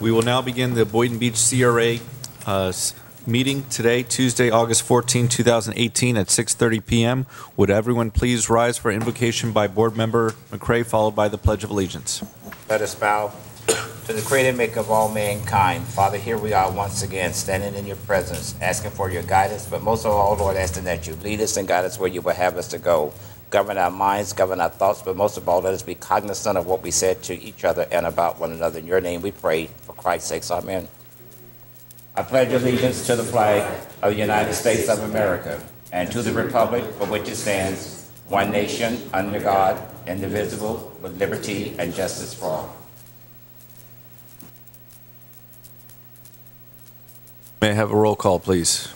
We will now begin the Boynton Beach CRA meeting today, Tuesday, August 14, 2018 at 6:30 p.m. Would everyone please rise for invocation by Board Member McCray, followed by the Pledge of Allegiance. Let us bow to the Creator Maker of all mankind. Father, here we are once again, standing in your presence, asking for your guidance, but most of all, Lord, asking that you lead us and guide us where you will have us to go. Govern our minds, govern our thoughts, but most of all, let us be cognizant of what we said to each other and about one another. In your name we pray, for Christ's sake, amen. I pledge allegiance to the flag of the United States of America and to the republic for which it stands, one nation, under God, indivisible, with liberty and justice for all. May I have a roll call, please?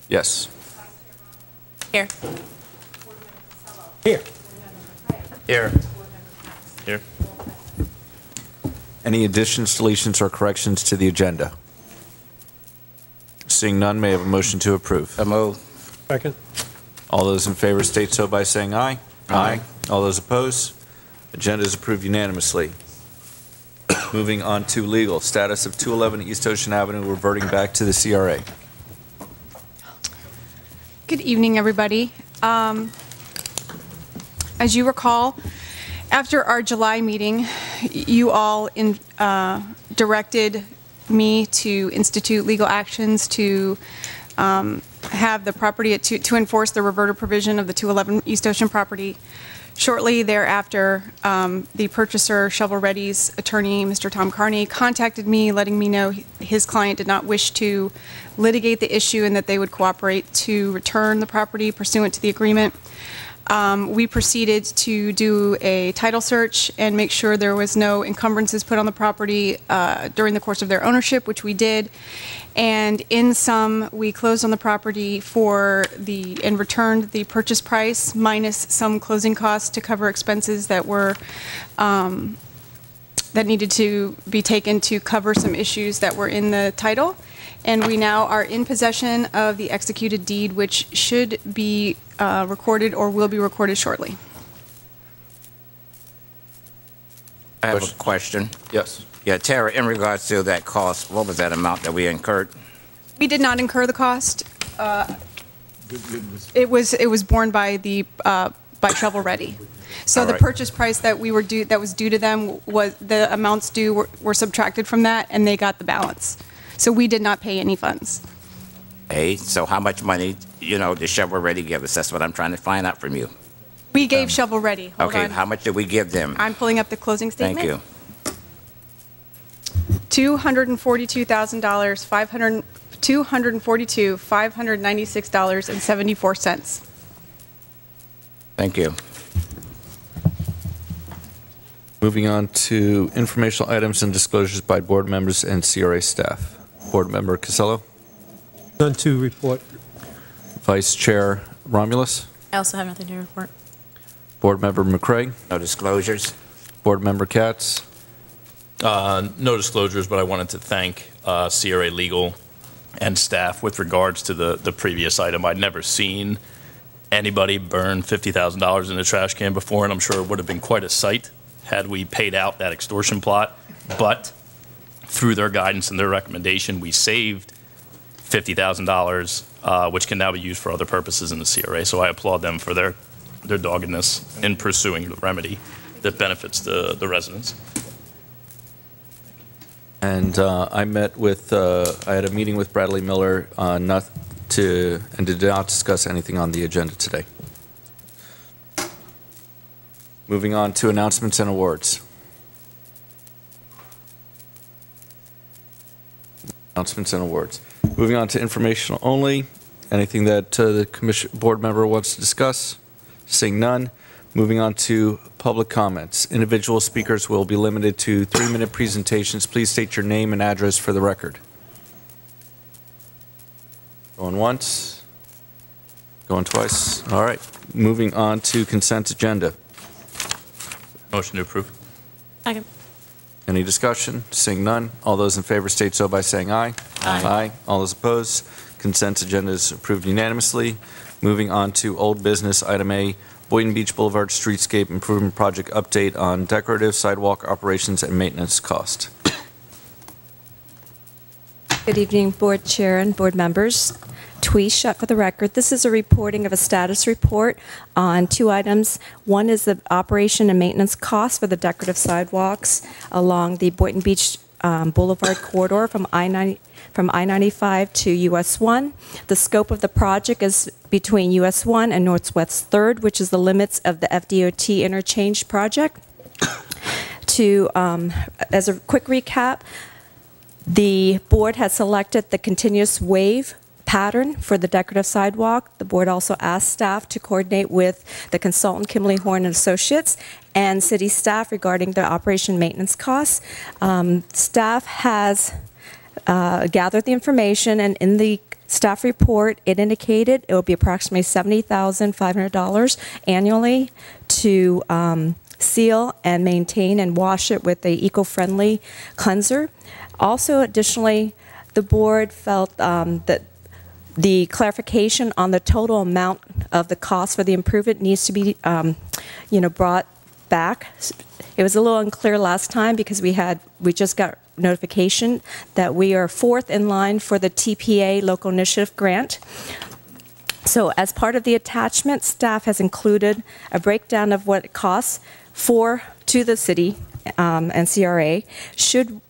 Yes. Here. Here. Here. Here. Any additions, deletions, or corrections to the agenda? Seeing none, may I have a motion to approve? So move. Second. All those in favor state so by saying aye. Aye. All those opposed? Agenda is approved unanimously. Moving on to legal. Status of 211 East Ocean Avenue, reverting back to the CRA. Good evening, everybody. As you recall, after our July meeting, you all directed me to institute legal actions to have the property to enforce the reverter provision of the 211 East Ocean property. Shortly thereafter, the purchaser, Shovel Ready's attorney, Mr. Tom Carney, contacted me, letting me know his client did not wish to litigate the issue and that they would cooperate to return the property pursuant to the agreement. We proceeded to do a title search and make sure there was no encumbrances put on the property during the course of their ownership, which we did. And in sum, we closed on the property and returned the purchase price minus some closing costs to cover expenses that were that needed to be taken to cover some issues that were in the title. And we now are in possession of the executed deed, which should be recorded or will be recorded shortly. I have a question. Yes. Yeah, Tara, in regards to that cost, what was that amount that we incurred? We did not incur the cost. It was borne by by Shovel Ready. So All the right. purchase price that was due to them was the amounts due were subtracted from that, and they got the balance. So we did not pay any funds. Hey, so how much money, did Shovel Ready give us? That's what I'm trying to find out from you. We gave Shovel Ready. Hold Okay, on. how much did we give them? I'm pulling up the closing statement. Thank you. $242,000, $596.74. Thank you. Moving on to informational items and disclosures by board members and CRA staff. Board Member Casello. None to report. Vice Chair Romulus. I also have nothing to report. Board Member McCray. No disclosures? Board Member Katz. No disclosures, but I wanted to thank CRA Legal and staff with regards to the previous item. I'd never seen anybody burn $50,000 in a trash can before, and I'm sure it would have been quite a sight had we paid out that extortion plot. But through their guidance and their recommendation, we saved $50,000, which can now be used for other purposes in the CRA. So I applaud them for their doggedness in pursuing the remedy that benefits the residents. And I had a meeting with Bradley Miller and did not discuss anything on the agenda today. Moving on to announcements and awards. Announcements and awards. Moving on to informational only. Anything that the board member wants to discuss? Seeing none. Moving on to public comments. Individual speakers will be limited to 3-minute presentations. Please state your name and address for the record. Going once. Going twice. All right. Moving on to consent agenda. Motion to approve. Second. Any discussion? Seeing none. All those in favor state so by saying aye. Aye. Aye. All those opposed? Consent agenda is approved unanimously. Moving on to old business, item A, Boynton Beach Boulevard Streetscape Improvement Project update on decorative sidewalk operations and maintenance cost. Good evening, Board Chair and Board members. Twee Shutt for the record. This is a reporting of a status report on 2 items. One is the operation and maintenance costs for the decorative sidewalks along the Boynton Beach Boulevard corridor from I-95 to US 1. The scope of the project is between US 1 and Northwest 3rd, which is the limits of the FDOT interchange project. As a quick recap, the board has selected the continuous wave pattern for the decorative sidewalk. The board also asked staff to coordinate with the consultant Kimberly Horn and Associates and city staff regarding the operation maintenance costs. Staff has gathered the information, and in the staff report, it indicated it will be approximately $70,500 annually to seal and maintain and wash it with a eco-friendly cleanser. Also, additionally, the board felt that the clarification on the total amount of the cost for the improvement needs to be, brought back. It was a little unclear last time because we just got notification that we are 4th in line for the TPA local initiative grant. So as part of the attachment, staff has included a breakdown of what it costs to the city and CRA should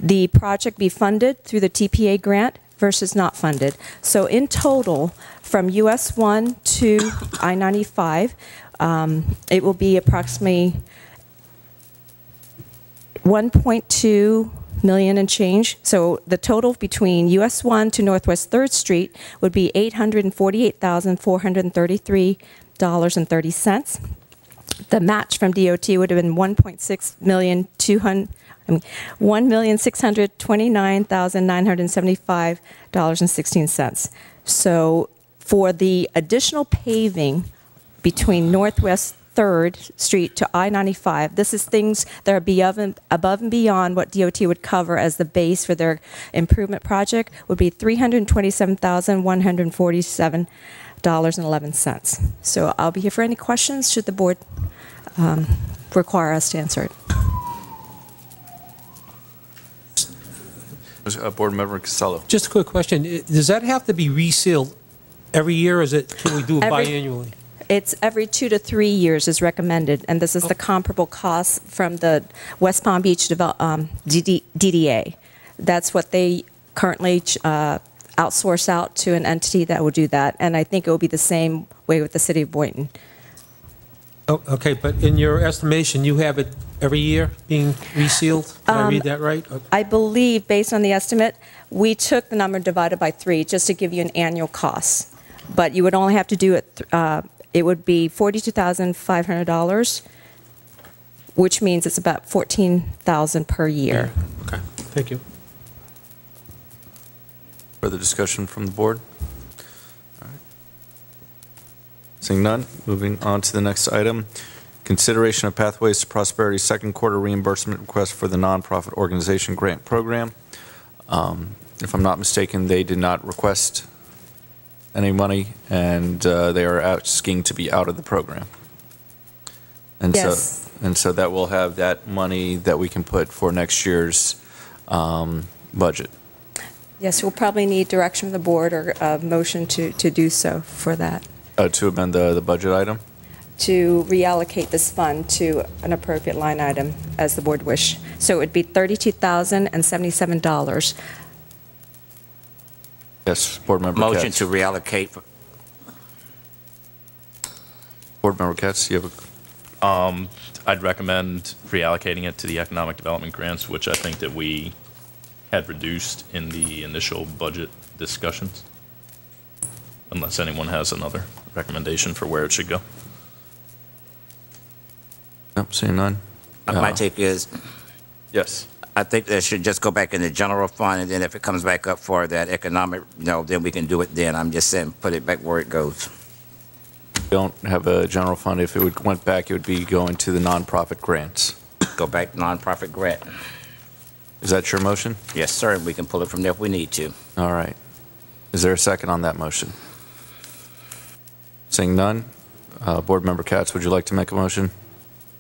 the project be funded through the TPA grant versus not funded. So in total, from US 1 to I-95, it will be approximately $1.2 million and change. So the total between US 1 to Northwest 3rd Street would be $848,433.30. The match from DOT would have been $1,629,975.16. So for the additional paving between Northwest 3rd Street to I-95, this is things that are above and beyond what DOT would cover as the base for their improvement project, would be $327,147.11. So I'll be here for any questions should the board require us to answer it. Board Member Costello. Just a quick question. Does that have to be resealed every year, or can we do it biannually? It's every 2 to 3 years is recommended, and this is the comparable cost from the West Palm Beach DDA. That's what they currently outsource out to an entity that will do that, and I think it will be the same way with the city of Boynton. Oh, okay, but in your estimation, you have it every year being resealed? Did I read that right? I believe, based on the estimate, we took the number divided by 3 just to give you an annual cost. But you would only have to do it, it would be $42,500, which means it's about $14,000 per year. Yeah. Okay, thank you. Further discussion from the board? All right. Seeing none, moving on to the next item. Consideration of Pathways to Prosperity second quarter reimbursement request for the nonprofit organization grant program. If I'm not mistaken, they did not request any money, and they are asking to be out of the program. And yes. So that will have that money that we can put for next year's budget. Yes, we'll probably need direction from the board or a motion to do so for that. To amend the budget item? To reallocate this fund to an appropriate line item as the board wish. So it would be $32,077. Yes, Board Member Motion Katz. to reallocate. Board Member Katz, you have I'd recommend reallocating it to the economic development grants, which I think that we had reduced in the initial budget discussions, unless anyone has another recommendation for where it should go. Nope, seeing none. My take is, Yes. I think that should just go back in the general fund, and then if it comes back up for that economic, then we can do it then. I'm just saying, put it back where it goes. We don't have a general fund. If it went back, it would be going to the nonprofit grants. Go back nonprofit grant. Is that your motion? Yes, sir. We can pull it from there if we need to. All right. Is there a second on that motion? Seeing none, Board Member Katz, would you like to make a motion?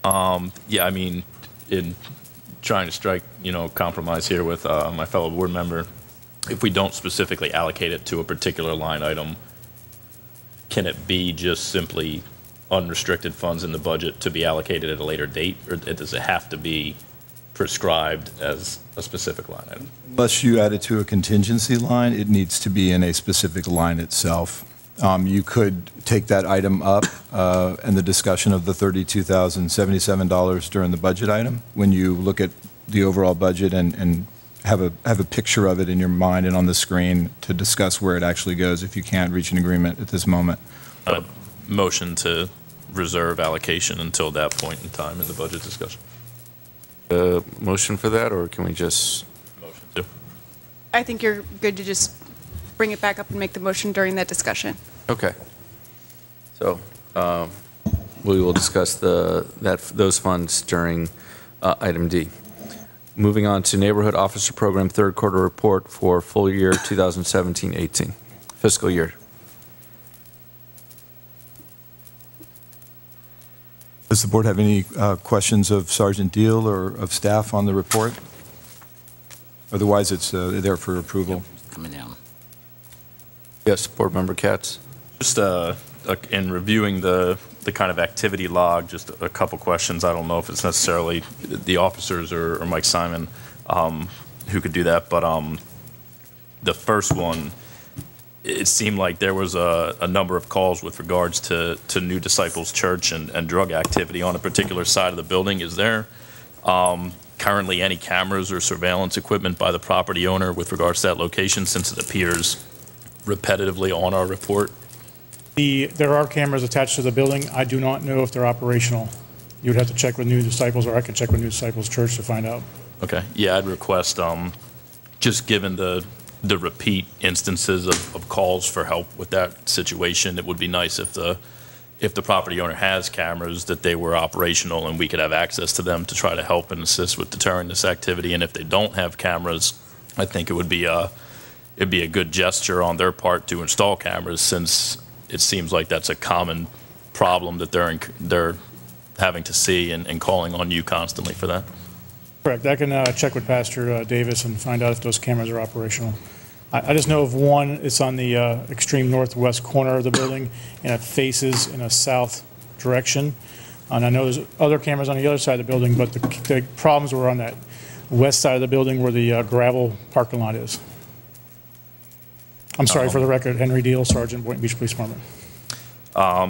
Yeah, I mean, in trying to strike, compromise here with my fellow board member, if we don't specifically allocate it to a particular line item, can it be just simply unrestricted funds in the budget to be allocated at a later date, or does it have to be prescribed as a specific line item? Unless you add it to a contingency line, it needs to be in a specific line itself. You could take that item up in the discussion of the $32,077 during the budget item. When you look at the overall budget and have a picture of it in your mind and on the screen to discuss where it actually goes if you can't reach an agreement at this moment. Motion to reserve allocation until that point in time in the budget discussion. Motion for that, or can we just? Motion to. I think you're good to just bring it back up and make the motion during that discussion. Okay. So we will discuss those funds during item D. Moving on to Neighborhood Officer Program third quarter report for full year 2017-18, fiscal year. Does the board have any questions of Sergeant Deal or of staff on the report? Otherwise, it's there for approval. Coming down. Yes, Board Member Katz. Just in reviewing the kind of activity log, just a couple questions. I don't know if it's necessarily the officers or Mike Simon who could do that, but the first one, it seemed like there was a number of calls with regards to New Disciples Church and drug activity on a particular side of the building. Is there currently any cameras or surveillance equipment by the property owner with regards to that location, since it appears repetitively on our report? There are cameras attached to the building. I do not know if they're operational. You would have to check with New Disciples, or I could check with New Disciples Church to find out. Okay. Yeah, I'd request, just given the repeat instances of calls for help with that situation, it would be nice if the property owner has cameras, that they were operational and we could have access to them to try to help and assist with deterring this activity. And if they don't have cameras, I think it'd be a good gesture on their part to install cameras, since it seems like that's a common problem that they're having to see and calling on you constantly for that. Correct. I can check with Pastor Davis and find out if those cameras are operational. I just know of one. It's on the extreme northwest corner of the building, and it faces in a south direction. And I know there's other cameras on the other side of the building, but the problems were on that west side of the building where the gravel parking lot is. I'm sorry, for the record, Henry Deal, Sergeant, Boynton Beach Police Department.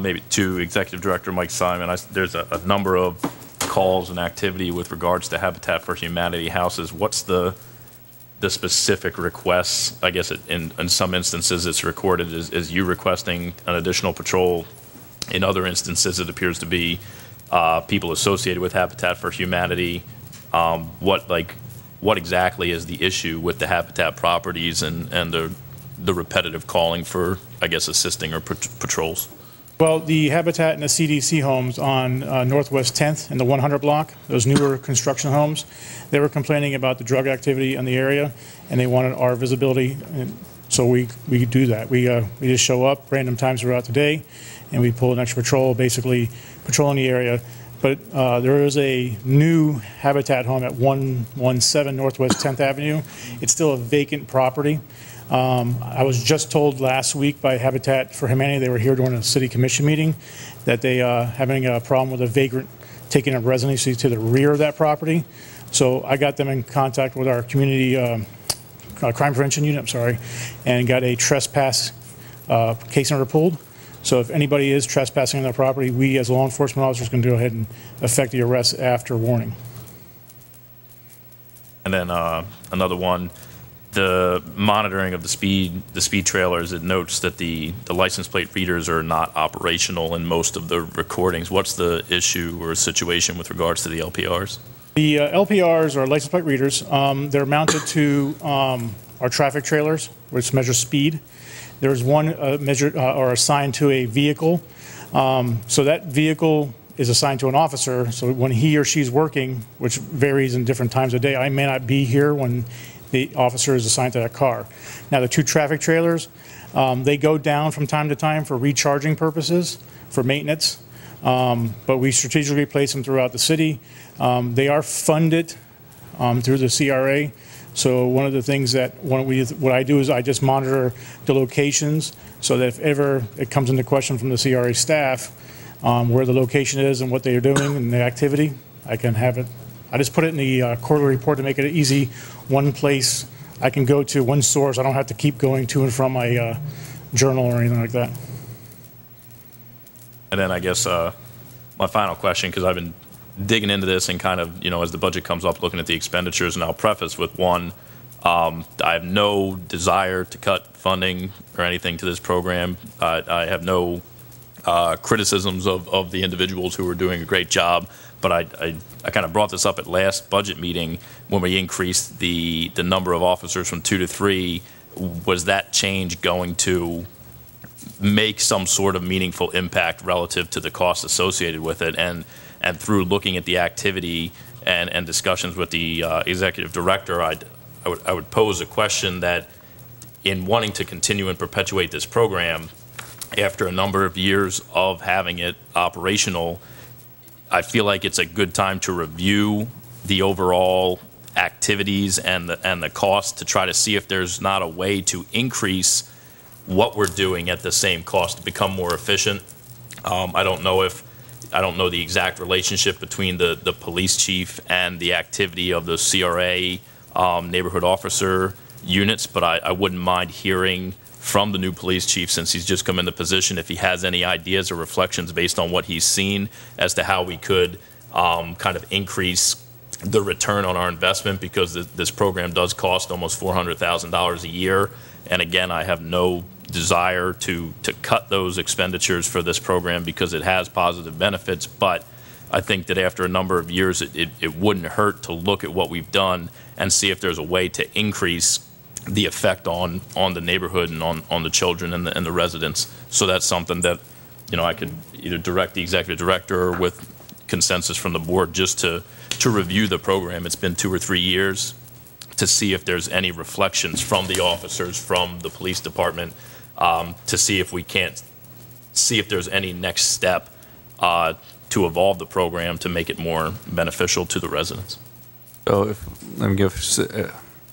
Maybe to Executive Director Mike Simon, there's a number of calls and activity with regards to Habitat for Humanity houses. What's the specific requests? I guess in some instances it's recorded as you requesting an additional patrol. In other instances, it appears to be people associated with Habitat for Humanity. What exactly is the issue with the Habitat properties and the repetitive calling for, I guess, assisting or patrols? Well, the Habitat and the CDC homes on Northwest 10th and the 100 block, those newer construction homes, they were complaining about the drug activity in the area, and they wanted our visibility, and so we do that. We just show up random times throughout the day, and we pull an extra patrol, basically patrolling the area. But there is a new Habitat home at 117 Northwest 10th Avenue. It's still a vacant property. I was just told last week by Habitat for Humanity, they were here during a city commission meeting, that they having a problem with a vagrant taking up residency to the rear of that property. So I got them in contact with our community crime prevention unit, and got a trespass case number pulled. So if anybody is trespassing on that property, we as law enforcement officers can go ahead and effect the arrest after warning. And then another one. The monitoring of the speed trailers, it notes that the license plate readers are not operational in most of the recordings. What's the issue or situation with regards to the LPRs? The LPRs are license plate readers. They're mounted to our traffic trailers, which measure speed. There's one measured or assigned to a vehicle. So that vehicle is assigned to an officer. So when he or she's working, which varies in different times of day, I may not be here when the officer is assigned to that car. Now, the two traffic trailers, they go down from time to time for recharging purposes, for maintenance, but we strategically place them throughout the city. They are funded through the CRA So one of the things that what I do is I just monitor the locations so that if ever it comes into question from the CRA staff, where the location is and what they are doing and the activity, I can have it. I just put it in the quarterly report to make it easy, one place I can go to, one source. I don't have to keep going to and from my journal or anything like that. And then I guess my final question, because I've been digging into this and kind of, as the budget comes up, looking at the expenditures, and I'll preface with one, I have no desire to cut funding or anything to this program. I have no criticisms of the individuals who are doing a great job, but I kind of brought this up at last budget meeting when we increased the number of officers from 2 to 3. Was that change going to make some sort of meaningful impact relative to the cost associated with it? And through looking at the activity and discussions with the executive director, I would pose a question that in wanting to continue and perpetuate this program, after a number of years of having it operational, I feel like it's a good time to review the overall activities and the cost to try to see if there's not a way to increase what we're doing at the same cost to become more efficient. I don't know the exact relationship between the police chief and the activity of the CRA neighborhood officer units, but I wouldn't mind hearing from the new police chief, since he's just come into position, if he has any ideas or reflections based on what he's seen as to how we could kind of increase the return on our investment, because this program does cost almost $400,000 a year. And again, I have no desire to cut those expenditures for this program because it has positive benefits, but I think that after a number of years, it wouldn't hurt to look at what we've done and see if there's a way to increase the effect on the neighborhood and on the children and the residents. So that's something that, I could either direct the executive director or with consensus from the board just to review the program. It's been 2 or 3 years, to see if there's any reflections from the officers, from the police department, to see if we can't see if there's any next step to evolve the program to make it more beneficial to the residents. So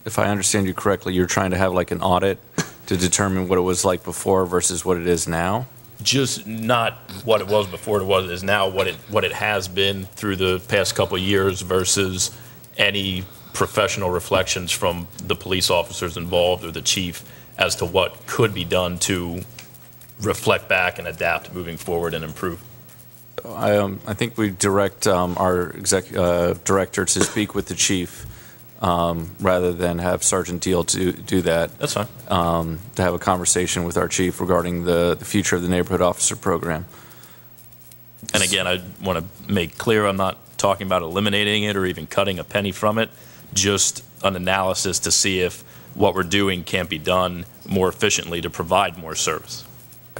if I understand you correctly, you're trying to have like an audit to determine what it was like before versus what it is now? Just not what it was before to what it is now, what it has been through the past couple of years versus any professional reflections from the police officers involved or the chief as to what could be done to reflect back and adapt moving forward and improve. I think we direct our director to speak with the chief rather than have Sergeant Deal to do that. That's fine. To have a conversation with our chief regarding the future of the neighborhood officer program. And again, I want to make clear I'm not talking about eliminating it or even cutting a penny from it, just an analysis to see if what we're doing can't be done more efficiently to provide more service,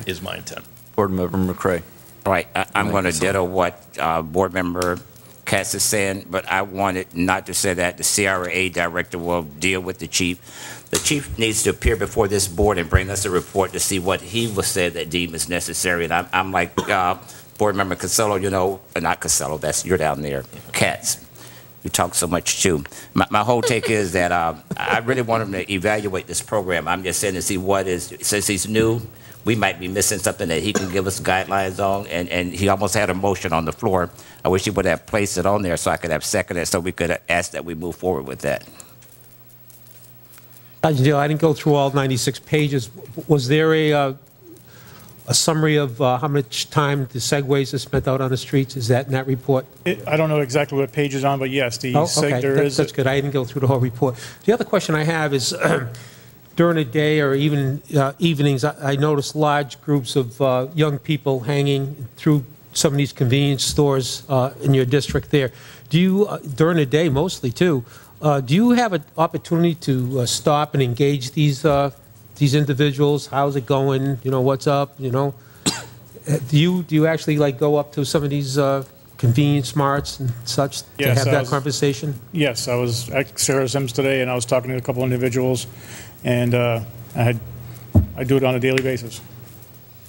is my intent. Board Member McCray. All right, I'm going to ditto what Board Member Katz is saying, but I wanted not to say that the CRA director will deal with the chief. The chief needs to appear before this board and bring us a report to see what he will say that deem is necessary. And I'm like Board Member Costello, not Costello, you're down there, Katz. You talk so much too. My whole take is that I really want him to evaluate this program. I'm just saying to see what is, since he's new, we might be missing something that he can give us guidelines on, and he almost had a motion on the floor. I wish he would have placed it on there so I could have seconded it so we could ask that we move forward with that. I didn't go through all 96 pages. Was there a summary of how much time the segways are spent out on the streets? Is that in that report? I don't know exactly what page it's on, but yes, there is. That's good. I didn't go through the whole report. The other question I have is, during the day or even evenings, I noticed large groups of young people hanging through some of these convenience stores in your district there. Do you, during the day mostly too, do you have an opportunity to stop and engage these individuals? How's it going? What's up? Do you actually like go up to some of these convenience marts and such to have that conversation? Yes, I was at Sarah Sims today, and I was talking to a couple individuals, and I do it on a daily basis.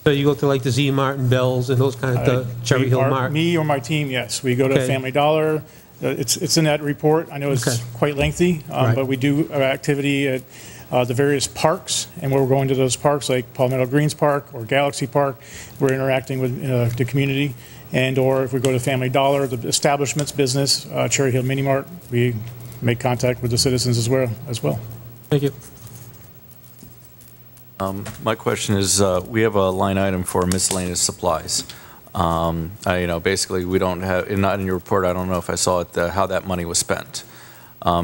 So you go to like the Z Mart and Bell's and those kind of Cherry Hill Mart? Me or my team, yes. We go to Family Dollar, It's in that report. I know it's Okay. quite lengthy, Right. but we do activity at the various parks, and when we're going to those parks, like Palmetto Greens Park or Galaxy Park, we're interacting with the community. And/or if we go to Family Dollar, the establishment's business, Cherry Hill Mini Mart, we make contact with the citizens as well. Thank you. My question is, we have a line item for miscellaneous supplies. Basically, we don't have, not in your report, I don't know if I saw it, how that money was spent.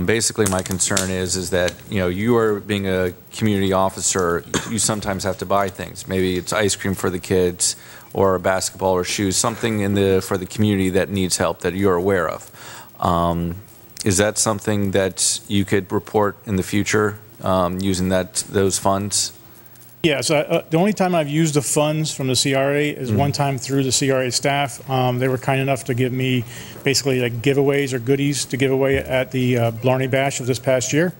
Basically, my concern is that, you are being a community officer, you sometimes have to buy things. Maybe it's ice cream for the kids, or a basketball or shoes, something for the community that needs help that you're aware of. Is that something that you could report in the future, using those funds? Yeah, so the only time I've used the funds from the CRA is one time through the CRA staff. They were kind enough to give me basically like giveaways or goodies to give away at the Blarney Bash of this past year,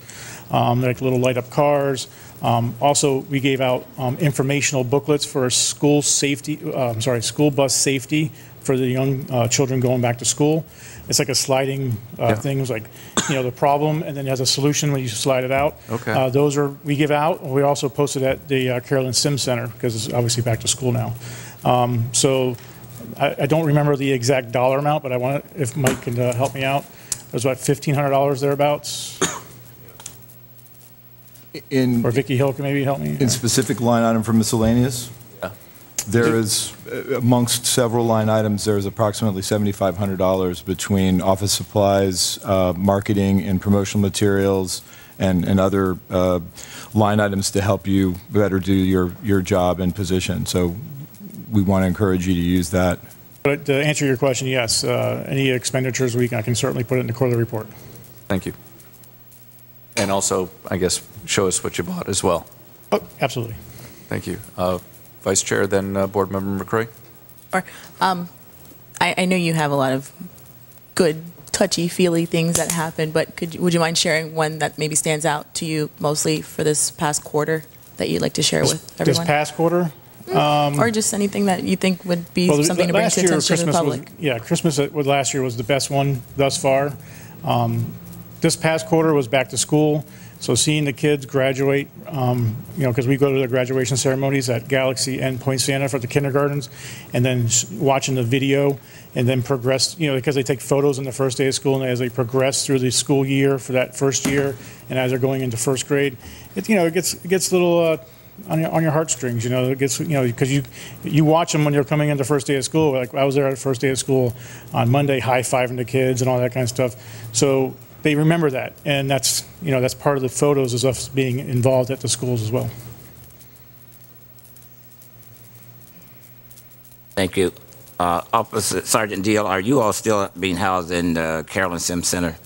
like little light-up cars. Also, we gave out informational booklets for school bus safety for the young children going back to school. It's like a sliding thing. It's like, the problem, and then it has a solution when you slide it out. Okay. Those we give out. We also posted at the Carolyn Sim Center because it's obviously back to school now. So I don't remember the exact dollar amount, but I want if Mike can help me out. It was about $1,500 thereabouts. Or Vicki Hill can maybe help me. In specific line item for miscellaneous? Yeah. There is, amongst several line items, there is approximately $7,500 between office supplies, marketing and promotional materials, and other line items to help you better do your job and position. So we want to encourage you to use that. But to answer your question, yes, any expenditures I can certainly put it in the quarterly report. Thank you. And also, I guess, show us what you bought as well. Oh, absolutely. Thank you. Vice Chair, then Board Member McCrory. I know you have a lot of good, touchy-feely things that happen, but would you mind sharing one that maybe stands out to you mostly for this past quarter that you'd like to share with everyone? This past quarter? Or just anything that you think would be something to bring to attention to the public? Christmas last year was the best one thus far. This past quarter was back to school, so seeing the kids graduate, because we go to the graduation ceremonies at Galaxy and Point Santa for the kindergartens, and then watching the video, and then progress, because they take photos on the first day of school, and as they progress through the school year for that first year, and as they're going into first grade, it gets a little on your heartstrings, it gets, because you watch them when they're coming into first day of school. Like I was there at the first day of school on Monday, high-fiving the kids and all that kind of stuff. So they remember that, and that's part of the photos is us being involved at the schools as well. Thank you. Officer Sergeant Deal, are you all still being housed in the Carolyn Sim Center?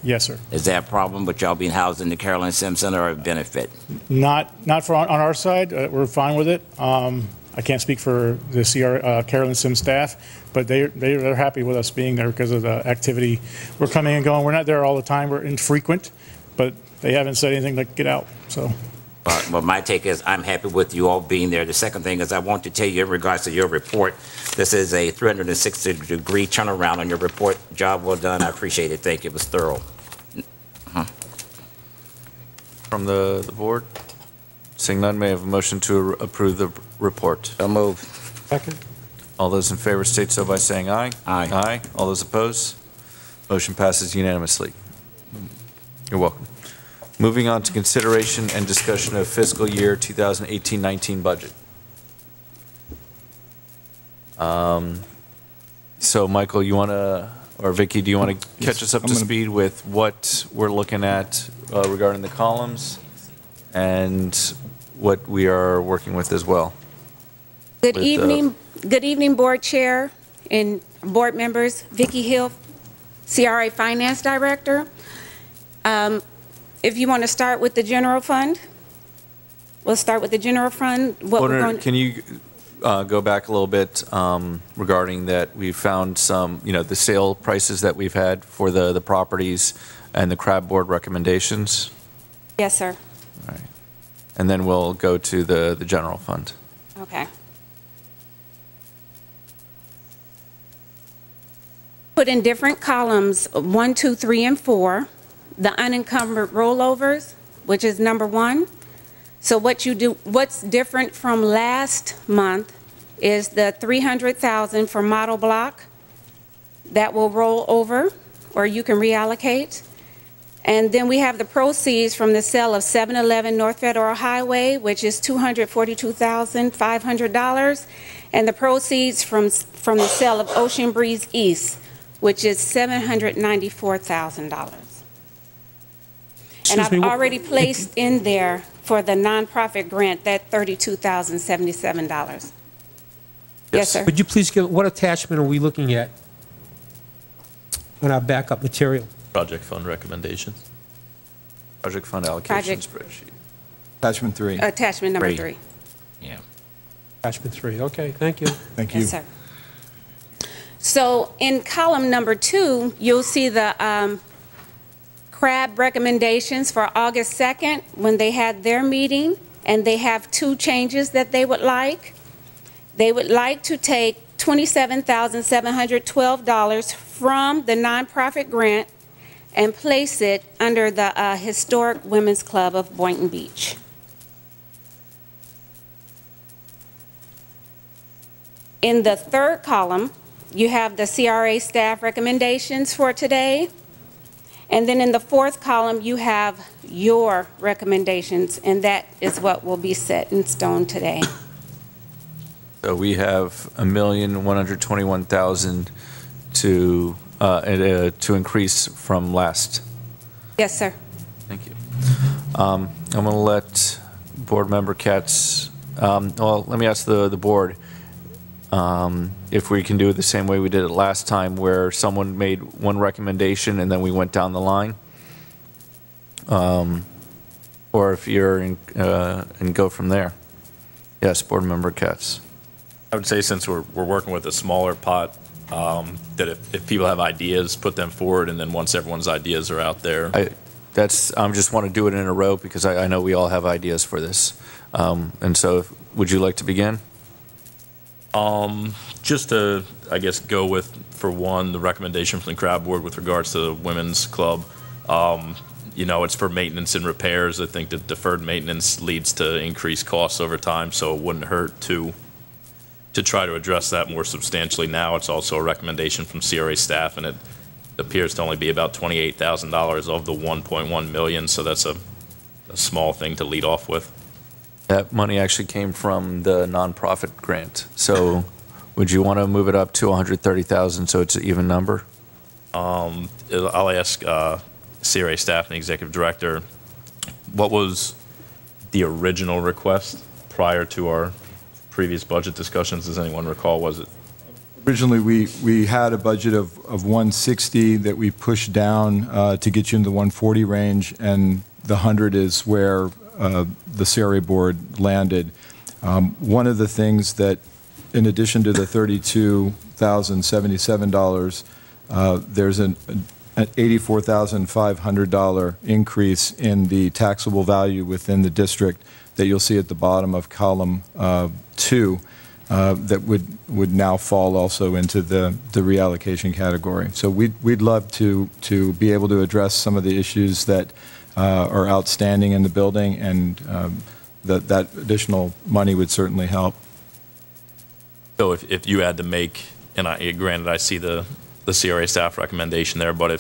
Yes, sir. Is that a problem with y'all being housed in the Carolyn Sim Center or a benefit? Not for on our side. We're fine with it. I can't speak for the Carolyn Sim staff, but they're happy with us being there because of the activity. We're coming and going. We're not there all the time. We're infrequent, but they haven't said anything like get out. So. Well, my take is I'm happy with you all being there. The second thing is I want to tell you in regards to your report, this is a 360-degree turnaround on your report. Job well done. I appreciate it. Thank you. It was thorough. From the board? Seeing none, may I have a motion to approve the report? So move. Second. All those in favor state so by saying aye. Aye. Aye. All those opposed? Motion passes unanimously. You're welcome. Moving on to consideration and discussion of fiscal year 2018-19 budget. So, Michael, you want to, or Vicki, do you want to catch us up to speed with what we're looking at regarding the columns and what we are working with as well? Good evening, Board Chair and board members. Vicki Hill, CRA Finance Director. If you want to start with the general fund, we'll start with the general fund. Can you go back a little bit regarding that we found some, the sale prices that we've had for the properties and the CRAB board recommendations? Yes, sir. All right. And then we'll go to the general fund. Okay. put in different columns, 1, 2, 3, and 4, the unencumbered rollovers, which is number 1. So what's different from last month is the $300,000 for model block that will roll over, or you can reallocate. And then we have the proceeds from the sale of 711 North Federal Highway, which is $242,500, and the proceeds from the sale of Ocean Breeze East, which is $794,000. And I've already placed in there for the nonprofit grant that $32,077. Yes, sir. Would you please give, what attachment are we looking at on our backup material? Project fund recommendations. Project fund allocation Project. spreadsheet. Attachment 3. Attachment number 3. Yeah. Attachment 3, okay, thank you. Thank you. Yes, sir. So in column number 2, you'll see the CRA recommendations for August 2nd when they had their meeting, and they have 2 changes that they would like. They would like to take $27,712 from the nonprofit grant and place it under the Historic Women's Club of Boynton Beach. In the 3rd column, you have the CRA staff recommendations for today. And then in the 4th column, you have your recommendations, and that is what will be set in stone today. So we have $1,121,000 to increase from last. Yes, sir. Thank you. I'm going to let Board Member Katz, well, let me ask the board if we can do it the same way we did it last time, where someone made one recommendation and then we went down the line. Or if you're in, and go from there. Yes, Board Member Katz. I would say since we're working with a smaller pot, that if people have ideas, put them forward, and then once everyone's ideas are out there. I just want to do it in a row because I know we all have ideas for this. And so would you like to begin? Just to, I guess, go with, for one, the recommendation from the CRA board with regards to the women's club. You know, it's for maintenance and repairs. I think that deferred maintenance leads to increased costs over time, so it wouldn't hurt to try to address that more substantially now. It's also a recommendation from CRA staff, and it appears to only be about $28,000 of the $1.1 million, so that's a small thing to lead off with. That money actually came from the nonprofit grant. So would you want to move it up to $130,000 so it's an even number? I'll ask CRA staff and the executive director, what was the original request prior to our previous budget discussions? Does anyone recall? Was it? Originally, we had a budget of 160 that we pushed down to get you in the 140 range, and the 100 is where the CRA board landed. One of the things that, in addition to the $32,077, there's an $84,500 increase in the taxable value within the district that you'll see at the bottom of column 2 that would now fall also into the reallocation category. So we'd love to be able to address some of the issues that are outstanding in the building, and that additional money would certainly help. So if you had to make, and granted I see the CRA staff recommendation there, but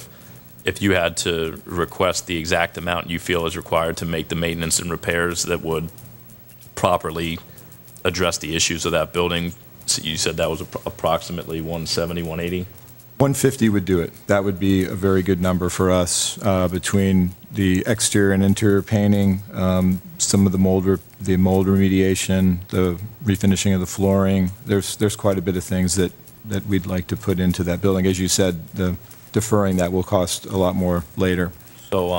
if you had to request the exact amount you feel is required to make the maintenance and repairs that would properly address the issues of that building, so you said that was approximately 170, 180? 150 would do it. That would be a very good number for us between the exterior and interior painting, some of the mold remediation, the refinishing of the flooring. There's quite a bit of things that we'd like to put into that building. As you said, the deferring that will cost a lot more later. So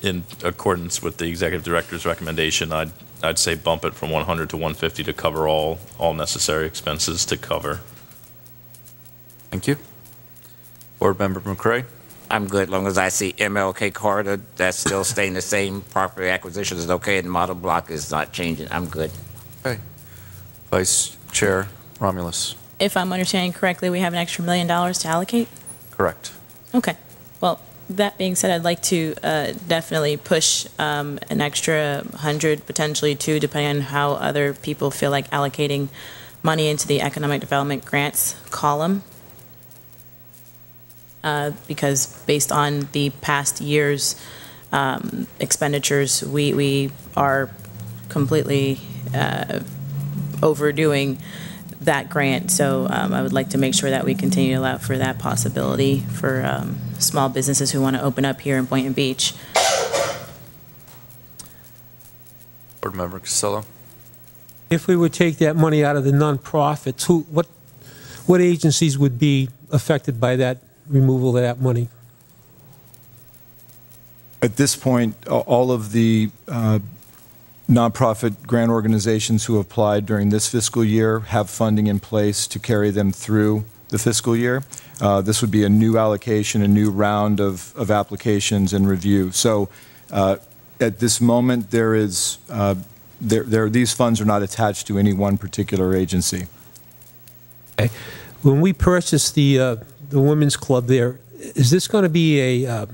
in accordance with the executive director's recommendation, I'd say bump it from 100 to 150 to cover all necessary expenses to cover. Thank you. Board Member McCray? I'm good, as long as I see MLK corridor, that's still staying the same, property acquisition is okay, and model block is not changing, I'm good. Okay. Vice Chair Romulus? If I'm understanding correctly, we have an extra $1 million to allocate? Correct. Okay. Well, that being said, I'd like to definitely push an extra 100, potentially 2, depending on how other people feel like allocating money into the economic development grants column. Because based on the past year's expenditures, we are completely overdoing that grant. So I would like to make sure that we continue to allow for that possibility for small businesses who want to open up here in Boynton Beach. Board Member Castillo. If we would take that money out of the nonprofits, what agencies would be affected by that removal of that money? At this point, all of the nonprofit grant organizations who applied during this fiscal year have funding in place to carry them through the fiscal year. This would be a new allocation, a new round of applications and review. So at this moment, these funds are not attached to any one particular agency. Okay. When we purchased the women's club there, is this going to be a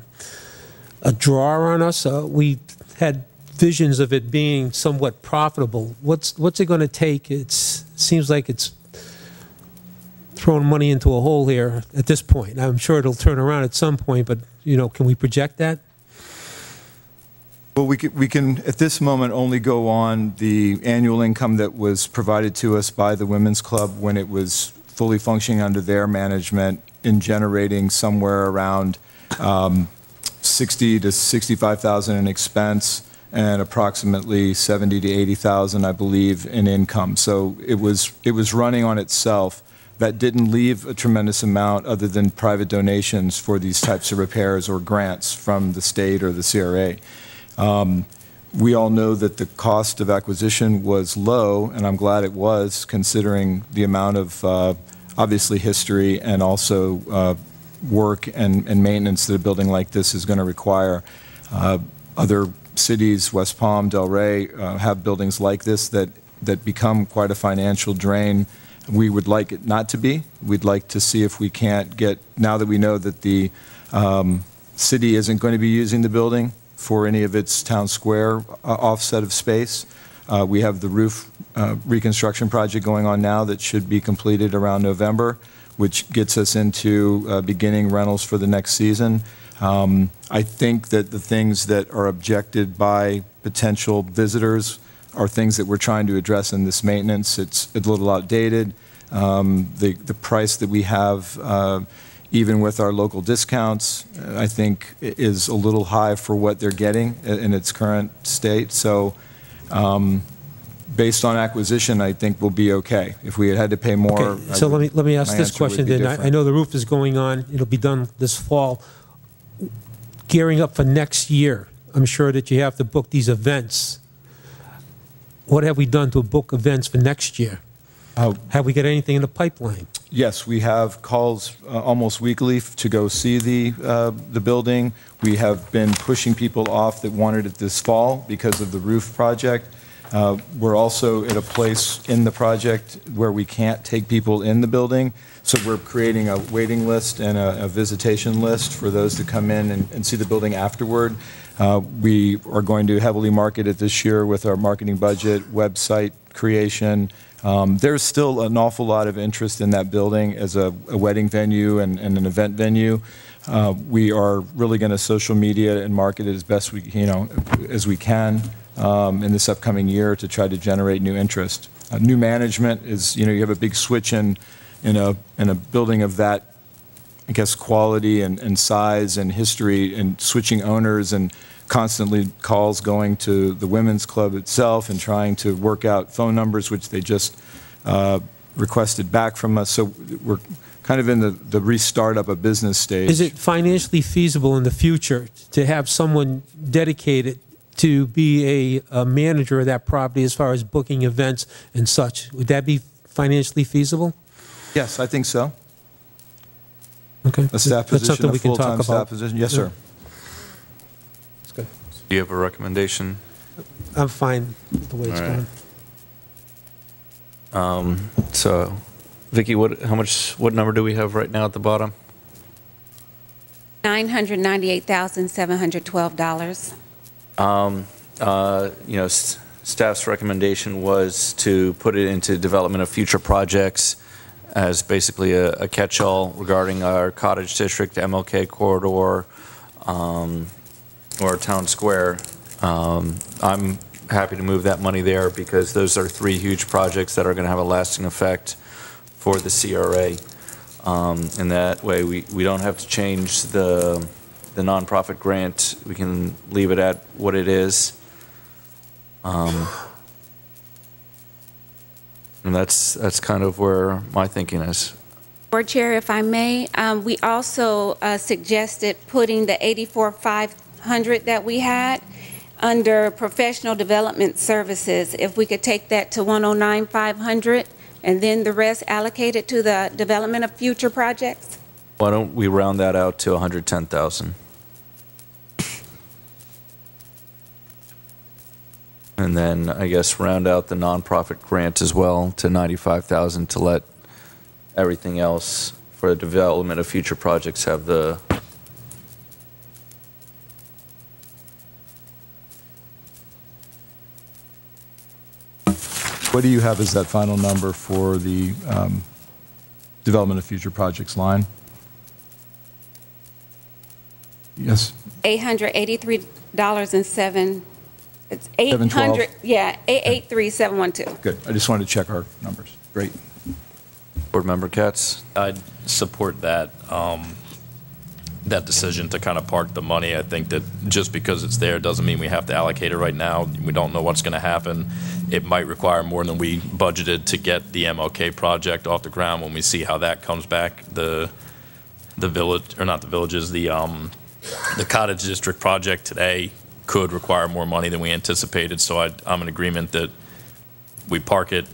draw on us? We had visions of it being somewhat profitable. What's it going to take? It seems like it's throwing money into a hole here at this point. I'm sure it'll turn around at some point, but can we project that? Well, we can at this moment only go on the annual income that was provided to us by the women's club when it was fully functioning under their management, in generating somewhere around 60 to 65,000 in expense and approximately 70 to 80,000, I believe, in income. So it was running on itself. That didn't leave a tremendous amount other than private donations for these types of repairs or grants from the state or the CRA. We all know that the cost of acquisition was low, and I'm glad it was, considering the amount of obviously history and also work and maintenance that a building like this is going to require. Other cities, West Palm, Delray, have buildings like this that become quite a financial drain. We would like it not to be. We'd like to see if we can't get, now that we know that the city isn't going to be using the building for any of its town square offset of space. We have the roof reconstruction project going on now that should be completed around November, which gets us into beginning rentals for the next season. I think that the things that are objected by potential visitors are things that we're trying to address in this maintenance. It's a little outdated. The price that we have, even with our local discounts, I think is a little high for what they're getting in its current state. So based on acquisition, I think we'll be okay. If we had to pay more, okay. So let me ask this question then. I know the roof is going on. It'll be done this fall. Gearing up for next year, I'm sure that you have to book these events. What have we done to book events for next year? Have we got anything in the pipeline? Yes, we have calls almost weekly to go see the building. We have been pushing people off that wanted it this fall because of the roof project. We're also at a place in the project where we can't take people in the building, so we're creating a waiting list and a visitation list for those to come in and see the building afterward. We are going to heavily market it this year with our marketing budget, website creation. There's still an awful lot of interest in that building as a wedding venue and an event venue. We are really going to social media and market it as best as we can in this upcoming year to try to generate new interest. New management is, you have a big switch in a building of that, I guess, quality and size and history, and switching owners and constantly calls going to the women's club itself and trying to work out phone numbers, which they just requested back from us. So we're kind of in the restart up a business stage. Is it financially feasible in the future to have someone dedicated to be a manager of that property as far as booking events and such? Would that be financially feasible? Yes, I think so. Okay. A staff That's position, something a we can talk full-time staff about. position. Yes, sir. That's good. Do you have a recommendation? I'm fine with the way it's All right. going. So, Vicki, what number do we have right now at the bottom? $998,712. Staff's recommendation was to put it into development of future projects as basically a catch-all regarding our Cottage District, MLK Corridor, or Town Square. I'm happy to move that money there because those are three huge projects that are going to have a lasting effect for the CRA. And that way we don't have to change the nonprofit grant. We can leave it at what it is. And that's kind of where my thinking is. Board Chair, if I may, we also suggested putting the $84,500 that we had under professional development services. If we could take that to $109,500 and then the rest allocated to the development of future projects. Why don't we round that out to $110,000? And then I guess round out the nonprofit grant as well to $95,000 to let everything else for the development of future projects have the. What do you have as that final number for the development of future projects line? Yes? $883.07. It's 712? 800, yeah, 883,712. Good. I just wanted to check our numbers. Great. Board Member Katz? I'd support that, that decision to kind of park the money. I think that just because it's there doesn't mean we have to allocate it right now. We don't know what's going to happen. It might require more than we budgeted to get the MLK project off the ground when we see how that comes back. The village, or not the villages, the Cottage District project today could require more money than we anticipated. So I'm in agreement that we park it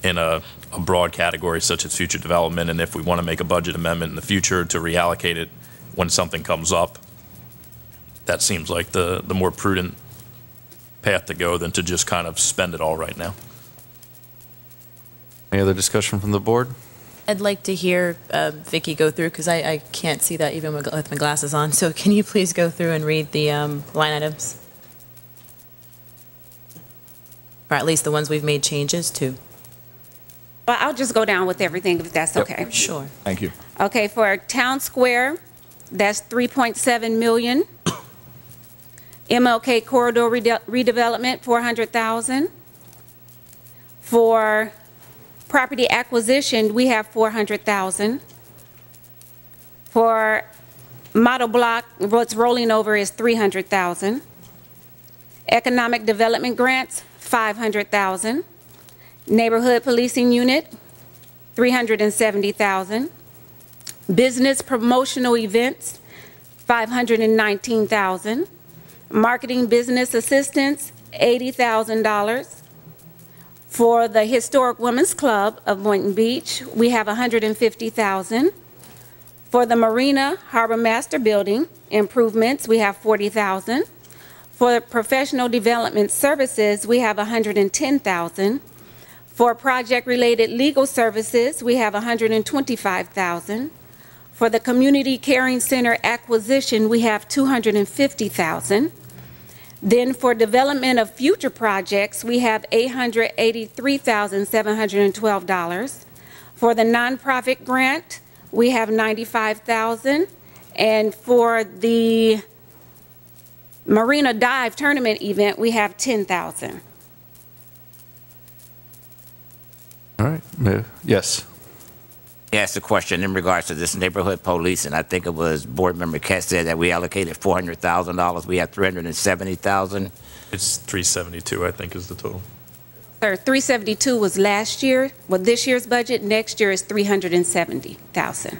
in a broad category such as future development, and if we want to make a budget amendment in the future to reallocate it when something comes up, that seems like the more prudent path to go than to just kind of spend it all right now. Any other discussion from the board? I'd like to hear Vicki go through, because I can't see that even with my glasses on. So can you please go through and read the line items? Or at least the ones we've made changes to. Well, I'll just go down with everything if that's okay. Sure. Thank you. Okay, for Town Square, that's $3.7 million. MLK Corridor redevelopment, $400,000. For property acquisition, we have $400,000. For model block, what's rolling over is $300,000. Economic development grants, $500,000. Neighborhood policing unit, $370,000. Business promotional events, $519,000. Marketing business assistance, $80,000. For the Historic Women's Club of Boynton Beach, we have $150,000. For the Marina Harbor Master Building improvements, we have $40,000. For professional development services, we have $110,000. For project-related legal services, we have $125,000. For the Community Caring Center acquisition, we have $250,000. Then for development of future projects, we have $883,712. For the nonprofit grant, we have $95,000. And for the Marina Dive tournament event, we have $10,000. All right. Yes. Asked a question in regards to this neighborhood police, and I think it was Board Member Katz said that we allocated $400,000. We have $370,000. It's 372, I think, is the total. Sir, 372 was last year. Well, this year's budget. Next year is 370,000.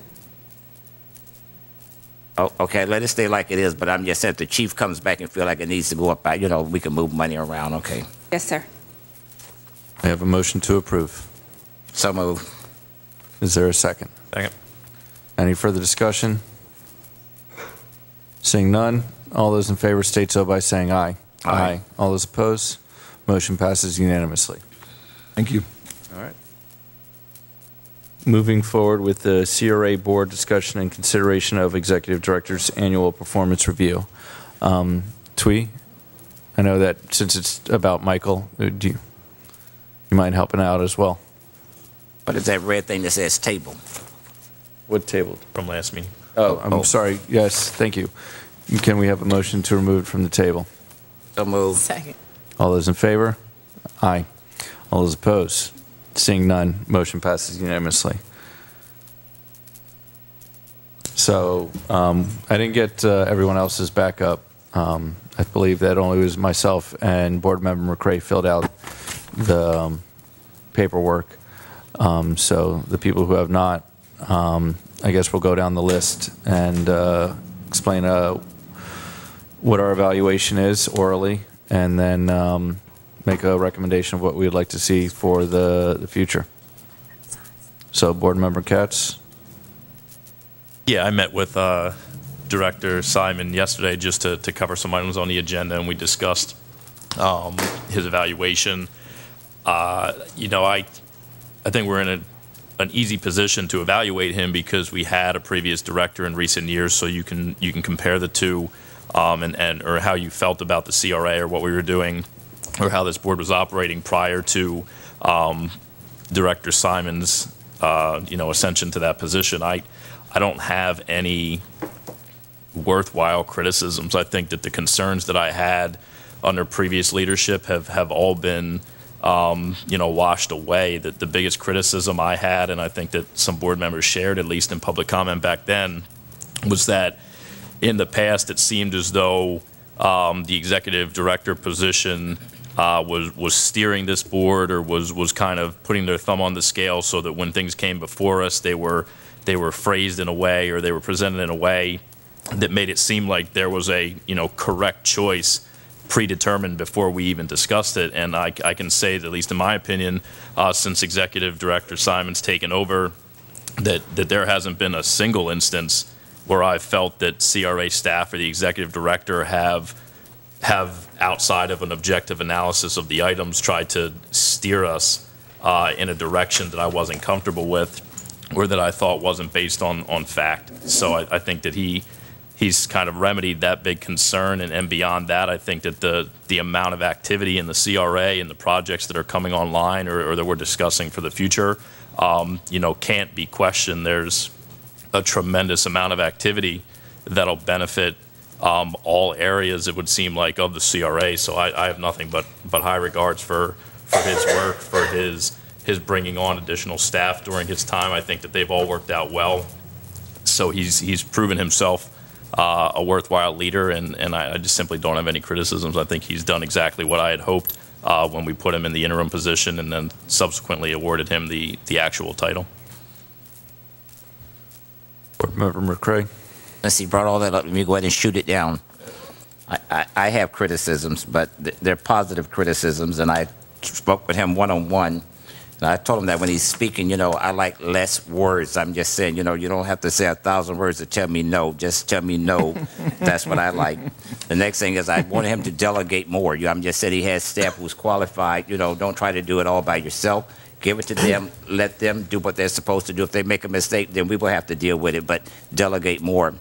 Oh, okay, let it stay like it is, but I'm just saying if the chief comes back and feel like it needs to go up, you know, we can move money around, okay? Yes, sir. I have a motion to approve. So move. Is there a second? Second. Any further discussion? Seeing none, all those in favor state so by saying aye. Aye. All those opposed? Motion passes unanimously. Thank you. All right. moving forward with the CRA board discussion and consideration of executive director's annual performance review. Twee, I know that since it's about Michael, do you mind helping out as well? What is that red thing that says table? What table? From last meeting. Oh, I'm sorry. Yes, thank you. Can we have a motion to remove it from the table? So moved. Second. All those in favor? Aye. All those opposed? Seeing none, motion passes unanimously. So I didn't get everyone else's backup. I believe that only was myself and Board Member McCray filled out the paperwork. So the people who have not, I guess we'll go down the list and explain what our evaluation is orally, and then make a recommendation of what we would like to see for the future. So Board Member Katz. Yeah, I met with Director Simon yesterday just to cover some items on the agenda, and we discussed his evaluation. You know, I think we're in an easy position to evaluate him because we had a previous director in recent years, so you can compare the two, or how you felt about the CRA or what we were doing, or how this board was operating prior to Director Simon's ascension to that position. I don't have any worthwhile criticisms. I think that the concerns that I had under previous leadership have all been washed away. That the biggest criticism I had, and I think that some board members shared, at least in public comment back then, was that in the past it seemed as though the executive director position was steering this board, or was kind of putting their thumb on the scale, so that when things came before us, they were phrased in a way, or they were presented in a way that made it seem like there was a correct choice predetermined before we even discussed it. And I can say that, at least in my opinion, since Executive Director Simon's taken over, that there hasn't been a single instance where I've felt that CRA staff or the executive director have outside of an objective analysis of the items tried to steer us in a direction that I wasn't comfortable with, or that I thought wasn't based on fact. So I think that he's kind of remedied that big concern, and beyond that, I think that the amount of activity in the CRA and the projects that are coming online or that we're discussing for the future, can't be questioned. There's a tremendous amount of activity that'll benefit all areas, it would seem like, of the CRA. So I have nothing but high regards for his work, for his bringing on additional staff during his time. I think that they've all worked out well. So he's proven himself a worthwhile leader, and I just simply don't have any criticisms. I think he's done exactly what I had hoped when we put him in the interim position, and then subsequently awarded him the actual title. Board Member McCray. Since he brought all that up, let me go ahead and shoot it down. I have criticisms, but they're positive criticisms, and I spoke with him one-on-one. And I told him that when he's speaking, I like less words. I'm just saying, you don't have to say 1,000 words to tell me no. Just tell me no. That's what I like. The next thing is I wanted him to delegate more. I'm just saying he has staff who's qualified. Don't try to do it all by yourself. Give it to them. Let them do what they're supposed to do. If they make a mistake, then we will have to deal with it, but delegate more.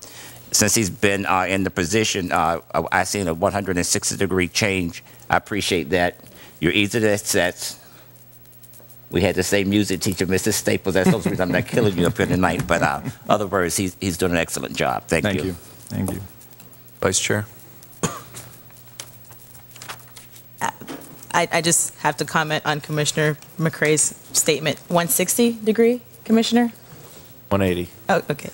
Since he's been in the position, I've seen a 160-degree change. I appreciate that. You're easy to assess. We had the same music teacher, Mrs. Staples. That's the reason I'm not killing you up here tonight. But other words, he's doing an excellent job. Thank you. Thank you. Vice Chair. I just have to comment on Commissioner McCray's statement. 160-degree, Commissioner? 180. Oh, okay.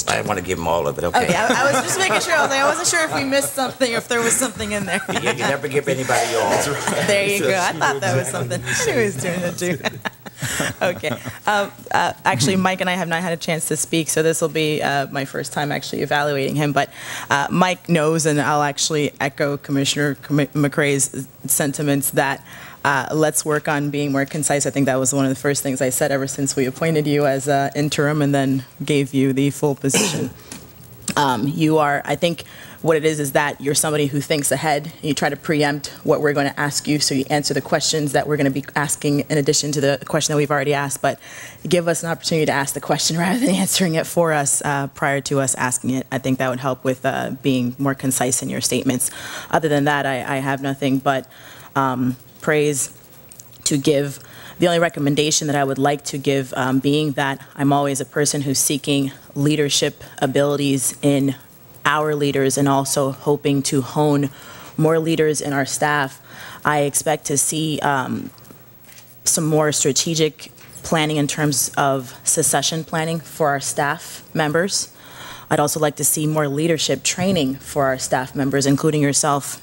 I didn't want to give him all of it, okay? Okay, I was just making sure. I wasn't sure if we missed something, or if there was something in there. Yeah, you never give anybody all. There you go. I thought that was something. I knew he was doing it too. Okay. Actually, Mike and I have not had a chance to speak, so this will be my first time actually evaluating him. But Mike knows, and I'll actually echo Commissioner McCray's sentiments that let's work on being more concise. I think that was one of the first things I said ever since we appointed you as interim and then gave you the full position. You are, I think, what it is that you're somebody who thinks ahead, and you try to preempt what we're going to ask you, so you answer the questions that we're going to be asking in addition to the question that we've already asked, but give us an opportunity to ask the question rather than answering it for us prior to us asking it. I think that would help with being more concise in your statements. Other than that, I have nothing but praise to give. The only recommendation that I would like to give, being that I'm always a person who's seeking leadership abilities in our leaders and also hoping to hone more leaders in our staff, I expect to see some more strategic planning in terms of succession planning for our staff members. I'd also like to see more leadership training for our staff members, including yourself,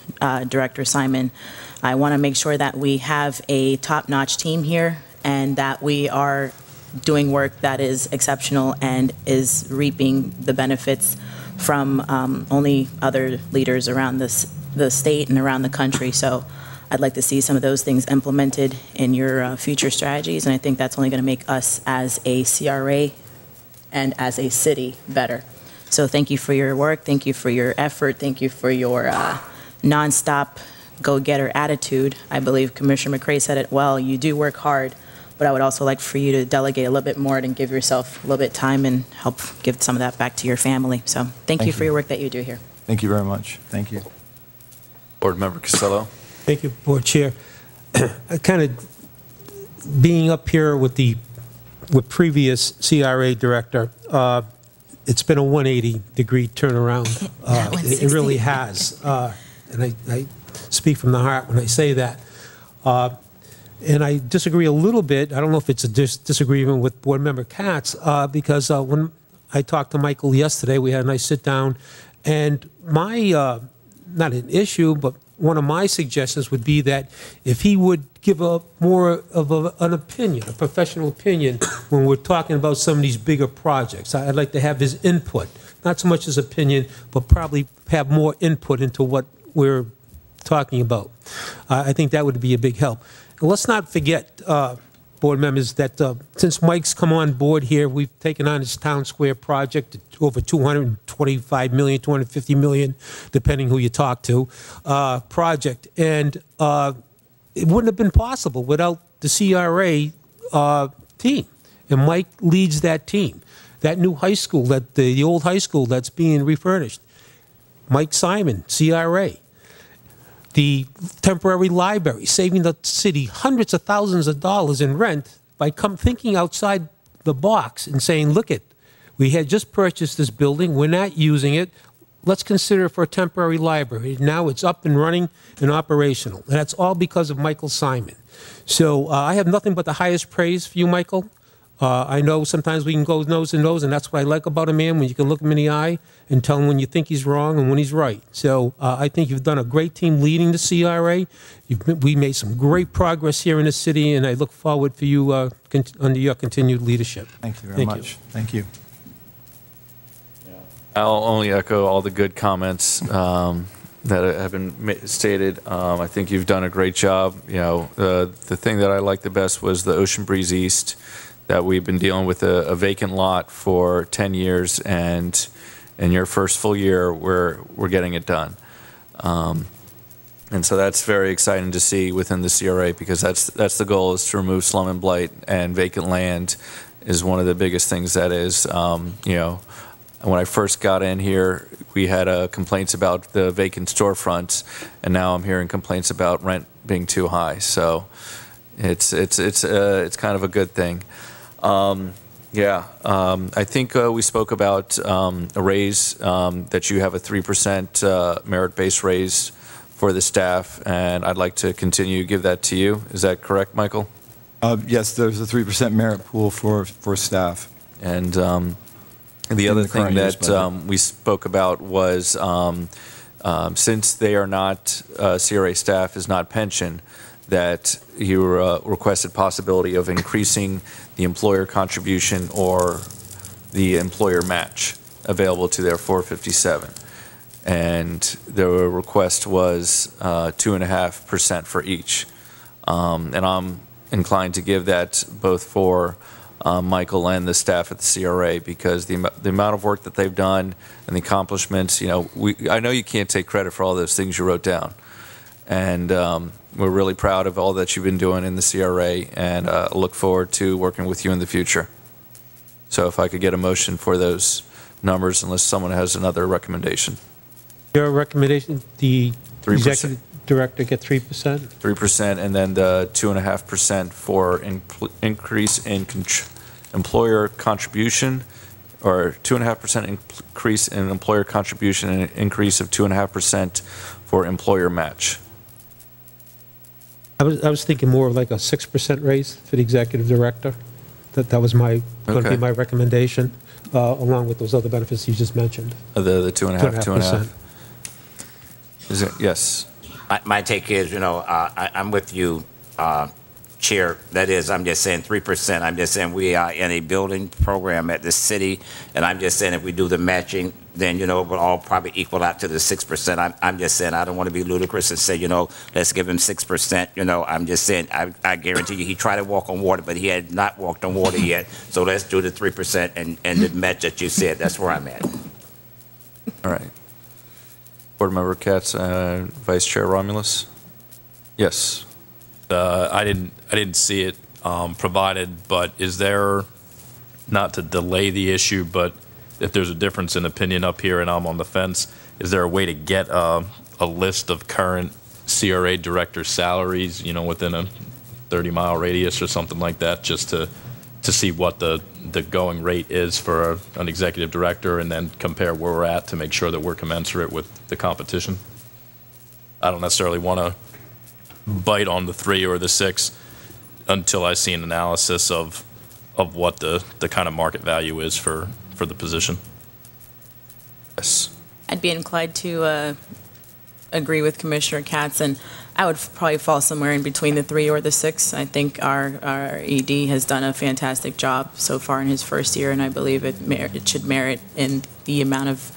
Director Simon. I want to make sure that we have a top-notch team here and that we are doing work that is exceptional and is reaping the benefits from only other leaders around the state and around the country. So I'd like to see some of those things implemented in your future strategies, and I think that's only going to make us as a CRA and as a city better. So thank you for your work, thank you for your effort, thank you for your nonstop go-getter attitude. I believe Commissioner McCray said it well, you do work hard, but I would also like for you to delegate a little bit more and give yourself a little bit of time and help give some of that back to your family. So thank you for your work that you do here. Thank you very much. Thank you. Board Member Costello. Thank you, Board Chair. Kind of being up here with previous CRA director, it's been a 180-degree turnaround. It really has. And I speak from the heart when I say that. And I disagree a little bit. I don't know if it's a disagreement with Board Member Katz, because when I talked to Michael yesterday, we had a nice sit-down, and my, not an issue, but one of my suggestions would be that if he would give more of an opinion, a professional opinion, when we're talking about some of these bigger projects. I'd like to have his input, not so much his opinion, but probably have more input into what we're talking about. I think that would be a big help. And let's not forget, board members, that since Mike's come on board here, we've taken on this Town Square project, over 225 million, 250 million, depending who you talk to, project. And it wouldn't have been possible without the CRA team. And Mike leads that team. That new high school, the old high school that's being refurnished. Mike Simon, CRA. The temporary library, saving the city hundreds of thousands of dollars in rent by thinking outside the box and saying, look we had just purchased this building, we're not using it, let's consider it for a temporary library. Now it's up and running and operational. And that's all because of Michael Simon. So I have nothing but the highest praise for you, Michael. I know sometimes we can go nose to nose, and that's what I like about a man, when you can look him in the eye and tell him when you think he's wrong and when he's right. So I think you've done a great team leading the CRA. We made some great progress here in the city, and I look forward for you under your continued leadership. Thank you very much. Thank you. I'll only echo all the good comments that have been stated. I think you've done a great job. You know, the thing that I liked the best was the Ocean Breeze East, that we've been dealing with a vacant lot for 10 years, and in your first full year, we're getting it done. And so that's very exciting to see within the CRA, because that's the goal, is to remove slum and blight, and vacant land is one of the biggest things that is, you know, when I first got in here, we had complaints about the vacant storefronts, and now I'm hearing complaints about rent being too high. So it's kind of a good thing. I think we spoke about a raise, that you have a 3% merit-based raise for the staff, and I'd like to continue to give that to you. Is that correct, Michael? Yes, there's a 3% merit pool for staff. And the other thing that we spoke about was, since they are not CRA staff, is not pension, that you requested possibility of increasing the employer contribution or the employer match available to their 457. And the request was 2.5% for each. And I'm inclined to give that both for Michael and the staff at the CRA, because the amount of work that they've done and the accomplishments, I know you can't take credit for all those things you wrote down. And we're really proud of all that you've been doing in the CRA, and look forward to working with you in the future. So if I could get a motion for those numbers, unless someone has another recommendation. Your recommendation, the 3%. executive director get 3%? 3%, and then the 2.5% for increase in employer contribution, or 2.5% increase in employer contribution, and an increase of 2.5% for employer match. I was thinking more of like a 6% raise for the executive director. That was going to be my recommendation, along with those other benefits you just mentioned. The 2.5%. Is it? Yes. My take is, I'm with you, Chair. That is, I'm just saying 3%. I'm just saying we are in a building program at the city, and I'm just saying if we do the matching, then, it will all probably equal out to the 6%. I'm just saying I don't want to be ludicrous and say, let's give him 6%. I'm just saying I guarantee you he tried to walk on water, but he had not walked on water yet. So let's do the 3% and the match that you said. That's where I'm at. All right. Board Member Katz, Vice Chair Romulus. Yes. I didn't see it provided, but is there, not to delay the issue, but if there's a difference in opinion up here and I'm on the fence, is there a way to get a list of current CRA director salaries, within a 30-mile radius or something like that, just to see what the going rate is for an executive director, and then compare where we're at to make sure that we're commensurate with the competition? I don't necessarily want to bite on the 3 or the 6 until I see an analysis of what the kind of market value is for the position. Yes. I'd be inclined to agree with Commissioner Katz, and I would probably fall somewhere in between the 3 or the 6. I think our ED has done a fantastic job so far in his first year, and I believe it should merit in the amount of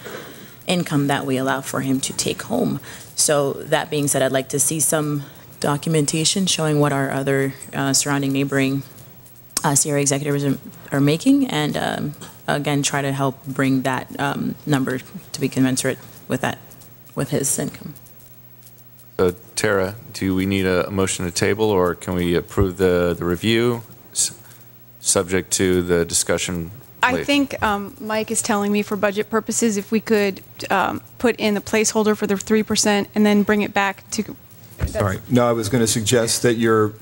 income that we allow for him to take home. So that being said, I'd like to see some documentation showing what our other surrounding neighboring CRA executives are making, and again, try to help bring that number to be commensurate with his income. So, Tara, do we need a motion to table, or can we approve the review subject to the discussion later? I think Mike is telling me for budget purposes, if we could put in the placeholder for the 3% and then bring it back to. Sorry. No, I was going to suggest that your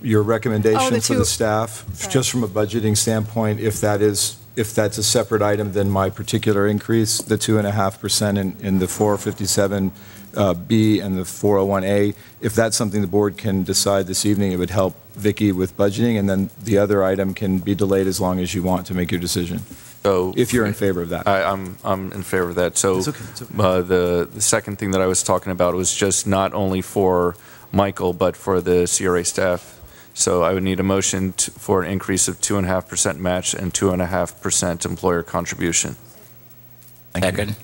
recommendation for the staff, just from a budgeting standpoint, if that's a separate item than my particular increase, the 2.5% in the 457B and the 401A, if that's something the board can decide this evening, it would help Vicki with budgeting, and then the other item can be delayed as long as you want to make your decision. So, if you're in favor of that. I'm in favor of that. So, it's okay. The second thing that I was talking about was just not only for Michael, but for the CRA staff. So I would need a motion for an increase of 2.5% match and 2.5% employer contribution. Second.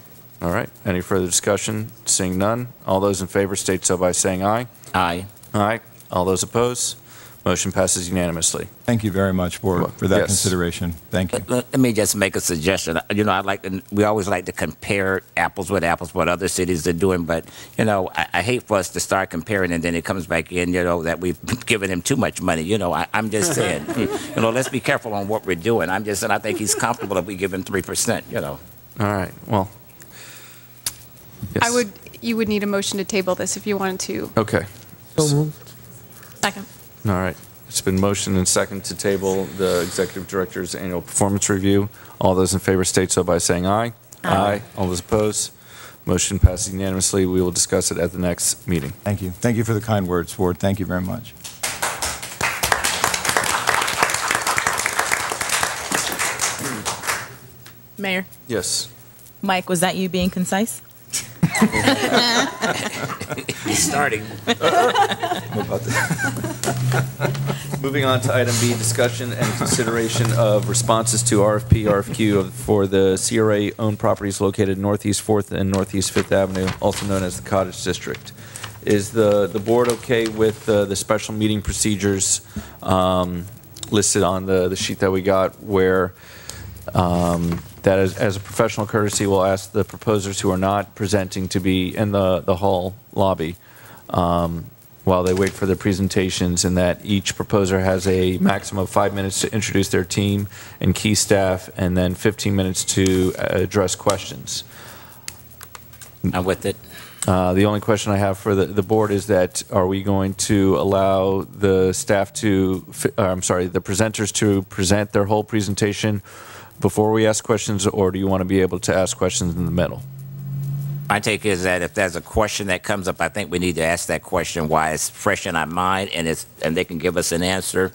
All right. Any further discussion? Seeing none. All those in favor state so by saying aye. Aye. Aye. All those opposed? Motion passes unanimously. Thank you very much, Board, for that Yes. consideration. Thank you. Let me just make a suggestion. We always like to compare apples with apples, what other cities are doing, but, I hate for us to start comparing and then it comes back in, that we've given him too much money. I'm just saying, let's be careful on what we're doing. I'm just saying I think he's comfortable if we give him 3%, All right. Well, yes. You would need a motion to table this if you wanted to. Okay. So moved. Second. All right. It's been motioned and second to table the Executive Director's annual performance review. All those in favor state so by saying aye. Aye. All those opposed? Motion passes unanimously. We will discuss it at the next meeting. Thank you. Thank you for the kind words, Board. Thank you very much. Mayor. Yes. Mike, was that you being concise? He's starting. Moving on to item B, discussion and consideration of responses to RFP, RFQ for the CRA-owned properties located Northeast 4th and Northeast 5th Avenue, also known as the Cottage District. Is the board okay with the special meeting procedures listed on the sheet that we got, where that as a professional courtesy, we'll ask the proposers who are not presenting to be in the hall lobby while they wait for their presentations, and that each proposer has a maximum of 5 minutes to introduce their team and key staff, and then 15 minutes to address questions. I'm with it. The only question I have for the board is that, are we going to allow the staff to, the presenters to present their whole presentation before we ask questions, or do you want to be able to ask questions in the middle? My take is that if there's a question that comes up, I think we need to ask that question while it's fresh in our mind, and they can give us an answer.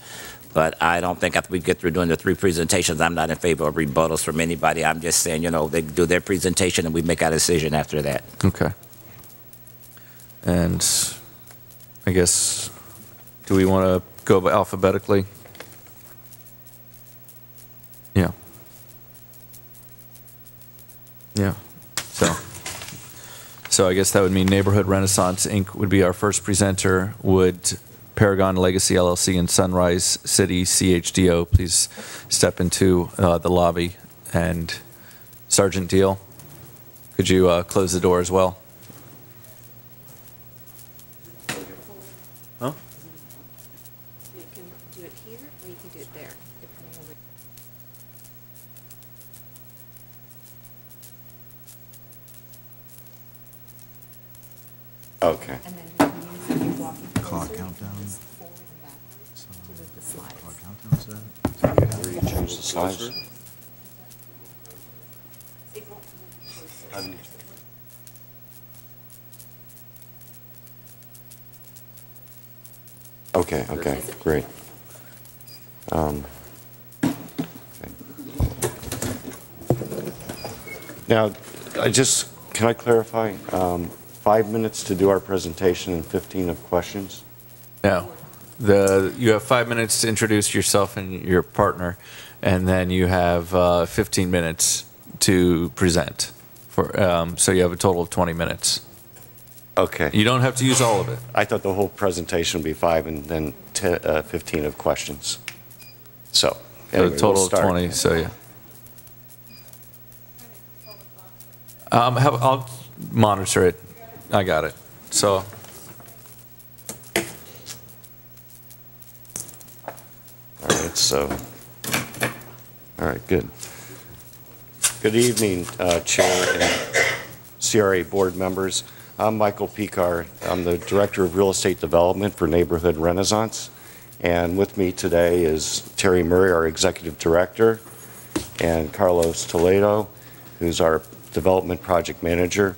But I don't think after we get through doing the 3 presentations, I'm not in favor of rebuttals from anybody. I'm just saying, they do their presentation and we make our decision after that. Okay. And I guess, do we want to go alphabetically? Yeah. Yeah. So I guess that would mean Neighborhood Renaissance, Inc. would be our first presenter. Would Paragon Legacy LLC and Sunrise City CHDO please step into the lobby? And Sergeant Deal, could you close the door as well? Huh? You can do it here, or you can do it there, depending on Okay. and then you can use if you're walking Clock closer, countdown. just forward and backwards to move the slides. Countdown set. Where you change the slides? Okay, okay, great. Okay. Now, can I clarify? 5 minutes to do our presentation and 15 of questions? No. You have 5 minutes to introduce yourself and your partner, and then you have 15 minutes to present. So you have a total of 20 minutes. Okay. You don't have to use all of it. I thought the whole presentation would be 5 and then 15 of questions. So, anyway, A total we'll of start. 20, so yeah. I'll monitor it. I got it. So. All right, all right, good. Good evening, Chair and CRA board members. I'm Michael Picard. I'm the Director of Real Estate Development for Neighborhood Renaissance. And with me today is Terry Murray, our Executive Director, and Carlos Toledo, who's our Development Project Manager.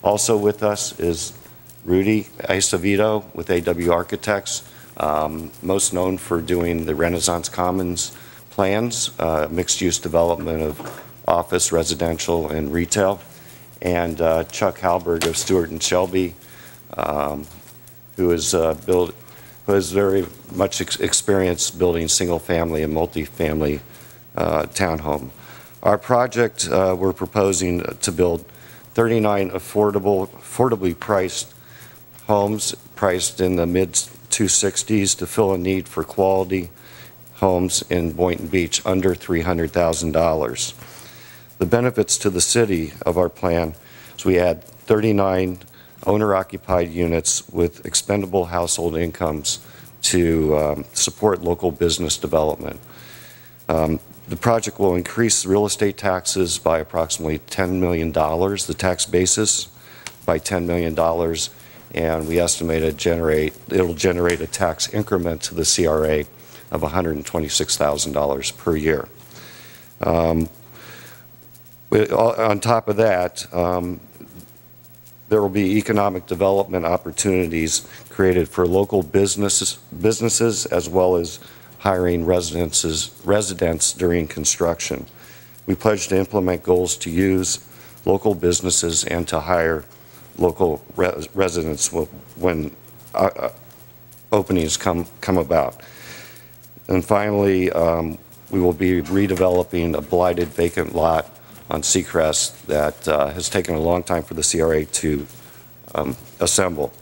Also with us is Rudy Acevedo with AW Architects, most known for doing the Renaissance Commons plans, mixed-use development of office, residential, and retail. And Chuck Halberg of Stewart and Shelby, who has very much experience building single-family and multi-family townhome. Our project, we're proposing to build 39 affordably priced homes, priced in the mid-260s to fill a need for quality homes in Boynton Beach under $300,000. The benefits to the city of our plan is we add 39 owner-occupied units with expendable household incomes to support local business development. The project will increase real estate taxes by approximately $10 million, the tax basis by $10 million, and we estimate it'll generate a tax increment to the CRA of $126,000 per year. On top of that, there will be economic development opportunities created for local businesses as well as hiring residents during construction. We pledge to implement goals to use local businesses and to hire local residents when openings come about. And finally, we will be redeveloping a blighted vacant lot on Seacrest that has taken a long time for the CRA to assemble.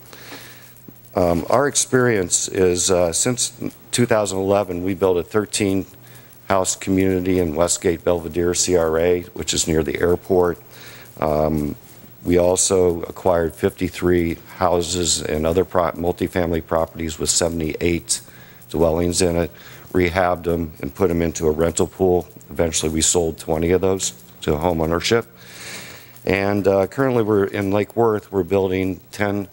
Our experience is since 2011, we built a 13-house community in Westgate Belvedere, CRA, which is near the airport. We also acquired 53 houses and other multifamily properties with 78 dwellings in it, rehabbed them, and put them into a rental pool. Eventually, we sold 20 of those to home ownership. And currently, we're in Lake Worth. We're building 8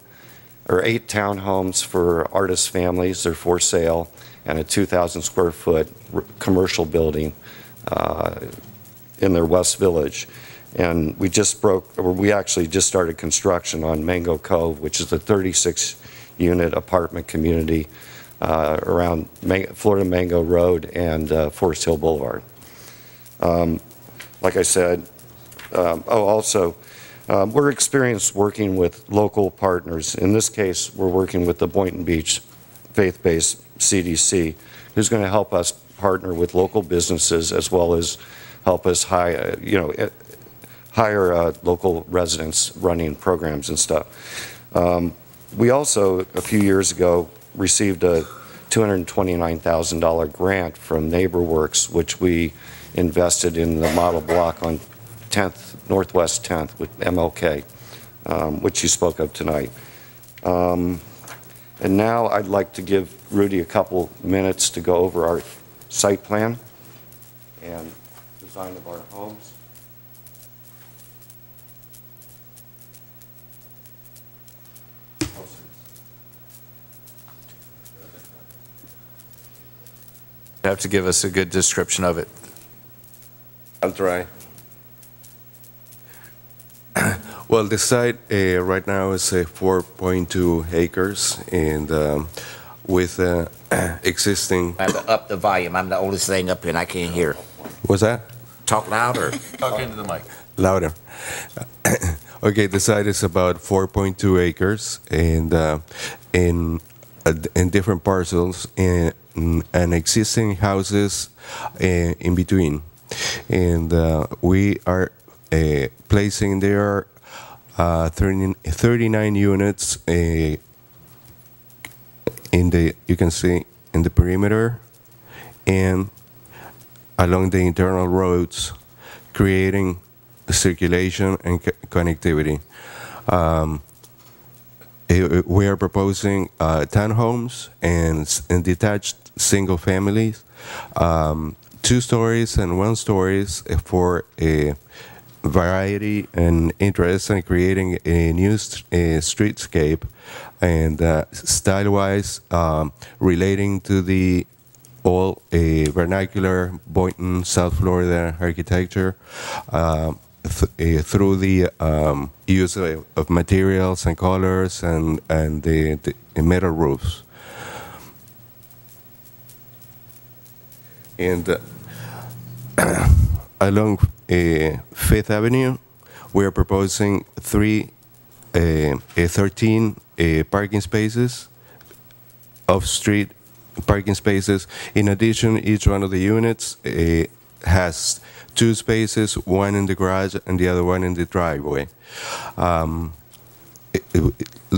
townhomes for artist families. They're for sale, and a 2,000 square foot commercial building in their West Village. And we actually just started construction on Mango Cove, which is a 36-unit apartment community around Florida Mango Road and Forest Hill Boulevard. Like I said, we're experienced working with local partners. In this case, we're working with the Boynton Beach faith-based CDC, who's going to help us partner with local businesses as well as help us hire local residents running programs and stuff. We also, a few years ago, received a $229,000 grant from NeighborWorks, which we invested in the model block on 10th, Northwest 10th with MLK, which you spoke of tonight. And now I'd like to give Rudy a couple minutes to go over our site plan and design of our homes. You have to give us a good description of it. I'll try. Well, the site right now is 4.2 acres, and with existing. I have to up the volume. I'm the oldest thing up here, and I can't hear. What's that? Talk louder. Talk into the mic. Louder. Okay, the site is about 4.2 acres, and in different parcels, and existing houses in between. And we are placing there 39 units in the, you can see, in the perimeter and along the internal roads, creating circulation and connectivity. We are proposing townhomes and detached single families, 2 stories and 1 stories for a variety and interest in creating a new streetscape, and style-wise relating to the all vernacular Boynton, South Florida architecture through the use of materials and colors and the metal roofs. And along 5th Avenue, we are proposing 13 parking spaces, off-street parking spaces. In addition, each one of the units has 2 spaces, one in the garage and the other one in the driveway.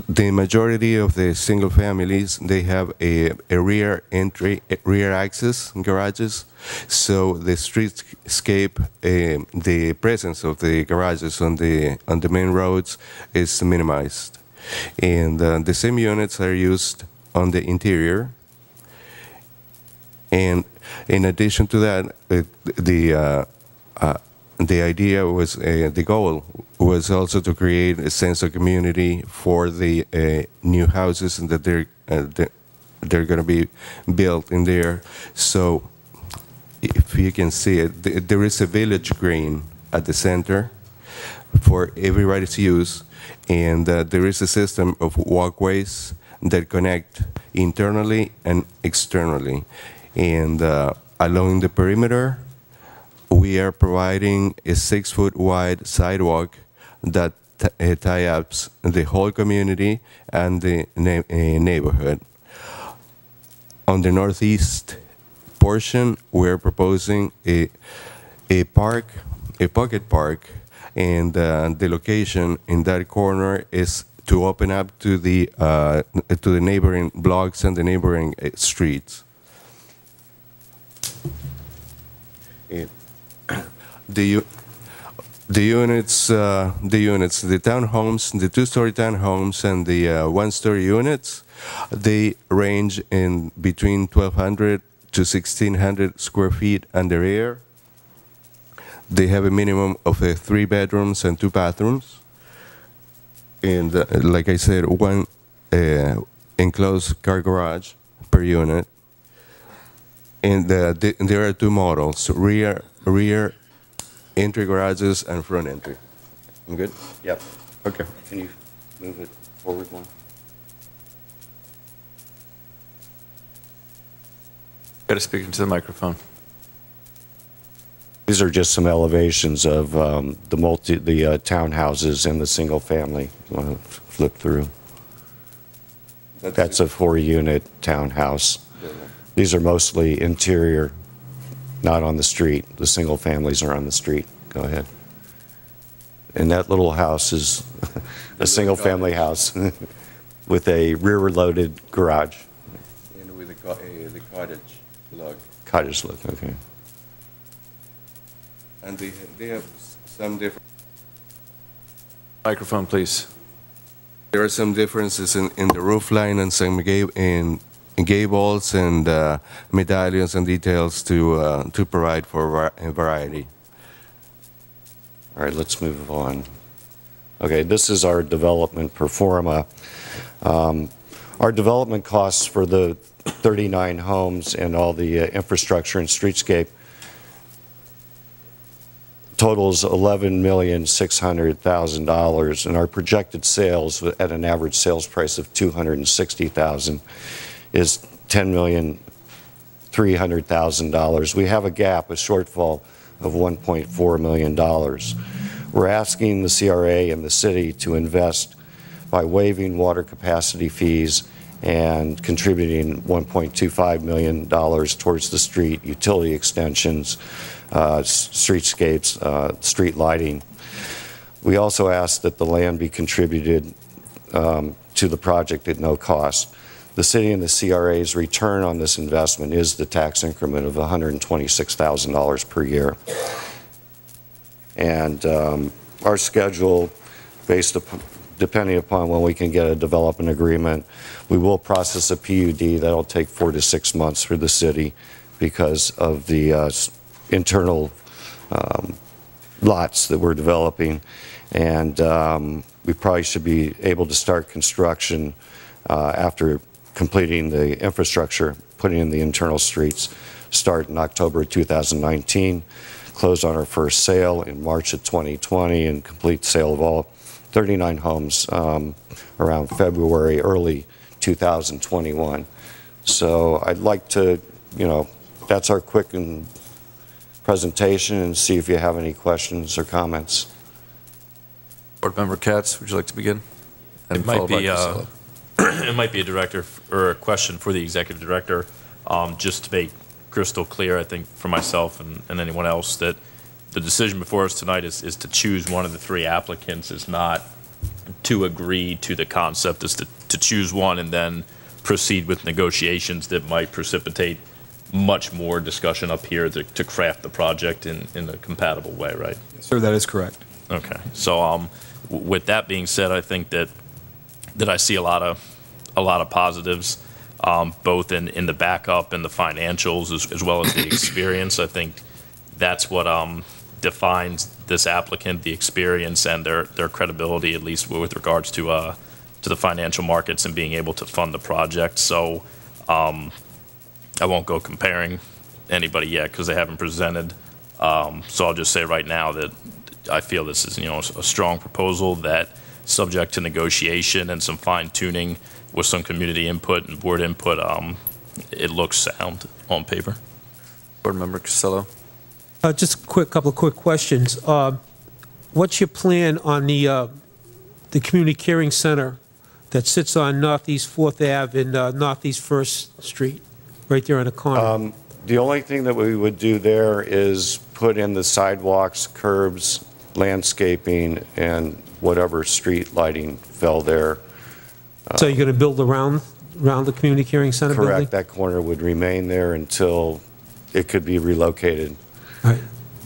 The majority of the single families, they have a rear entry, rear access garages, so the streetscape, the presence of the garages on the main roads is minimized. And the same units are used on the interior. And in addition to that, the idea was, the goal was also to create a sense of community for the new houses that they're going to be built in there. So, if you can see it, there is a village green at the center for everybody's use, and there is a system of walkways that connect internally and externally. And along the perimeter, we are providing a 6-foot wide sidewalk that tie up the whole community and the neighborhood. On the northeast portion, we're proposing a pocket park, and the location in that corner is to open up to the neighboring blocks and the neighboring streets. The units, the townhomes, the two-story townhomes and the one-story units, they range in between 1,200 to 1,600 square feet under air. They have a minimum of 3 bedrooms and 2 bathrooms. And like I said, one enclosed car garage per unit. And there are 2 models, rear entry garages and front entry. I'm good? Yep. Okay. Can you move it forward one? Got to speak into the microphone. These are just some elevations of the townhouses and the single family. You want to flip through? That's a 4-unit townhouse. These are mostly interior, not on the street. The single families are on the street. Go ahead. And that little house is a single family house with a rear-loaded garage. And with the cottage look. Cottage look, okay. And they have some different. Microphone, please. There are some differences in the roof line and some gables and medallions and details to provide for a variety. All right, let's move on. Okay, this is our development pro forma. Our development costs for the 39 homes and all the infrastructure and streetscape totals $11,600,000, and our projected sales at an average sales price of $260,000 is $10,300,000. We have a gap, a shortfall of $1.4 million. We're asking the CRA and the city to invest by waiving water capacity fees and contributing $1.25 million towards the street, utility extensions, streetscapes, street lighting. We also ask that the land be contributed to the project at no cost. The city and the CRA's return on this investment is the tax increment of $126,000 per year. And our schedule, depending upon when we can get a development agreement, we will process a PUD. That'll take 4 to 6 months for the city because of the internal lots that we're developing. And we probably should be able to start construction after completing the infrastructure, putting in the internal streets, start in October 2019, close on our first sale in March of 2020, and complete sale of all 39 homes around February, early 2021. So I'd like to, that's our quick presentation, and see if you have any questions or comments. Board Member Katz, would you like to begin? It might be it might be a director or a question for the executive director. Just to make crystal clear, I think for myself and anyone else, that the decision before us tonight is to choose one of the 3 applicants. Is not to agree to the concept, is to choose one and then proceed with negotiations that might precipitate much more discussion up here to craft the project in a compatible way, right? Yes, sir, that is correct. Okay. So with that being said, I think that I see a lot of positives, both in the backup and the financials as well as the experience. I think that's what defines this applicant, the experience and their credibility, at least with regards to the financial markets and being able to fund the project. So I won't go comparing anybody yet because they haven't presented. So I'll just say right now that I feel this is a strong proposal that, subject to negotiation and some fine tuning with some community input and board input, it looks sound on paper. Board Member Castillo. Just couple of quick questions. What's your plan on the community caring center that sits on Northeast 4th Ave and Northeast 1st Street, right there on the corner? The only thing that we would do there is put in the sidewalks, curbs, landscaping, and whatever street lighting fell there. So you're going to build around the community caring center building? Correct. That corner would remain there until it could be relocated. All right.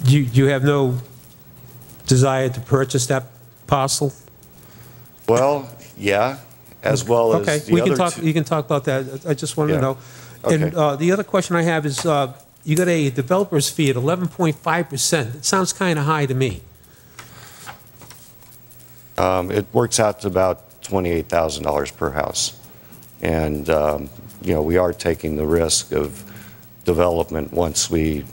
You have no desire to purchase that parcel? Well, yeah, as well as okay. the We can other talk. two. You can talk about that. I just wanted Yeah. to know. Okay. And the other question I have is, you got a developer's fee at 11.5%. It sounds kind of high to me. It works out to about $28,000 per house. And, we are taking the risk of development once we.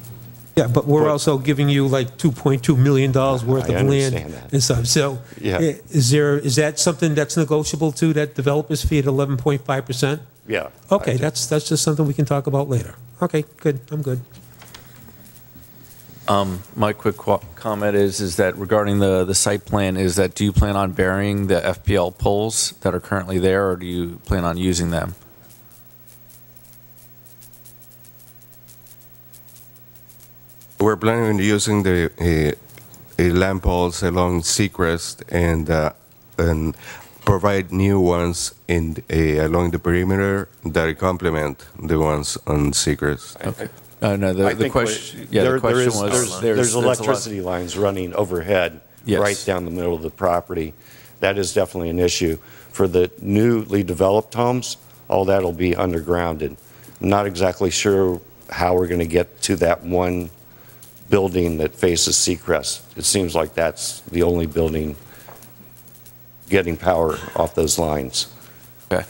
Yeah, but we're also giving you like $2.2 million worth I of land understand that. and stuff. So Yeah. is that something that's negotiable too, that developer's fee at 11.5%? Yeah. Okay, that's just something we can talk about later. Okay, good, I'm good. My quick comment is that regarding the site plan, is that do you plan on burying the FPL poles that are currently there, or do you plan on using them? We're planning on using the lamp poles along Seacrest and provide new ones along the perimeter that complement the ones on Seacrest. Okay. No, I the think question, there- the question there is- was, there's a lot- electricity lines running overhead Yes. right down the middle of the property. That is definitely an issue. For the newly developed homes, all that'll be undergrounded. I'm not exactly sure how we're going to get to that one building that faces Seacrest. It seems like that's the only building getting power off those lines. Okay.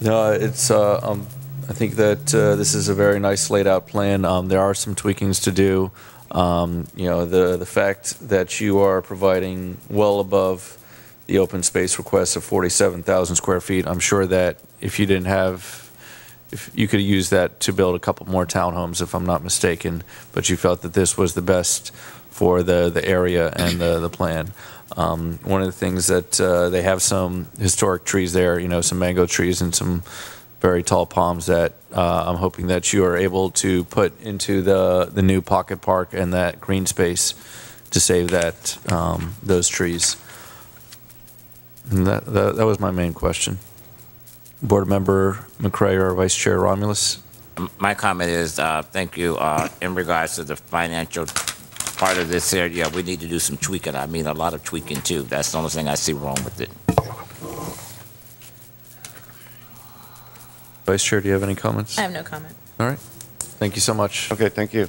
No, it's, I think that this is a very nice laid out plan. There are some tweakings to do. The fact that you are providing well above the open space request of 47,000 square feet, I'm sure that if you could use that to build a couple more townhomes, if I'm not mistaken, but you felt that this was the best for the area and the plan. One of the things that they have some historic trees there, some mango trees and some very tall palms that I'm hoping that you are able to put into the new pocket park and that green space to save those trees. And that was my main question. Board Member McCray or Vice Chair Romulus? My comment is, thank you, in regards to the financial part of this area, we need to do some tweaking. I mean, a lot of tweaking too. That's the only thing I see wrong with it. Vice Chair, do you have any comments? I have no comment. All right. Thank you so much. Okay, thank you.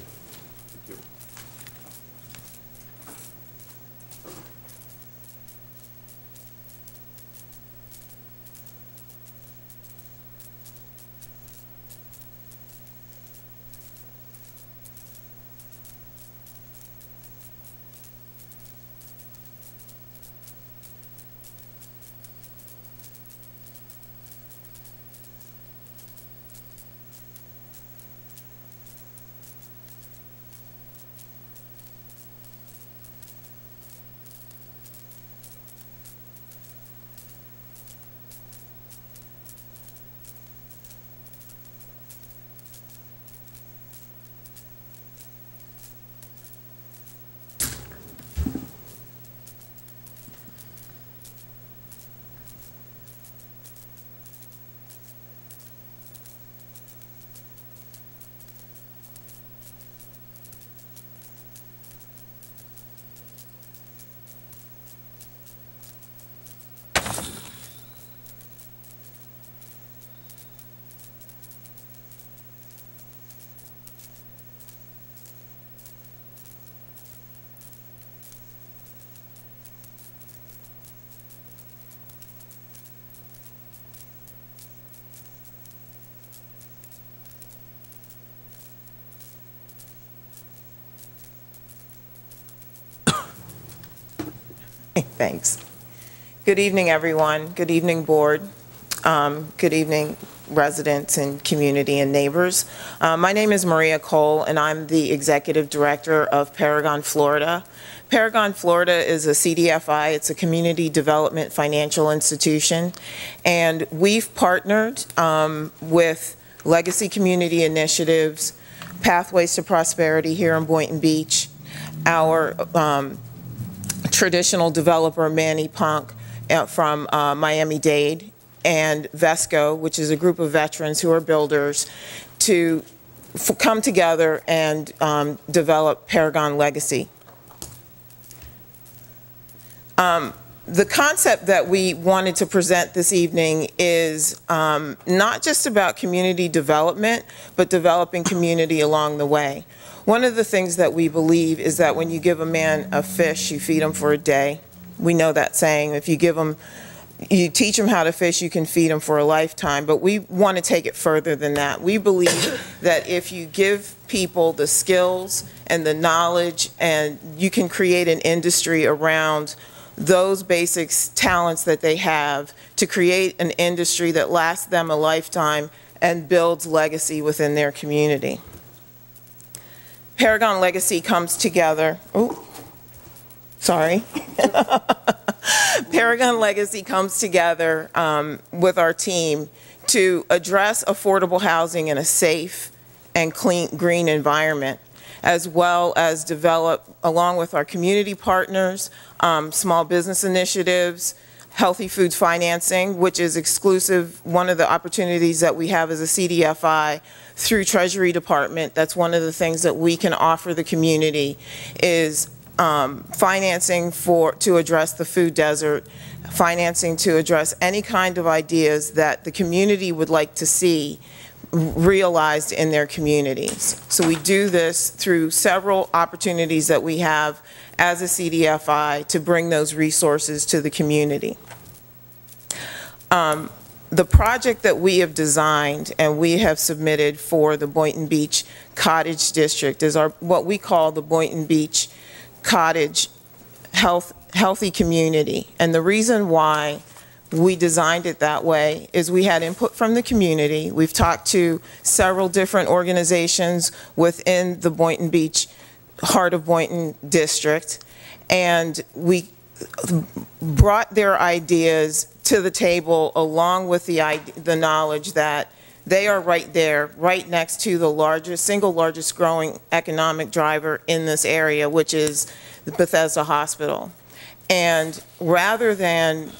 Thanks. Good evening, everyone. Good evening, board. Good evening, residents and community and neighbors. My name is Maria Cole, and I'm the executive director of Paragon, Florida. Paragon, Florida is a CDFI. It's a community development financial institution, and we've partnered with Legacy Community Initiatives, Pathways to Prosperity here in Boynton Beach, our traditional developer Manny Punk from Miami-Dade, and Vesco, which is a group of veterans who are builders, to come together and develop Paragon Legacy. The concept that we wanted to present this evening is not just about community development, but developing community along the way. One of the things that we believe is that when you give a man a fish, you feed him for a day. We know that saying. If you teach him how to fish, you can feed him for a lifetime. But we want to take it further than that. We believe that if you give people the skills and the knowledge, and you can create an industry around those basic talents that they have, to create an industry that lasts them a lifetime and builds legacy within their community. Paragon Legacy comes together. Paragon Legacy comes together with our team to address affordable housing in a safe and clean, green environment, as well as develop, along with our community partners, small business initiatives, healthy foods financing, which is exclusive, one of the opportunities that we have as a CDFI through Treasury Department. That's one of the things that we can offer the community is financing to address the food desert, financing to address any kind of ideas that the community would like to see realized in their communities. So we do this through several opportunities that we have as a CDFI to bring those resources to the community. The project that we have designed and we have submitted for the Boynton Beach Cottage District is what we call the Boynton Beach Cottage Healthy Community. And the reason why we designed it that way is we had input from the community. We've talked to several different organizations within the Boynton Beach, Heart of Boynton district, and we brought their ideas to the table along with the knowledge that they are right there, right next to the single largest growing economic driver in this area, which is the Bethesda Hospital. And rather than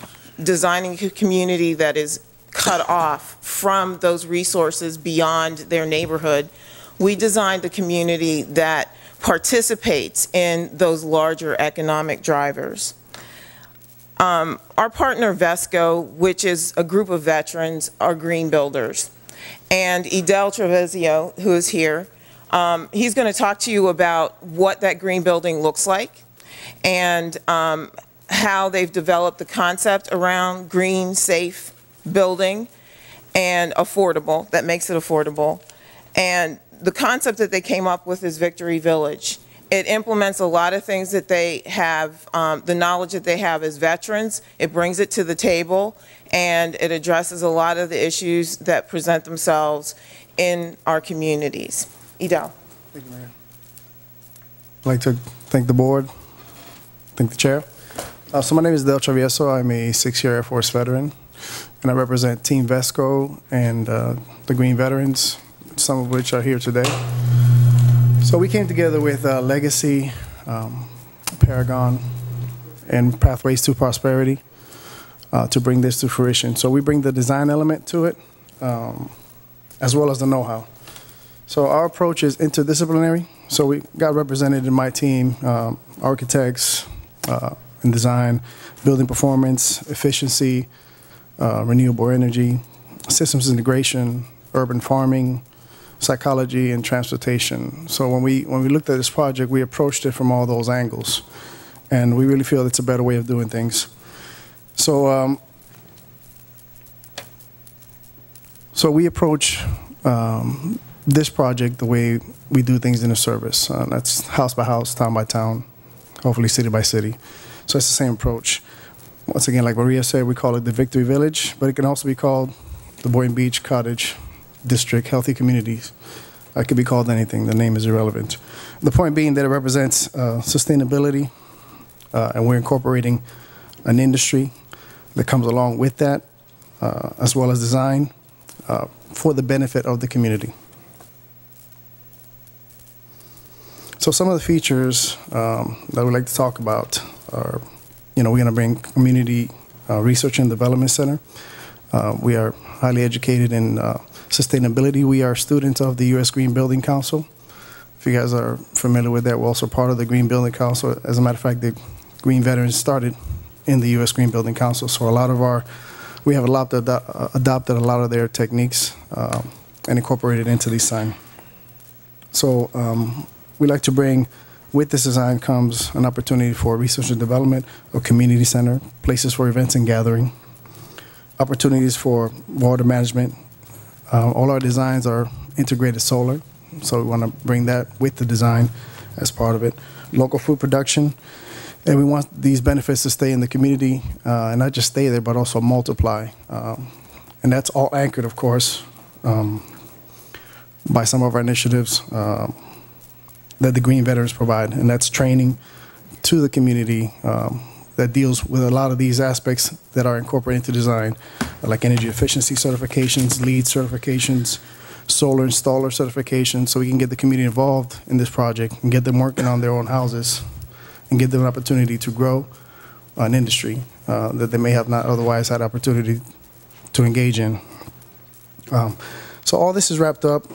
designing a community that is cut off from those resources beyond their neighborhood, we designed a community that participates in those larger economic drivers. Our partner Vesco, which is a group of veterans, are green builders. And Idel Treviso, who is here, he's going to talk to you about what that green building looks like and how they've developed the concept around green, safe building and affordable, that makes it affordable. And the concept that they came up with is Victory Village. It implements a lot of things that they have, the knowledge that they have as veterans. It brings it to the table, and it addresses a lot of the issues that present themselves in our communities. Idel. Thank you, Mayor. I'd like to thank the board, thank the chair. So my name is Idel Treviso. I'm a 6-year Air Force veteran, and I represent Team Vesco and the Green Veterans, some of which are here today. So we came together with Legacy, Paragon, and Pathways to Prosperity to bring this to fruition. So we bring the design element to it, as well as the know-how. So our approach is interdisciplinary. So we got represented in my team, architects in design, building performance, efficiency, renewable energy, systems integration, urban farming, psychology, and transportation. So when we looked at this project, we approached it from all those angles, and we really feel it's a better way of doing things. So so we approach this project the way we do things in a service. That's house by house, town by town, hopefully city by city. So it's the same approach. Once again, like Maria said, we call it the Victory Village, but it can also be called the Boynton Beach Cottage District Healthy Communities. It could be called anything. The name is irrelevant. The point being that it represents sustainability, and we're incorporating an industry that comes along with that, as well as design, for the benefit of the community. So some of the features that we'd like to talk about we're going to bring community research and development center. We are highly educated in sustainability. We are students of the U.S. Green Building Council. If you guys are familiar with that, we're also part of the Green Building Council. As a matter of fact, the Green Veterans started in the U.S. Green Building Council. So we have adopted a lot of their techniques and incorporated into the design. So we like to bring, with this design comes an opportunity for research and development, a community center, places for events and gathering, opportunities for water management. All our designs are integrated solar, so we want to bring that with the design as part of it. Local food production, and we want these benefits to stay in the community and not just stay there, but also multiply. And that's all anchored, of course, by some of our initiatives that the Green Veterans provide, and that's training to the community that deals with a lot of these aspects that are incorporated into design, like energy efficiency certifications, LEED certifications, solar installer certifications, so we can get the community involved in this project and get them working on their own houses and give them an opportunity to grow an industry that they may have not otherwise had opportunity to engage in. So all this is wrapped up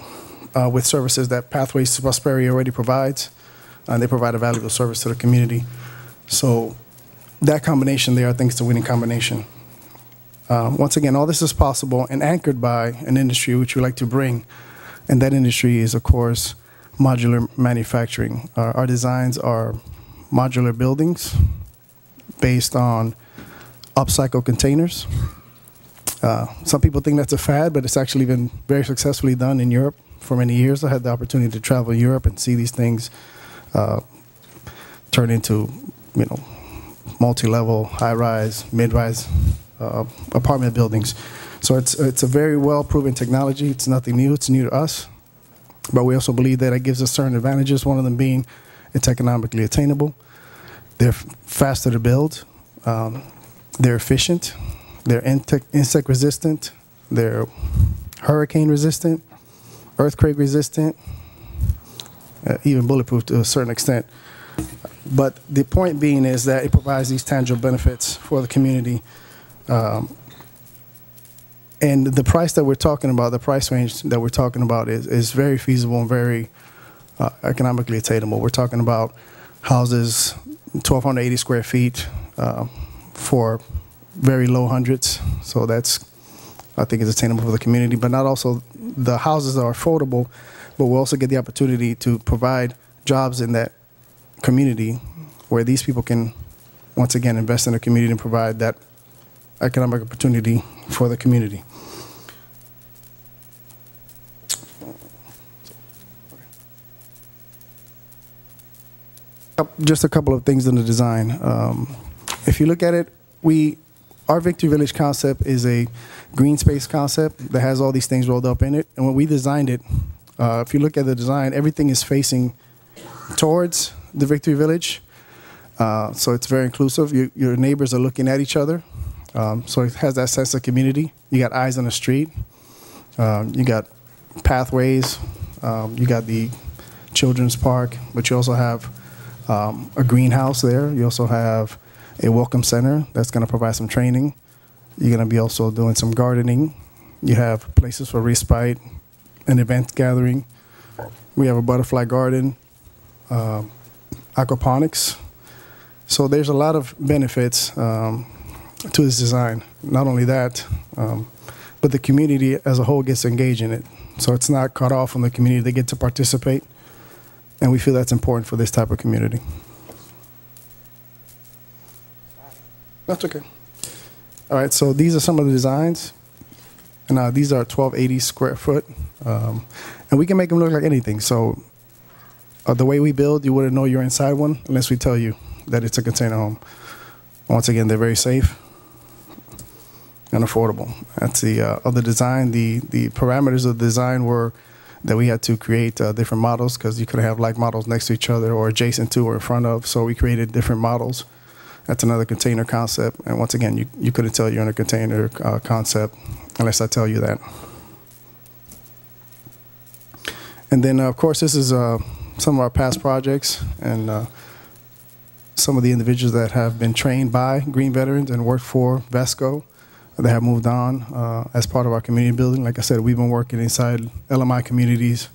with services that Pathways to Prosperity already provides, and they provide a valuable service to the community. So that combination there, I think, is the winning combination. Once again, all this is possible and anchored by an industry which we like to bring, and that industry is, of course, modular manufacturing. Our designs are modular buildings based on upcycle containers. Some people think that's a fad, but it's actually been very successfully done in Europe for many years. I had the opportunity to travel in Europe and see these things turn into, multi-level, high-rise, mid-rise apartment buildings. So it's a very well-proven technology. It's nothing new. It's new to us. But we also believe that it gives us certain advantages, one of them being it's economically attainable. They're faster to build. They're efficient. They're insect resistant. They're hurricane resistant, earthquake resistant, even bulletproof to a certain extent. But the point being is that it provides these tangible benefits for the community. And the price that we're talking about, the price range that we're talking about is very feasible and very economically attainable. We're talking about houses, 1,280 square feet for very low hundreds. So that's, I think, is attainable for the community. But not also the houses are affordable, but we'll also get the opportunity to provide jobs in that community where these people can, once again, invest in the community and provide that economic opportunity for the community. Just a couple of things in the design. If you look at it, our Victory Village concept is a green space concept that has all these things rolled up in it. And when we designed it, if you look at the design, everything is facing towards the Victory Village. So it's very inclusive. Your neighbors are looking at each other. So it has that sense of community. You got eyes on the street. You got pathways. You got the children's park, but you also have a greenhouse there. You also have a welcome center that's going to provide some training. You're going to be also doing some gardening. You have places for respite and event gathering. We have a butterfly garden, aquaponics. So there's a lot of benefits to this design. Not only that, but the community as a whole gets engaged in it. So it's not cut off from the community. They get to participate. And we feel that's important for this type of community. That's okay. All right, so these are some of the designs. And these are 1,280 square foot. And we can make them look like anything. So the way we build, you wouldn't know you're inside one unless we tell you that it's a container home. Once again, they're very safe and affordable. That's the other design. The parameters of the design were that we had to create different models because you could have like models next to each other or adjacent to or in front of. So we created different models. That's another container concept. And once again, you couldn't tell you're in a container concept unless I tell you that. And then, of course, this is some of our past projects. And some of the individuals that have been trained by Green Veterans and worked for VESCO that have moved on as part of our community building. Like I said, we've been working inside LMI communities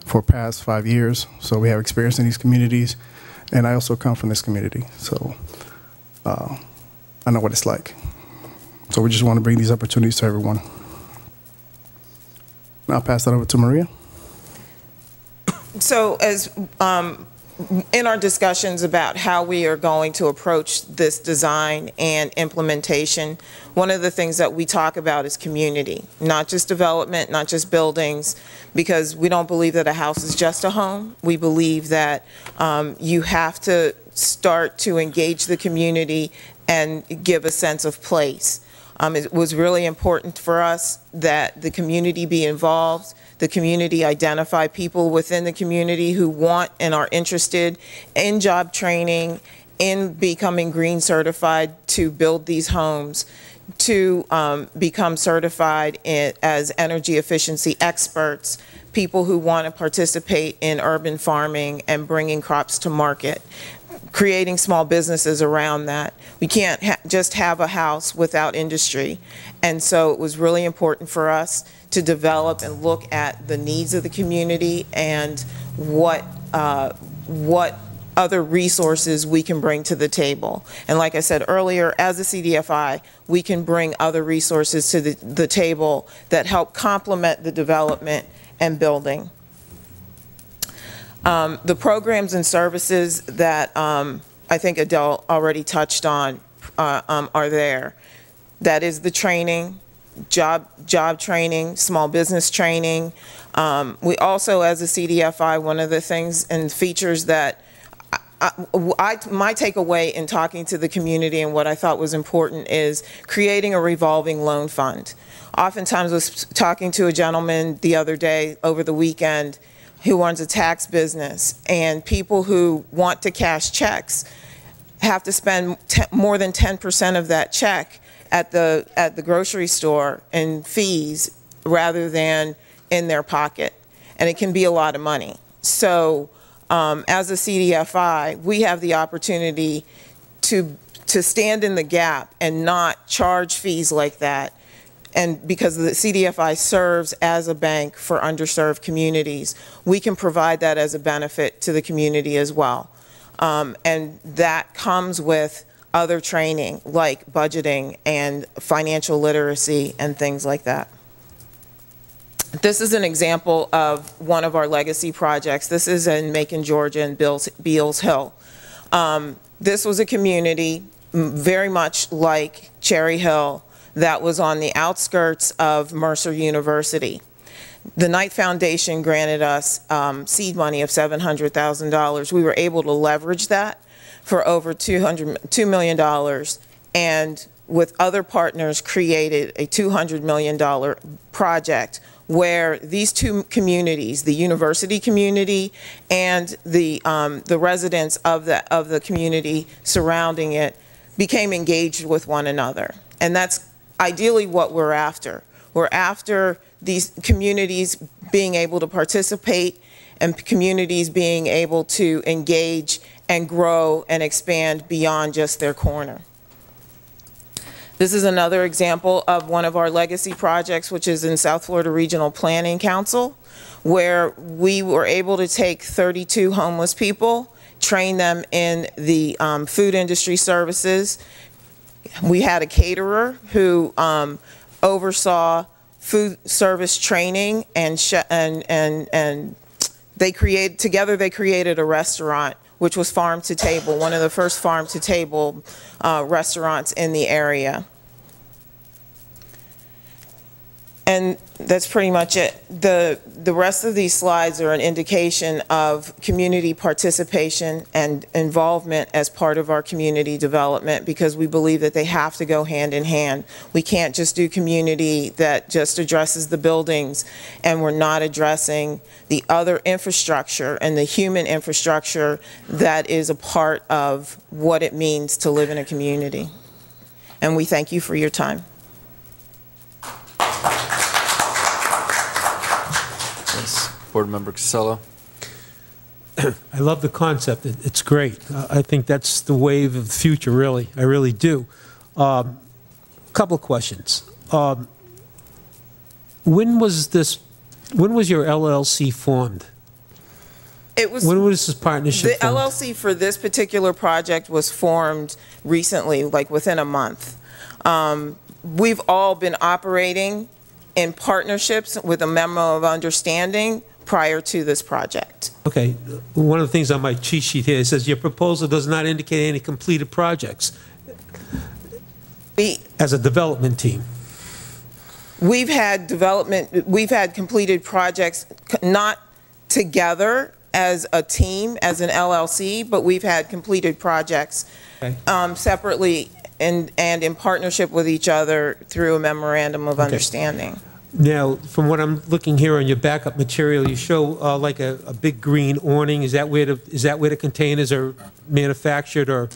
for past 5 years, so we have experience in these communities, and I also come from this community, so I know what it's like. So we just want to bring these opportunities to everyone. Now I'll pass that over to Maria. So as in our discussions about how we are going to approach this design and implementation, one of the things that we talk about is community, not just development, not just buildings, because we don't believe that a house is just a home. We believe that you have to start to engage the community and give a sense of place. It was really important for us that the community be involved, the community identify people within the community who want and are interested in job training, in becoming green certified to build these homes, to become certified as energy efficiency experts, people who want to participate in urban farming and bringing crops to market, creating small businesses around that. We can't just have a house without industry. And so it was really important for us to develop and look at the needs of the community and what other resources we can bring to the table. And like I said earlier, as a CDFI, we can bring other resources to the table that help complement the development and building. The programs and services that I think Adele already touched on are there. That is the training, job training, small business training. We also, as a CDFI, one of the things and features that my takeaway in talking to the community and what I thought was important is creating a revolving loan fund. Oftentimes I was talking to a gentleman the other day over the weekend who runs a tax business, and people who want to cash checks have to spend more than 10% of that check at the grocery store in fees rather than in their pocket, and it can be a lot of money. So as a CDFI, we have the opportunity to stand in the gap and not charge fees like that. And because the CDFI serves as a bank for underserved communities, we can provide that as a benefit to the community as well. And that comes with other training like budgeting and financial literacy and things like that. This is an example of one of our legacy projects. This is in Macon, Georgia, in Beals Hill. This was a community very much like Cherry Hill that was on the outskirts of Mercer University. The Knight Foundation granted us seed money of $700,000. We were able to leverage that for over $2 million, and with other partners created a $200 million project where these two communities, the university community and the residents of the community surrounding it, became engaged with one another. And that's ideally what we're after. We're after these communities being able to participate and communities being able to engage and grow and expand beyond just their corner. This is another example of one of our legacy projects, which is in South Florida Regional Planning Council, where we were able to take 32 homeless people, train them in the food industry services. We had a caterer who oversaw food service training, and they created a restaurant, which was farm to table, one of the first farm to table restaurants in the area. And that's pretty much it. The rest of these slides are an indication of community participation and involvement as part of our community development, because we believe that they have to go hand in hand. We can't just do community that just addresses the buildings and we're not addressing the other infrastructure and the human infrastructure that is a part of what it means to live in a community. And we thank you for your time. Board Member Casella. I love the concept. It's great. I think that's the wave of the future, really. I really do. Couple of questions. When was your LLC formed? When was this partnership The formed? LLC for this particular project was formed recently, like within a month. We've all been operating in partnerships with a memo of understanding prior to this project. Okay, one of the things on my cheat sheet here, it says your proposal does not indicate any completed projects as a development team. We've had completed projects, not together as a team, as an LLC, but we've had completed projects separately and in partnership with each other through a memorandum of understanding. Now, from what I'm looking here on your backup material, you show like a big green awning. Is that where the containers are manufactured, or?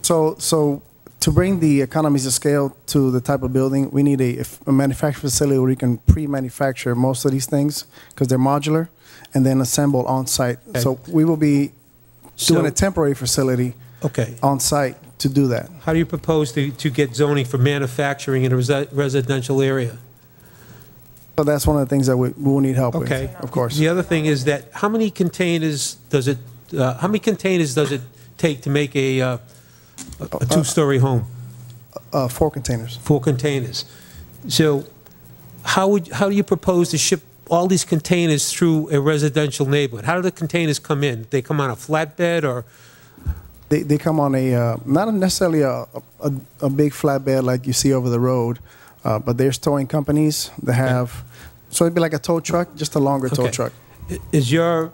So to bring the economies of scale to the type of building, we need a manufacturing facility where we can pre-manufacture most of these things because they're modular, and then assemble on site. Okay. So we will be doing a temporary facility on site to do that. How do you propose to get zoning for manufacturing in a residential area? So that's one of the things that we will need help with, of course. The other thing is that how many containers does it take to make a two-story home? 4 containers. 4 containers. So how do you propose to ship all these containers through a residential neighborhood? How do the containers come in? They come on a flatbed, or? They come on not necessarily a big flatbed like you see over the road, but there's towing companies that have, so it'd be like a tow truck, just a longer tow truck. Is your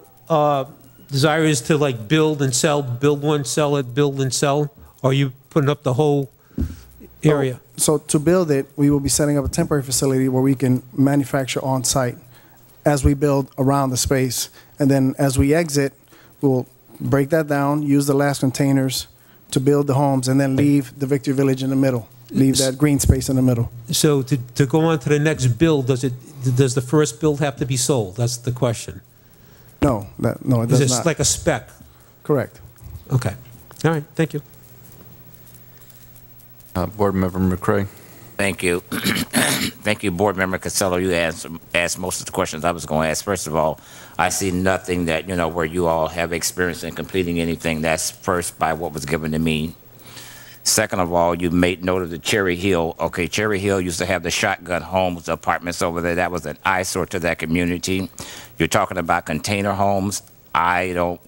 desire is to like build and sell, build one, sell it, build and sell? Or are you putting up the whole area? So to build it, we will be setting up a temporary facility where we can manufacture on site as we build around the space. And then as we exit, we'll break that down, use the last containers to build the homes, and then leave the Victory Village in the middle. Leave that green space in the middle. So to go on to the next build, does the first build have to be sold? That's the question. No, it does not. Is this like a spec? Correct. Okay. All right. Thank you. Board Member McCray. Thank you. Thank you, Board Member Costello. You asked most of the questions I was going to ask. First of all, I see nothing that, where you all have experience in completing anything. That's first by what was given to me. Second of all, you made note of the Cherry Hill. Okay, Cherry Hill used to have the shotgun homes, the apartments over there. That was an eyesore to that community. You're talking about container homes. I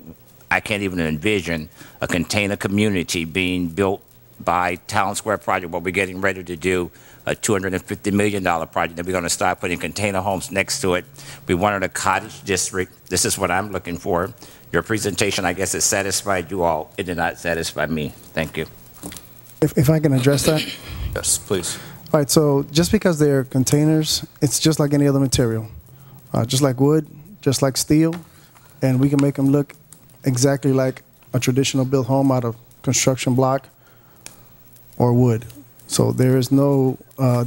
can't even envision a container community being built by Town Square project, what we're getting ready to do, a $250 million project that we're going to start putting container homes next to it. We wanted a cottage district. This is what I'm looking for. Your presentation, I guess, it satisfied you all. It did not satisfy me. Thank you. If I can address that? Yes, please. All right, so just because they're containers, it's just like any other material. Just like wood, just like steel, and we can make them look exactly like a traditional built home out of construction block or wood. So there is no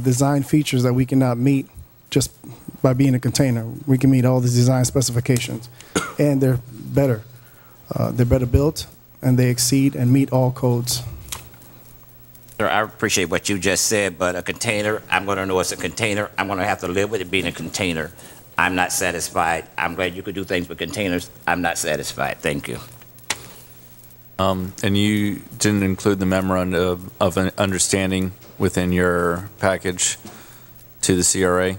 design features that we cannot meet just by being a container. We can meet all the design specifications, and they're better. They're better built, and they exceed and meet all codes. Sir, I appreciate what you just said, but a container, I'm going to know it's a container. I'm going to have to live with it being a container. I'm not satisfied. I'm glad you could do things with containers. I'm not satisfied. Thank you. And you didn't include the memorandum of an understanding within your package to the CRA?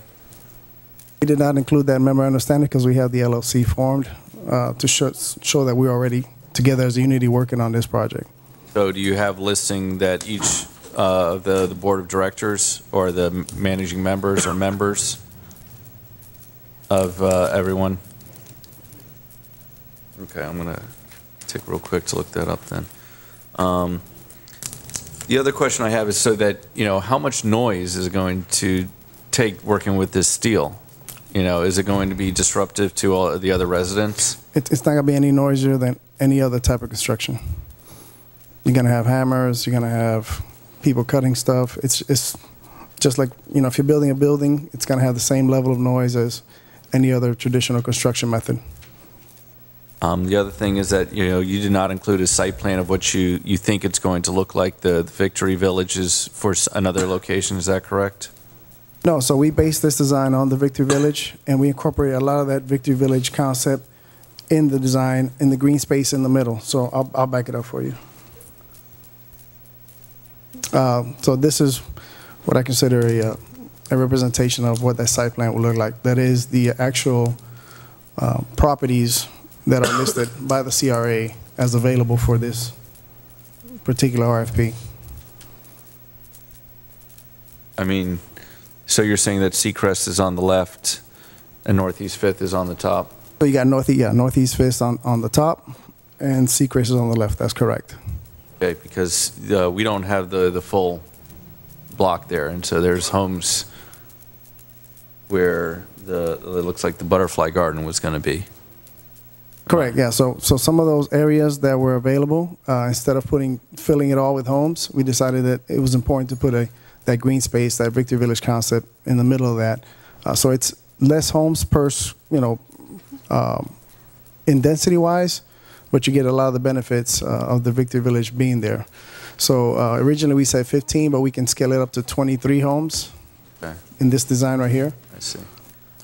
We did not include that memorandum of understanding because we have the LLC formed to show that we're already together as a unity working on this project. So do you have listing that each of the board of directors or the managing members or members of everyone? Okay, I'm going to take real quick to look that up then. The other question I have is so that, how much noise is it going to take working with this steel? Is it going to be disruptive to all the other residents? It's not going to be any noisier than any other type of construction. You're going to have hammers, you're going to have people cutting stuff. It's just like, if you're building a building, it's going to have the same level of noise as any other traditional construction method. The other thing is that, you did not include a site plan of what you think it's going to look like. The Victory Village is for another location, is that correct? No, so we based this design on the Victory Village, and we incorporated a lot of that Victory Village concept in the design, in the green space in the middle. So I'll back it up for you. So this is what I consider a representation of what that site plan would look like. That is the actual properties that are listed by the CRA as available for this particular RFP. I mean, so you're saying that Seacrest is on the left and Northeast Fifth is on the top? So you got Northeast Fifth on the top, and Seacrest is on the left. That's correct. Okay, because we don't have the full block there, and so there's homes where it looks like the Butterfly Garden was going to be. Correct, yeah. So some of those areas that were available, instead of filling it all with homes, we decided that it was important to put that green space, that Victory Village concept in the middle of that. So it's less homes per, in density-wise, but you get a lot of the benefits of the Victory Village being there. So originally we said 15, but we can scale it up to 23 homes in this design right here. I see.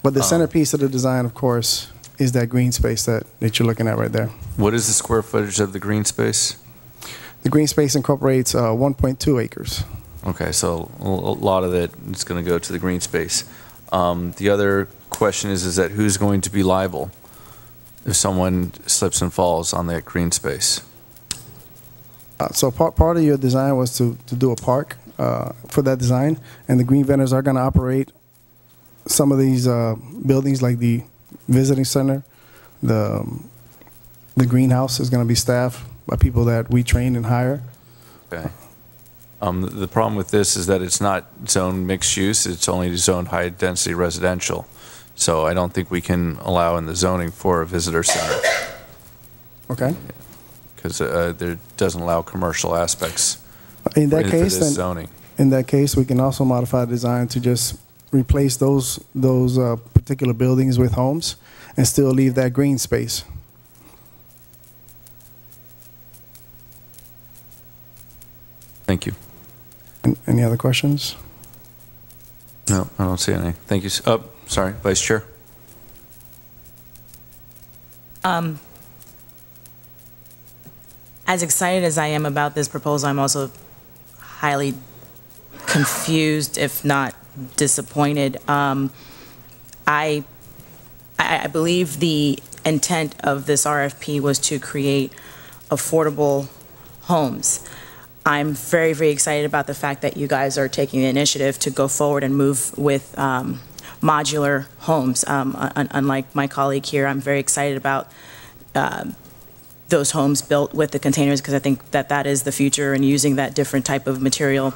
But the centerpiece of the design, of course, is that green space that you're looking at right there. What is the square footage of the green space? The green space incorporates 1.2 acres. Okay, so a lot of it is going to go to the green space. The other question is that who's going to be liable if someone slips and falls on that green space? So part of your design was to do a park for that design, and the green vendors are going to operate some of these buildings, like the visiting center. The greenhouse is going to be staffed by people that we train and hire. Okay. The problem with this is that it's not zoned mixed use, it's only zoned high density residential. So I don't think we can allow in the zoning for a visitor center. Okay. Because it doesn't allow commercial aspects in that case, this zoning. In that case, we can also modify the design to just replace those particular buildings with homes and still leave that green space. Thank you. Any other questions? No, I don't see any. Thank you. Oh, sorry, Vice Chair. As excited as I am about this proposal, I'm also highly confused, if not disappointed. I believe the intent of this RFP was to create affordable homes. I'm very, very excited about the fact that you guys are taking the initiative to go forward and move with modular homes. Unlike my colleague here, I'm very excited about those homes built with the containers, because I think that is the future, and using that different type of material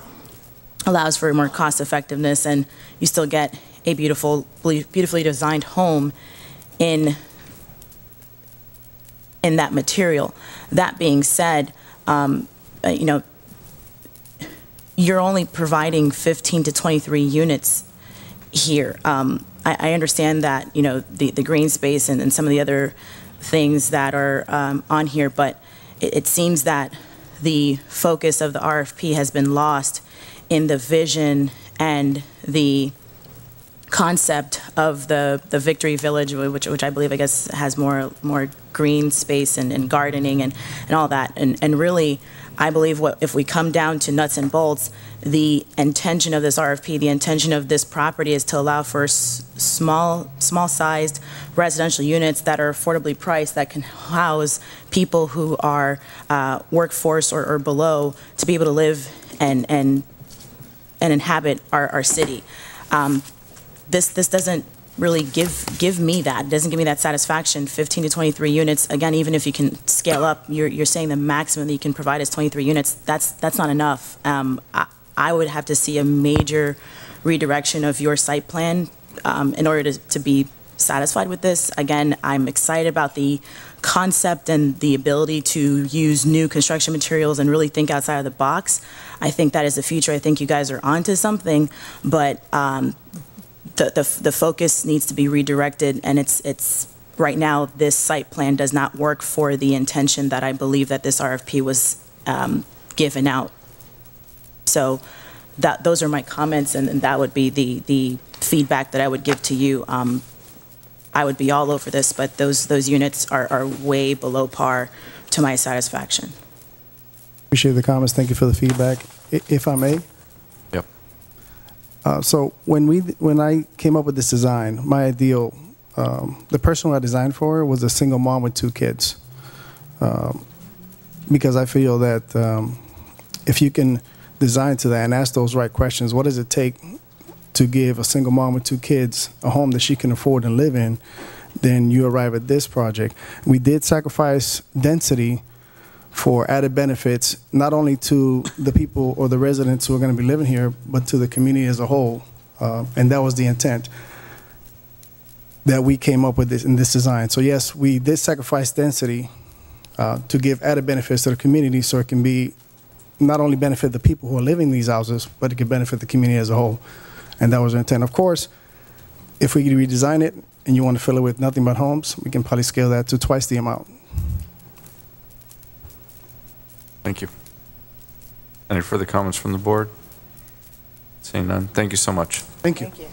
allows for more cost effectiveness, and you still get a beautifully designed home in that material. That being said, you're only providing 15 to 23 units here. I understand that, the green space and some of the other things that are on here, but it seems that the focus of the RFP has been lost in the vision and the concept of the Victory Village, which I believe, I guess, has more green space and gardening and all that. And really, I believe if we come down to nuts and bolts, the intention of this RFP, the intention of this property is to allow for small-sized residential units that are affordably priced, that can house people who are workforce or below, to be able to live and inhabit our city. This doesn't really give me that. It doesn't give me that satisfaction. 15 to 23 units. Again, even if you can scale up, you're saying the maximum that you can provide is 23 units. That's not enough. I would have to see a major redirection of your site plan in order to be satisfied with this. Again, I'm excited about the concept and the ability to use new construction materials and really think outside of the box. I think that is the future. I think you guys are onto something, but the focus needs to be redirected, and it's right now, this site plan does not work for the intention that I believe that this RFP was given out. So those are my comments, and that would be the feedback that I would give to you. I would be all over this, but those units are way below par to my satisfaction. Appreciate the comments. Thank you for the feedback. If I may. Yep. So when I came up with this design, my ideal, the person who I designed for was a single mom with 2 kids. Because I feel that if you can design to that and ask those right questions, what does it take to give a single mom with 2 kids a home that she can afford and live in, then you arrive at this project. We did sacrifice density for added benefits, not only to the people or the residents who are going to be living here, but to the community as a whole. And that was the intent that we came up with this in this design. So yes, we did sacrifice density to give added benefits to the community, so it can be not only benefit the people who are living in these houses, but it can benefit the community as a whole. And that was our intent. Of course, if we redesign it and you want to fill it with nothing but homes, we can probably scale that to twice the amount. Thank you. Any further comments from the board? Seeing none. Thank you so much. Thank you. Thank you.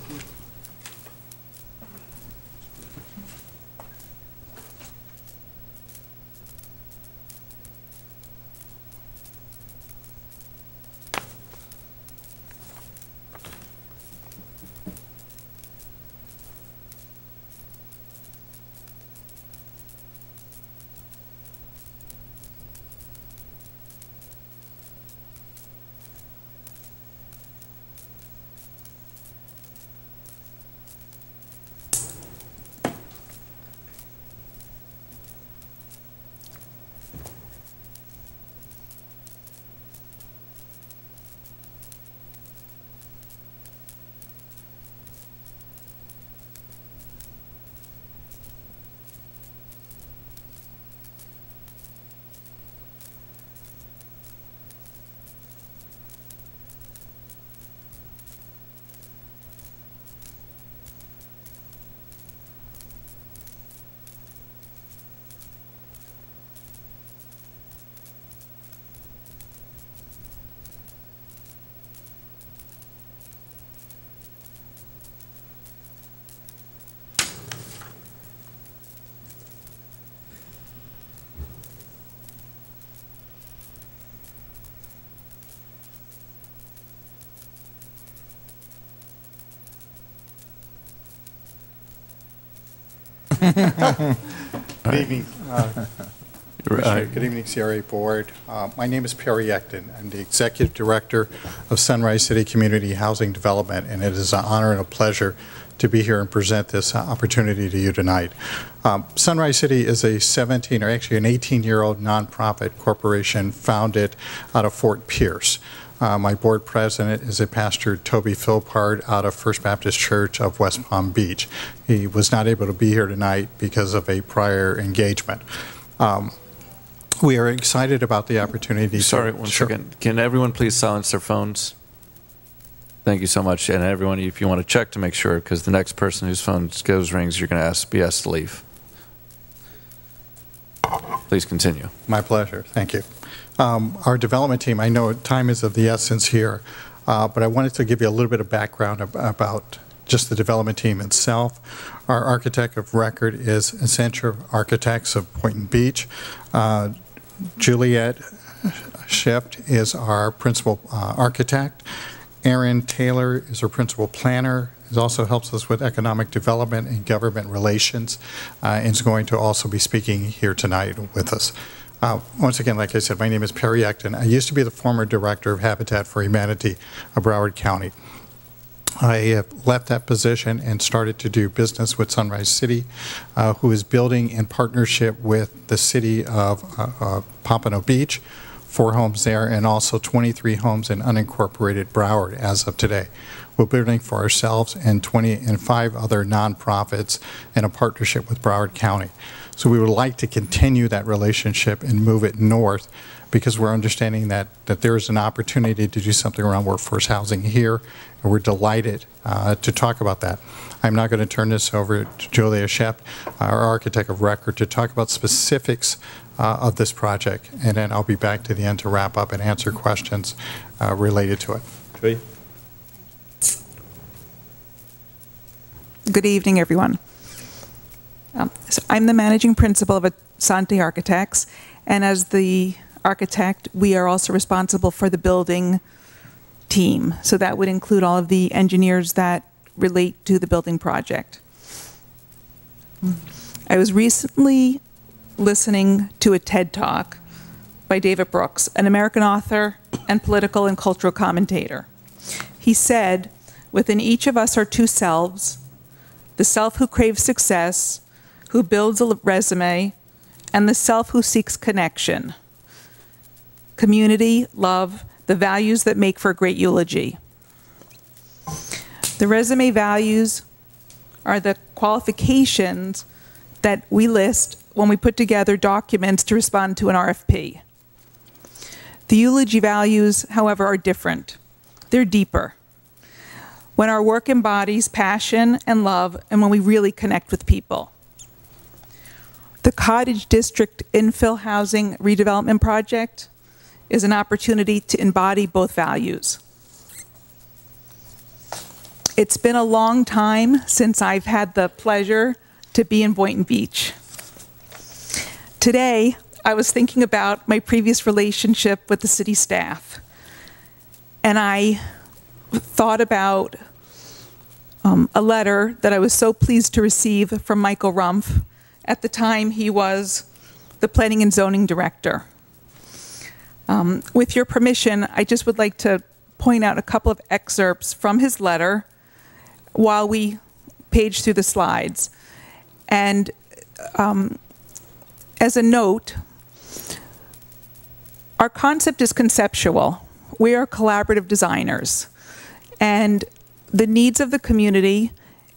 Good evening. Good evening, CRA Board. My name is Perry Ecton. I'm the Executive Director of Sunrise City Community Housing Development, and it is an honor and a pleasure to be here and present this opportunity to you tonight. Sunrise City is a 17, or actually an 18-year-old nonprofit corporation founded out of Fort Pierce. My board president is a pastor, Toby Philpard, out of First Baptist Church of West Palm Beach. He was not able to be here tonight because of a prior engagement. We are excited about the opportunity. Sorry, one second. Can everyone please silence their phones? Thank you so much. And everyone, if you want to check to make sure, because the next person whose phone rings, you're going to be asked to leave. Please continue. My pleasure. Thank you. Our development team, I know time is of the essence here, but I wanted to give you a little bit of background about just the development team itself. Our architect of record is Accenture Architects of Boynton Beach. Juliet Shift is our principal architect. Aaron Taylor is our principal planner. He also helps us with economic development and government relations, and is going to also be speaking here tonight with us. Once again, like I said, my name is Perry Ecton. I used to be the former director of Habitat for Humanity of Broward County. I have left that position and started to do business with Sunrise City, who is building in partnership with the city of Pompano Beach, 4 homes there, and also 23 homes in unincorporated Broward as of today. We're building for ourselves and 5 other nonprofits in a partnership with Broward County. So we would like to continue that relationship and move it north, because we're understanding that there is an opportunity to do something around workforce housing here, and we're delighted to talk about that. I'm now going to turn this over to Julia Shept, our architect of record, to talk about specifics of this project, and then I'll be back to the end to wrap up and answer questions related to it. Julia? Good evening, everyone. So I'm the managing principal of Asante Architects, and as the architect, we are also responsible for the building team. So that would include all of the engineers that relate to the building project. I was recently listening to a TED Talk by David Brooks, an American author and political and cultural commentator. He said, "Within each of us are two selves, the self who craves success, who builds a resume, and the self who seeks connection, community, love, the values that make for a great eulogy." The resume values are the qualifications that we list when we put together documents to respond to an RFP. The eulogy values, however, are different. They're deeper. When our work embodies passion and love, and when we really connect with people. The Cottage District Infill Housing Redevelopment Project is an opportunity to embody both values. It's been a long time since I've had the pleasure to be in Boynton Beach. Today, I was thinking about my previous relationship with the city staff, and I thought about a letter that I was so pleased to receive from Michael Rumpf. At the time, he was the Planning and Zoning Director. With your permission, I just would like to point out a couple of excerpts from his letter while we page through the slides. And as a note, our concept is conceptual. We are collaborative designers. And the needs of the community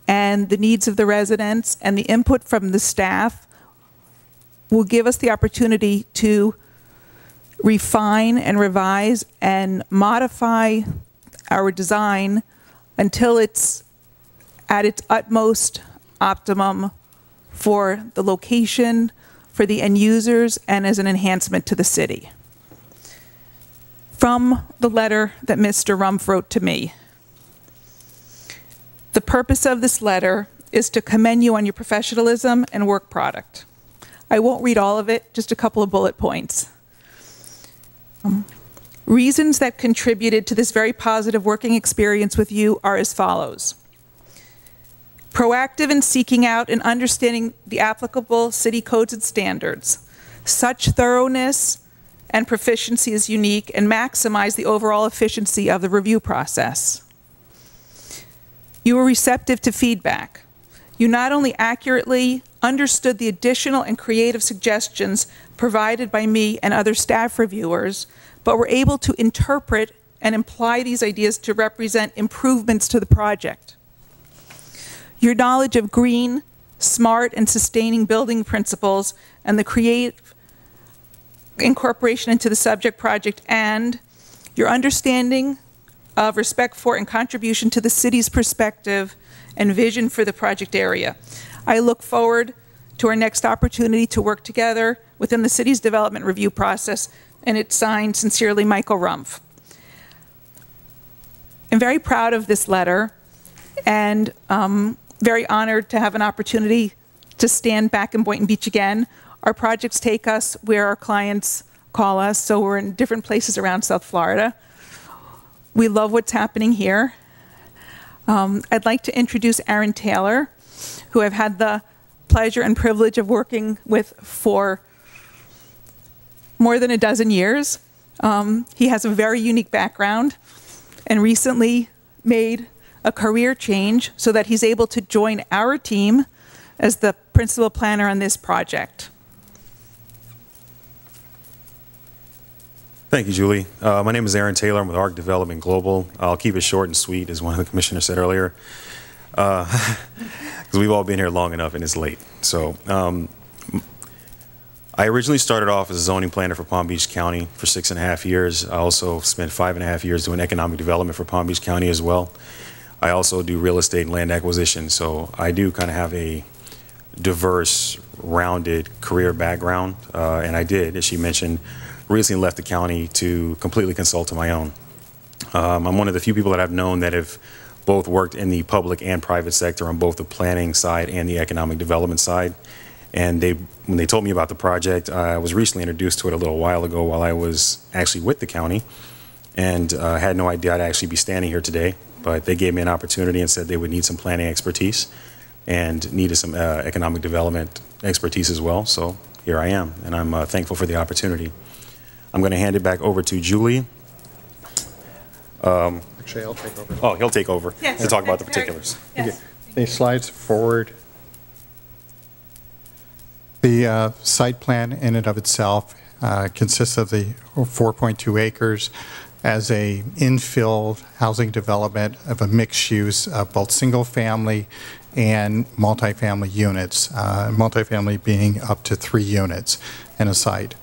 and the needs of the residents and the input from the staff will give us the opportunity to refine and revise and modify our design until it's at its utmost optimum for the location, for the end users, and as an enhancement to the city. From the letter that Mr. Rumpf wrote to me, the purpose of this letter is to commend you on your professionalism and work product. I won't read all of it, just a couple of bullet points. Reasons that contributed to this very positive working experience with you are as follows. Proactive in seeking out and understanding the applicable city codes and standards. Such thoroughness and proficiency is unique and maximize the overall efficiency of the review process. You were receptive to feedback. You not only accurately understood the additional and creative suggestions provided by me and other staff reviewers, but were able to interpret and imply these ideas to represent improvements to the project. Your knowledge of green, smart, and sustaining building principles and the creative incorporation into the subject project, and your understanding of respect for and contribution to the city's perspective and vision for the project area. I look forward to our next opportunity to work together within the city's development review process, and it's signed, sincerely, Michael Rumpf. I'm very proud of this letter, and very honored to have an opportunity to stand back in Boynton Beach again. Our projects take us where our clients call us, so we're in different places around South Florida. We love what's happening here. I'd like to introduce Aaron Taylor, who I've had the pleasure and privilege of working with for more than a dozen years. He has a very unique background and recently made a career change so that he's able to join our team as the principal planner on this project. Thank you, Julie. My name is Aaron Taylor. I'm with ARC Development Global. I'll keep it short and sweet, as one of the commissioners said earlier, because we've all been here long enough and it's late. So I originally started off as a zoning planner for Palm Beach County for 6.5 years. I also spent 5.5 years doing economic development for Palm Beach County as well. I also do real estate and land acquisition, so I do kind of have a diverse, rounded career background, and I did, as she mentioned, recently left the county to completely consult on my own. I'm one of the few people that I've known that have both worked in the public and private sector on both the planning side and the economic development side. And when they told me about the project, I was recently introduced to it a little while ago while I was actually with the county, and had no idea I'd actually be standing here today. But they gave me an opportunity and said they would need some planning expertise and needed some economic development expertise as well. So here I am, and I'm thankful for the opportunity. I'm going to hand it back over to Julie. Actually, I'll take over. Oh, he'll take over Yes. to talk about the particulars. Yes. The slides forward. The site plan in and of itself consists of the 4.2 acres as a infill housing development of a mixed use of both single family and multifamily units, multifamily being up to 3 units in a site.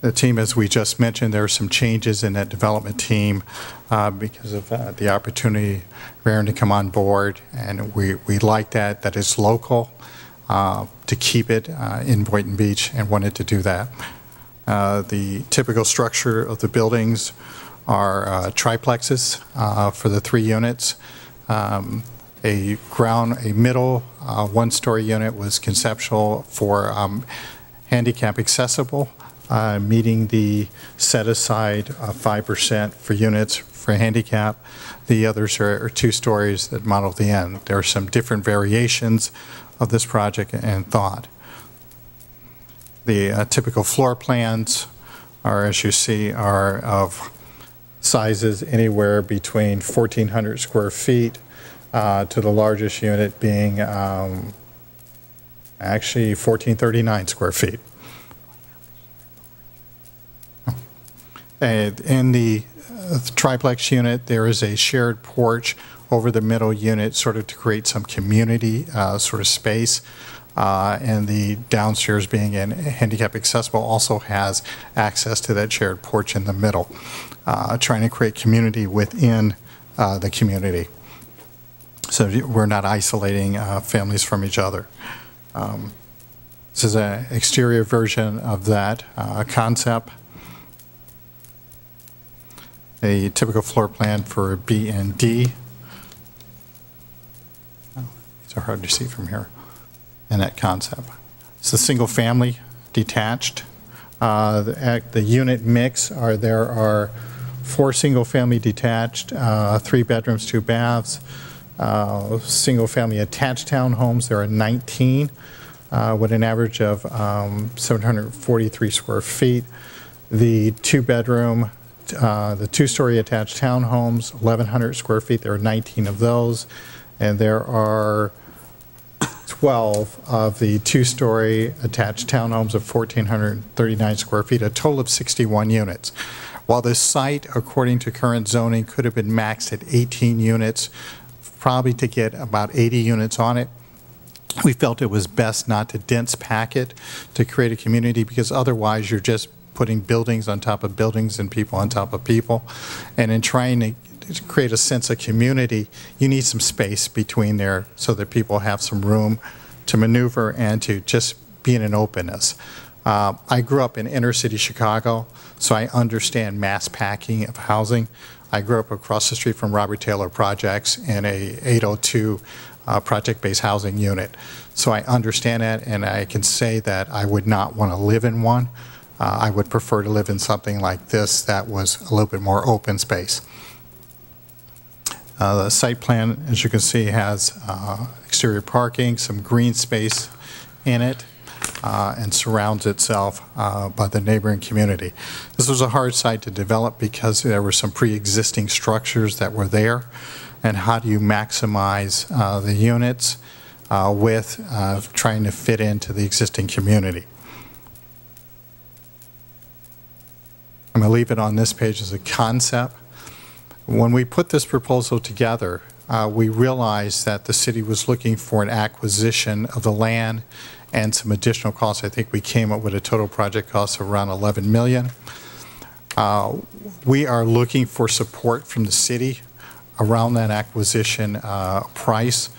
The team, as we just mentioned, there are some changes in that development team because of the opportunity for Aaron to come on board, and we like that it's local, to keep it in Boynton Beach, and wanted to do that. The typical structure of the buildings are triplexes for the 3 units. A middle 1-story unit was conceptual for handicap accessible, meeting the set-aside 5% for units for handicap. The others are 2 stories that model the end. There are some different variations of this project and thought. The typical floor plans are, as you see, are of sizes anywhere between 1,400 square feet to the largest unit being actually 1,439 square feet. And in the triplex unit, there is a shared porch over the middle unit, sort of to create some community sort of space. And the downstairs, being in handicap accessible, also has access to that shared porch in the middle, trying to create community within the community. So we're not isolating families from each other. This is an exterior version of that concept. A typical floor plan for B and D. Oh, these are hard to see from here. And that concept. It's a single family, detached. The unit mix there are 4 single family detached, 3 bedrooms, 2 baths. Single family attached townhomes, there are 19 with an average of 743 square feet. The 2-bedroom, the 2-story attached townhomes, 1,100 square feet, there are 19 of those. And there are 12 of the 2-story attached townhomes of 1,439 square feet, a total of 61 units. While this site, according to current zoning, could have been maxed at 18 units, probably to get about 80 units on it, we felt it was best not to dense pack it to create a community, because otherwise you're just putting buildings on top of buildings and people on top of people. And in trying to create a sense of community, you need some space between there so that people have some room to maneuver and to just be in an openness. I grew up in inner city Chicago, so I understand mass packing of housing. I grew up across the street from Robert Taylor Projects in a 802 project-based housing unit. So I understand that, and I can say that I would not want to live in one. I would prefer to live in something like this that was a little bit more open space. The site plan, as you can see, has exterior parking, some green space in it, and surrounds itself by the neighboring community. This was a hard site to develop because there were some pre-existing structures that were there, and how do you maximize the units with trying to fit into the existing community. I'm going to leave it on this page as a concept. When we put this proposal together, we realized that the city was looking for an acquisition of the land and some additional costs. I think we came up with a total project cost of around $11 million. We are looking for support from the city around that acquisition price.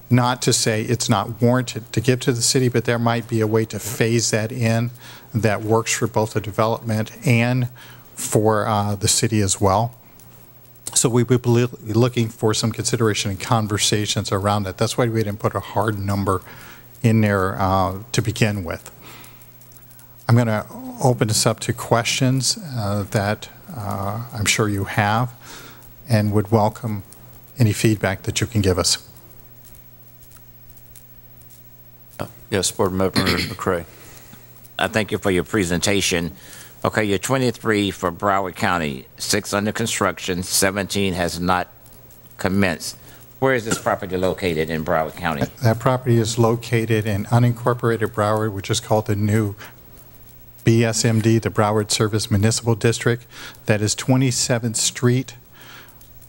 Not to say it's not warranted to give to the city, but there might be a way to phase that in that works for both the development and for the city as well. So we would be looking for some consideration and conversations around it. That's why we didn't put a hard number in there to begin with. I'm going to open this up to questions that I'm sure you have, and would welcome any feedback that you can give us. Yes, Board Member McCray. I thank you for your presentation. Okay, you're 23 for Broward County, 6 under construction, 17 has not commenced. Where is this property located in Broward County? That property is located in unincorporated Broward, which is called the new BSMD, the Broward Service Municipal District. That is 27th Street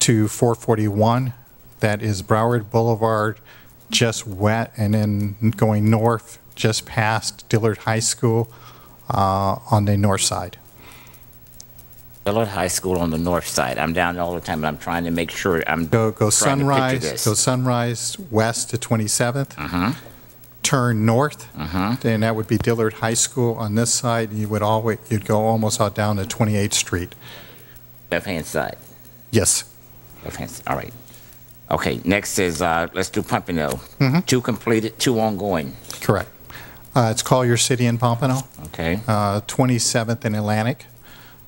to 441. That is Broward Boulevard, just wet, and then going north, just past Dillard High School on the north side. Dillard High School on the north side. I'm down there all the time, and I'm trying to make sure I'm Go trying to picture this. Sunrise west to 27th. Turn north, then that would be Dillard High School on this side. You would you'd go almost out down to 28th Street. Left-hand side. Yes. Left-hand side. All right. Okay. Next is let's do Pompano. 2 completed, 2 ongoing. Correct. It's Collier City in Pompano. Okay. 27th and Atlantic.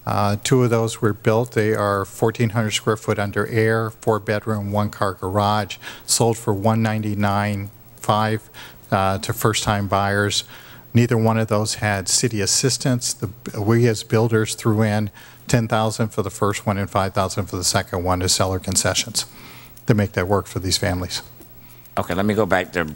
2 of those were built. They are 1,400 square foot under air, 4-bedroom, 1-car garage, sold for $199,500 to first-time buyers. Neither one of those had city assistance. We as builders threw in $10,000 for the first one and $5,000 for the second one as seller concessions to make that work for these families. Okay, let me go back to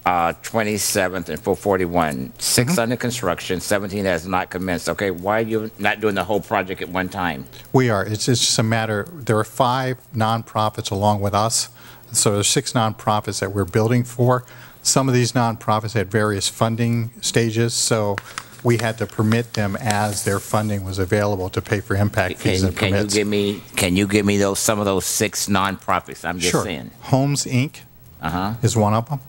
27th and 441. 6 under construction, 17 has not commenced. Okay, why are you not doing the whole project at one time? We are. It's just a matter, there are 5 nonprofits along with us. So there's 6 nonprofits that we're building for. Some of these nonprofits had various funding stages, so we had to permit them as their funding was available to pay for impact fees and permits. Can you give me some of those 6 nonprofits? I'm just saying. Homes Inc. Is one of them.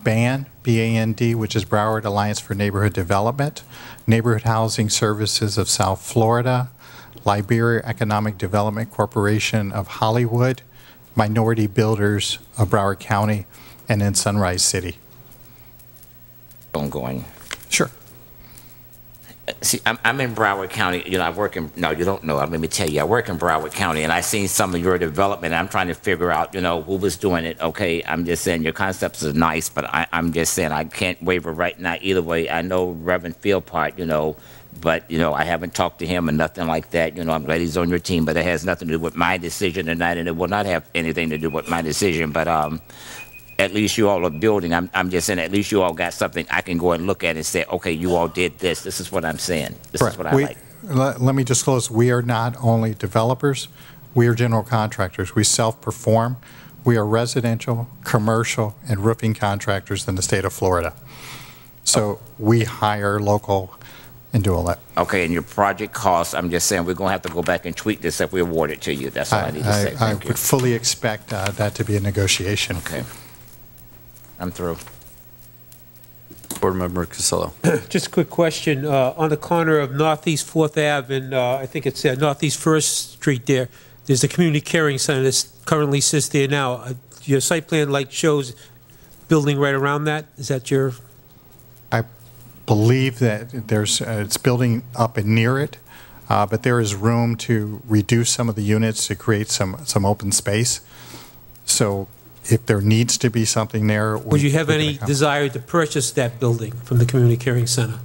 BAND, B-A-N-D, which is Broward Alliance for Neighborhood Development. Neighborhood Housing Services of South Florida. Liberia Economic Development Corporation of Hollywood. Minority Builders of Broward County. And then Sunrise City. Ongoing. Sure. See, I'm in Broward County. You know, I work in, no, you don't know. Let me tell you, I work in Broward County, and I've seen some of your development, and I'm trying to figure out, you know, who was doing it. Okay, I'm just saying your concepts are nice, but I'm just saying I can't waver right now either way. I know Reverend Philpott, you know, but, you know, I haven't talked to him or nothing like that. You know, I'm glad he's on your team, but it has nothing to do with my decision tonight, and it will not have anything to do with my decision. But at least you all are building. I'm just saying, at least you all got something I can go and look at and say, okay, you all did this. This is what I'm saying. This is what I like. Let me disclose, we are not only developers, we are general contractors. We self-perform. We are residential, commercial, and roofing contractors in the state of Florida. So we hire local and do all that. Okay, and your project costs, I'm just saying, we're going to have to go back and tweak this if we award it to you. That's all I need to say. I would fully expect that to be a negotiation. Okay. I'm through. Board Member Casello. Just a quick question. On the corner of Northeast 4th Ave and I think it's Northeast 1st Street there's a community caring center that currently sits there now. Your site plan shows building right around that? Is that your? I believe that there's it's building up and near it, but there is room to reduce some of the units to create some open space. So if there needs to be something there. Would you have any desire to purchase that building from the Community Caring Center?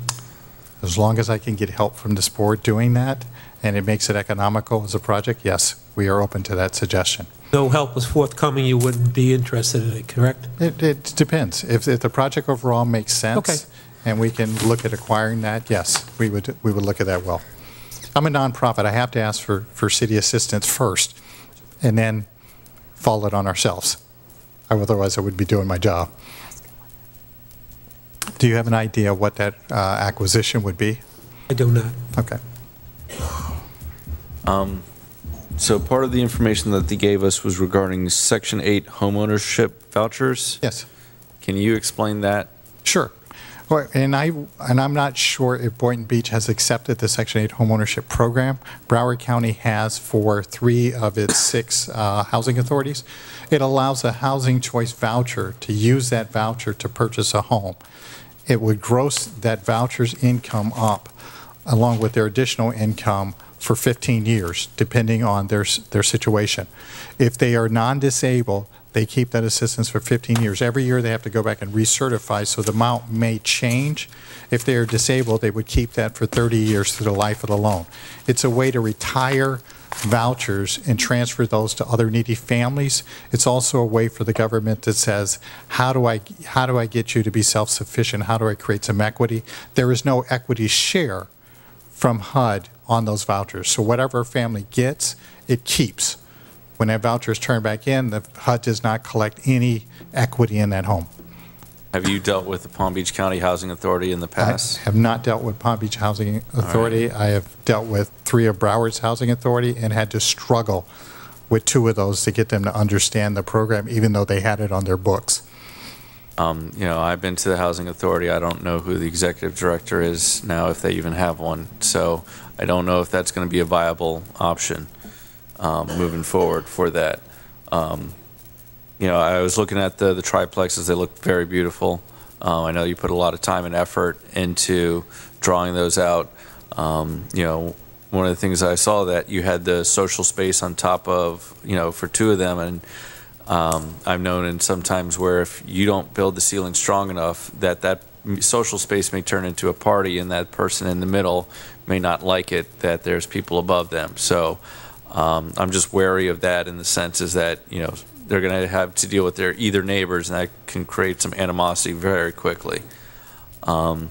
As long as I can get help from this board doing that, and it makes it economical as a project, yes, we are open to that suggestion. No help was forthcoming, you wouldn't be interested in it, correct? It depends. If the project overall makes sense, okay, and we can look at acquiring that, yes, we would look at that well. I'm a nonprofit. I have to ask for city assistance first, and then fall it on ourselves. Otherwise, I would be doing my job. Do you have an idea what that acquisition would be? I do not. Okay. So part of the information that they gave us was regarding Section 8 homeownership vouchers. Yes. Can you explain that? Sure. Well, and I'm not sure if Boynton Beach has accepted the Section 8 homeownership program. Broward County has for 3 of its 6 housing authorities. It allows a housing choice voucher to use that voucher to purchase a home. It would gross that voucher's income up along with their additional income for 15 years, depending on their situation. If they are non-disabled, they keep that assistance for 15 years. Every year they have to go back and recertify, so the amount may change. If they are disabled, they would keep that for 30 years through the life of the loan. It's a way to retire vouchers and transfer those to other needy families. It's also a way for the government that says, how do I get you to be self-sufficient? How do I create some equity? There is no equity share from HUD on those vouchers. So whatever a family gets, it keeps. When that voucher is turned back in, the HUD does not collect any equity in that home. Have you dealt with the Palm Beach County Housing Authority in the past? I have not dealt with Palm Beach Housing Authority. Right. I have dealt with 3 of Broward's Housing Authority and had to struggle with 2 of those to get them to understand the program, even though they had it on their books. You know, I've been to the Housing Authority. I don't know who the executive director is now, if they even have one. So I don't know if that's going to be a viable option moving forward for that. You know, I was looking at the triplexes. They look very beautiful. I know you put a lot of time and effort into drawing those out. You know, one of the things I saw that you had the social space on top of, you know, for 2 of them, and I've known in sometimes where if you don't build the ceiling strong enough, that social space may turn into a party, and that person in the middle may not like it, that there's people above them. So I'm just wary of that, in the sense is that, you know, they're going to have to deal with their either neighbors, and that can create some animosity very quickly. And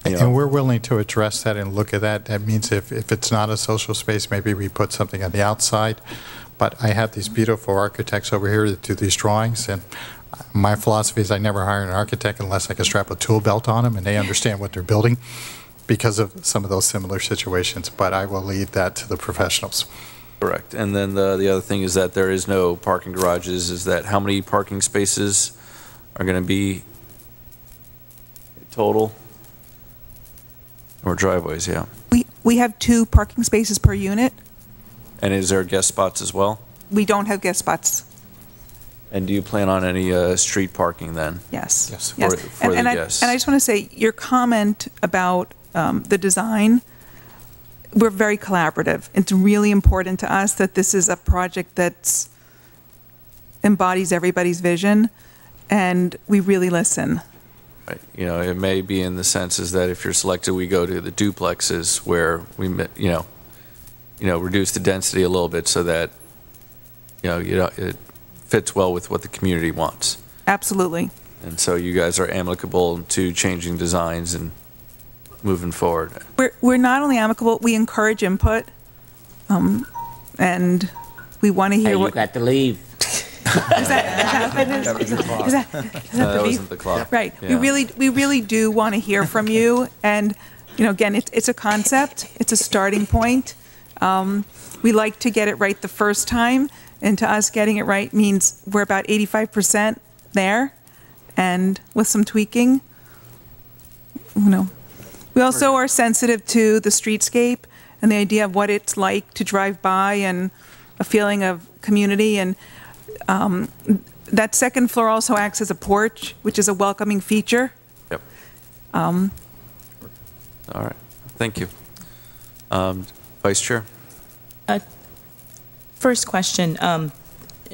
we're willing to address that and look at that. That means if it's not a social space, maybe we put something on the outside. But I have these beautiful architects over here that do these drawings, and my philosophy is I never hire an architect unless I can strap a tool belt on them and they understand what they're building, because of some of those similar situations. But I will leave that to the professionals. Correct. And then the other thing is that there is no parking garages. Is that how many parking spaces are going to be total? Or driveways, yeah. We have 2 parking spaces per unit. And is there guest spots as well? We don't have guest spots. And do you plan on any street parking then? Yes. Yes. For the guests? And I just want to say, your comment about the design, we're very collaborative. It's really important to us that this is a project that embodies everybody's vision, and we really listen. Right. You know, it may be in the senses that if you're selected, we go to the duplexes where we, you know, reduce the density a little bit so that, you know, it fits well with what the community wants. Absolutely. And so you guys are amicable to changing designs and moving forward. We're not only amicable, we encourage input, and we want to hear Hey, what. you got to leave. Is that That wasn't the clock. Right. Yeah. We really do want to hear from you. And, you know, again, it's a concept. It's a starting point. We like to get it right the first time. And to us, getting it right means we're about 85% there. And with some tweaking, you know. We also are sensitive to the streetscape and the idea of what it's like to drive by, and a feeling of community. And that second floor also acts as a porch, which is a welcoming feature. Yep. All right. Thank you. Vice Chair? First question. I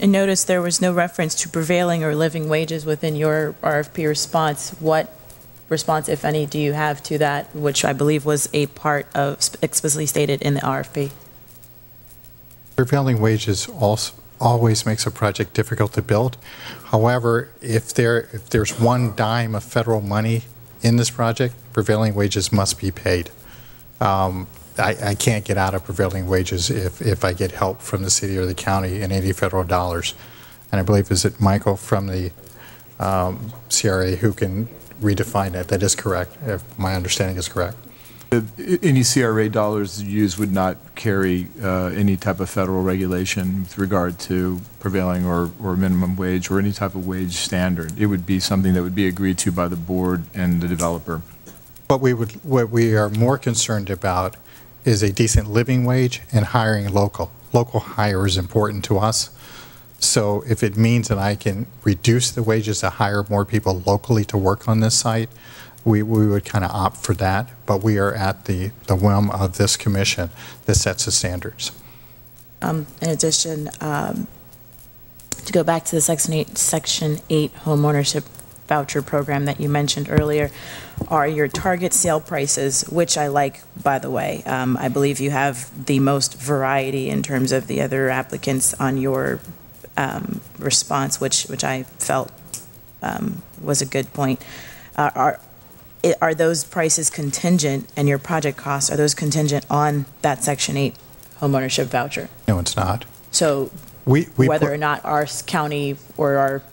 noticed there was no reference to prevailing or living wages within your RFP response. What response, if any, do you have to that, which I believe was a part of explicitly stated in the RFP? Prevailing wages also always makes a project difficult to build. However, if there's one dime of federal money in this project, prevailing wages must be paid. I can't get out of prevailing wages if I get help from the city or the county in any federal dollars. And I believe, is it Michael from the CRA who can redefine it. That is correct, if my understanding is correct. Any CRA dollars used would not carry any type of federal regulation with regard to prevailing or minimum wage or any type of wage standard. It would be something that would be agreed to by the board and the developer. What we are more concerned about is a decent living wage and hiring local. Local hire is important to us. So if it means that I can reduce the wages to hire more people locally to work on this site, we would kind of opt for that, but we are at the whim of this commission that sets the standards. In addition, to go back to the Section 8 homeownership voucher program that you mentioned earlier, are your target sale prices, which I like, by the way. I believe you have the most variety in terms of the other applicants on your response, which I felt was a good point. Are those prices contingent, and your project costs, are those contingent on that Section 8 homeownership voucher? No, it's not. So whether or not our county or our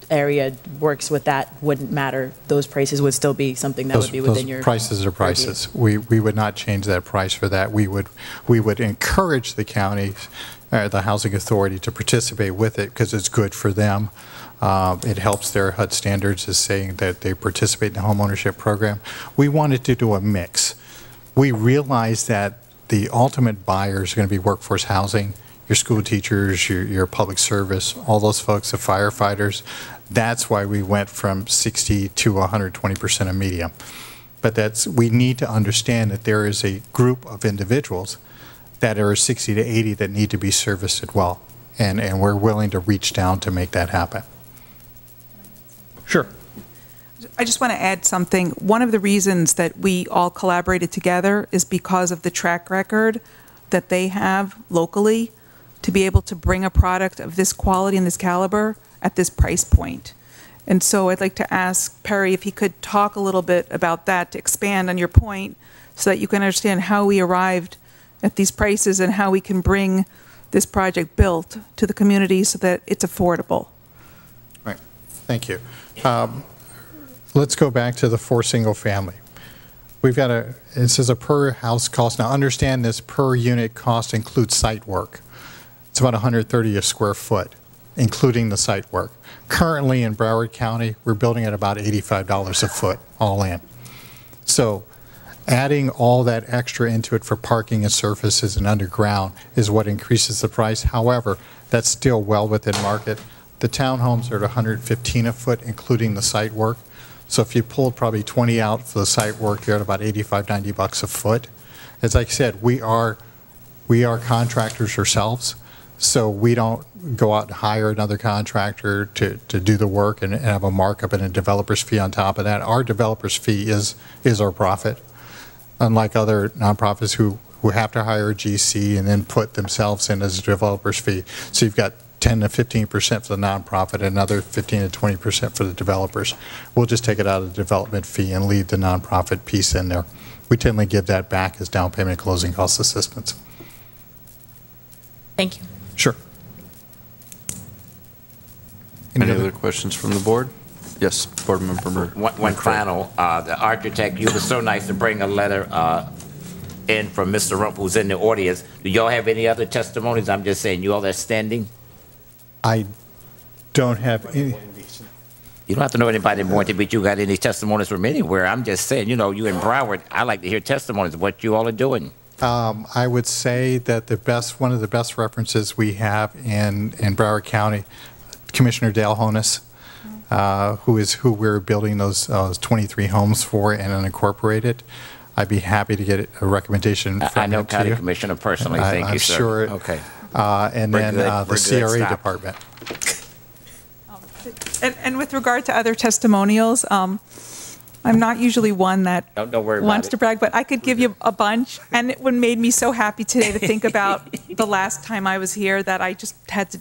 area works with that wouldn't matter. Those prices would still be something that would be within your prices are prices. We would not change that price for that. We would encourage the county, the housing authority, to participate with it because it's good for them. It helps their HUD standards as saying that they participate in the homeownership program. We wanted to do a mix. We realized that the ultimate buyers are going to be workforce housing, your school teachers, your public service, all those folks, the firefighters. That's why we went from 60 to 120% of medium. But we need to understand that there is a group of individuals that are 60 to 80 that need to be serviced as well. And we're willing to reach down to make that happen. Sure. I just want to add something. One of the reasons that we all collaborated together is because of the track record that they have locally to be able to bring a product of this quality and this caliber at this price point. And so I'd like to ask Perry if he could talk a little bit about that to expand on your point so that you can understand how we arrived at these prices and how we can bring this project built to the community so that it's affordable. Right. Thank you. Let's go back to the 4 single family. We've got it says a per house cost. Now understand this per unit cost includes site work. It's about $130 a square foot, including the site work. Currently in Broward County, we're building at about $85 a foot, all in. So adding all that extra into it for parking and surfaces and underground is what increases the price. However, that's still well within market. The townhomes are at $115 a foot, including the site work. So if you pulled probably 20 out for the site work, you're at about 85, 90 bucks a foot. As I said, we are contractors ourselves, so we don't go out and hire another contractor to do the work and have a markup and a developer's fee on top of that. Our developer's fee is our profit, unlike other nonprofits who have to hire a GC and then put themselves in as a developer's fee. So you've got 10 to 15% for the nonprofit, another 15 to 20% for the developers. We'll just take it out of the development fee and leave the nonprofit piece in there. We tend to give that back as down payment and closing cost assistance. Thank you. Sure. Any other questions from the board? Yes, Board Member. One final, the architect, you were so nice to bring a letter in from Mr. Rump, who's in the audience. Do y'all have any other testimonies? I'm just saying, you all that's standing? I don't have any. You don't have to know anybody in Boynton Beach. You got any testimonies from anywhere? I'm just saying, you know, you in Broward. I like to hear testimonies of what you all are doing. I would say that one of the best references we have in Broward County, Commissioner Dale Honus, who we're building those 23 homes for and unincorporated. I'd be happy to get a recommendation from I know him County to you. Commissioner personally. Thank you, sir. I'm sure. Okay. And then the CRA department. And with regard to other testimonials, I'm not usually one that wants to brag, but I could give you a bunch. And it made me so happy today to think about the last time I was here that I just had to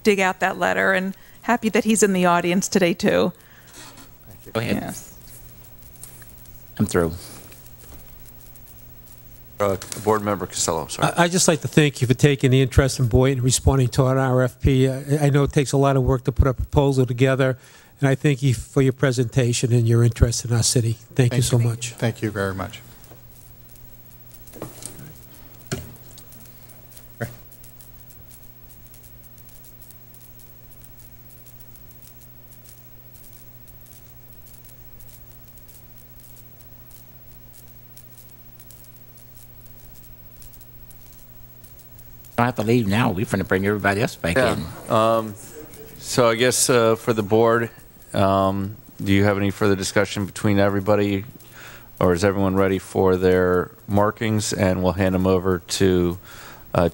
dig out that letter, and happy that he's in the audience today too. Go ahead. Yeah. I'm through. Board Member Costello, sorry. I'd just like to thank you for taking the interest in Boynton and responding to our RFP. I know it takes a lot of work to put a proposal together, And I thank you for your presentation and your interest in our city. Thank you so much. Thank you very much. Don't have to leave now. We're going to bring everybody else back in. So I guess for the board, do you have any further discussion between everybody, or is everyone ready for their markings? And we'll hand them over to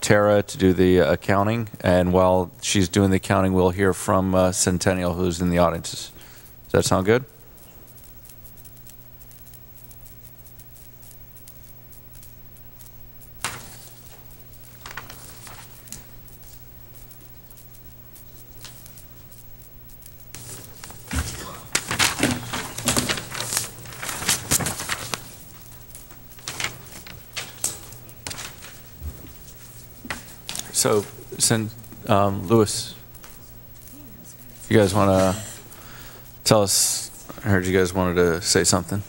Tara to do the accounting. And while she's doing the accounting, we'll hear from Centennial, who's in the audience. Does that sound good? So, Louis, if you guys want to tell us, I heard you guys wanted to say something.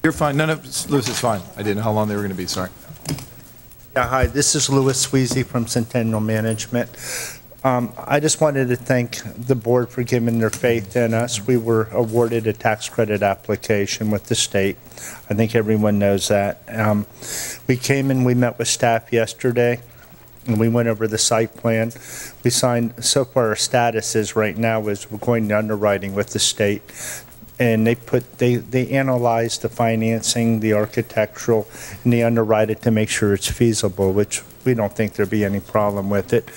You're fine. No, Louis is fine. I didn't know how long they were going to be. Sorry. Yeah, hi, this is Louis Sweezy from Centennial Management. I just wanted to thank the board for giving their faith in us. We were awarded a tax credit application with the state. I think everyone knows that. We came and we met with staff yesterday, and we went over the site plan. We signed, so far our status is right now is we're going to underwriting with the state. And they analyze the financing, the architectural, and they underwrite it to make sure it's feasible, which we don't think there'll be any problem with it.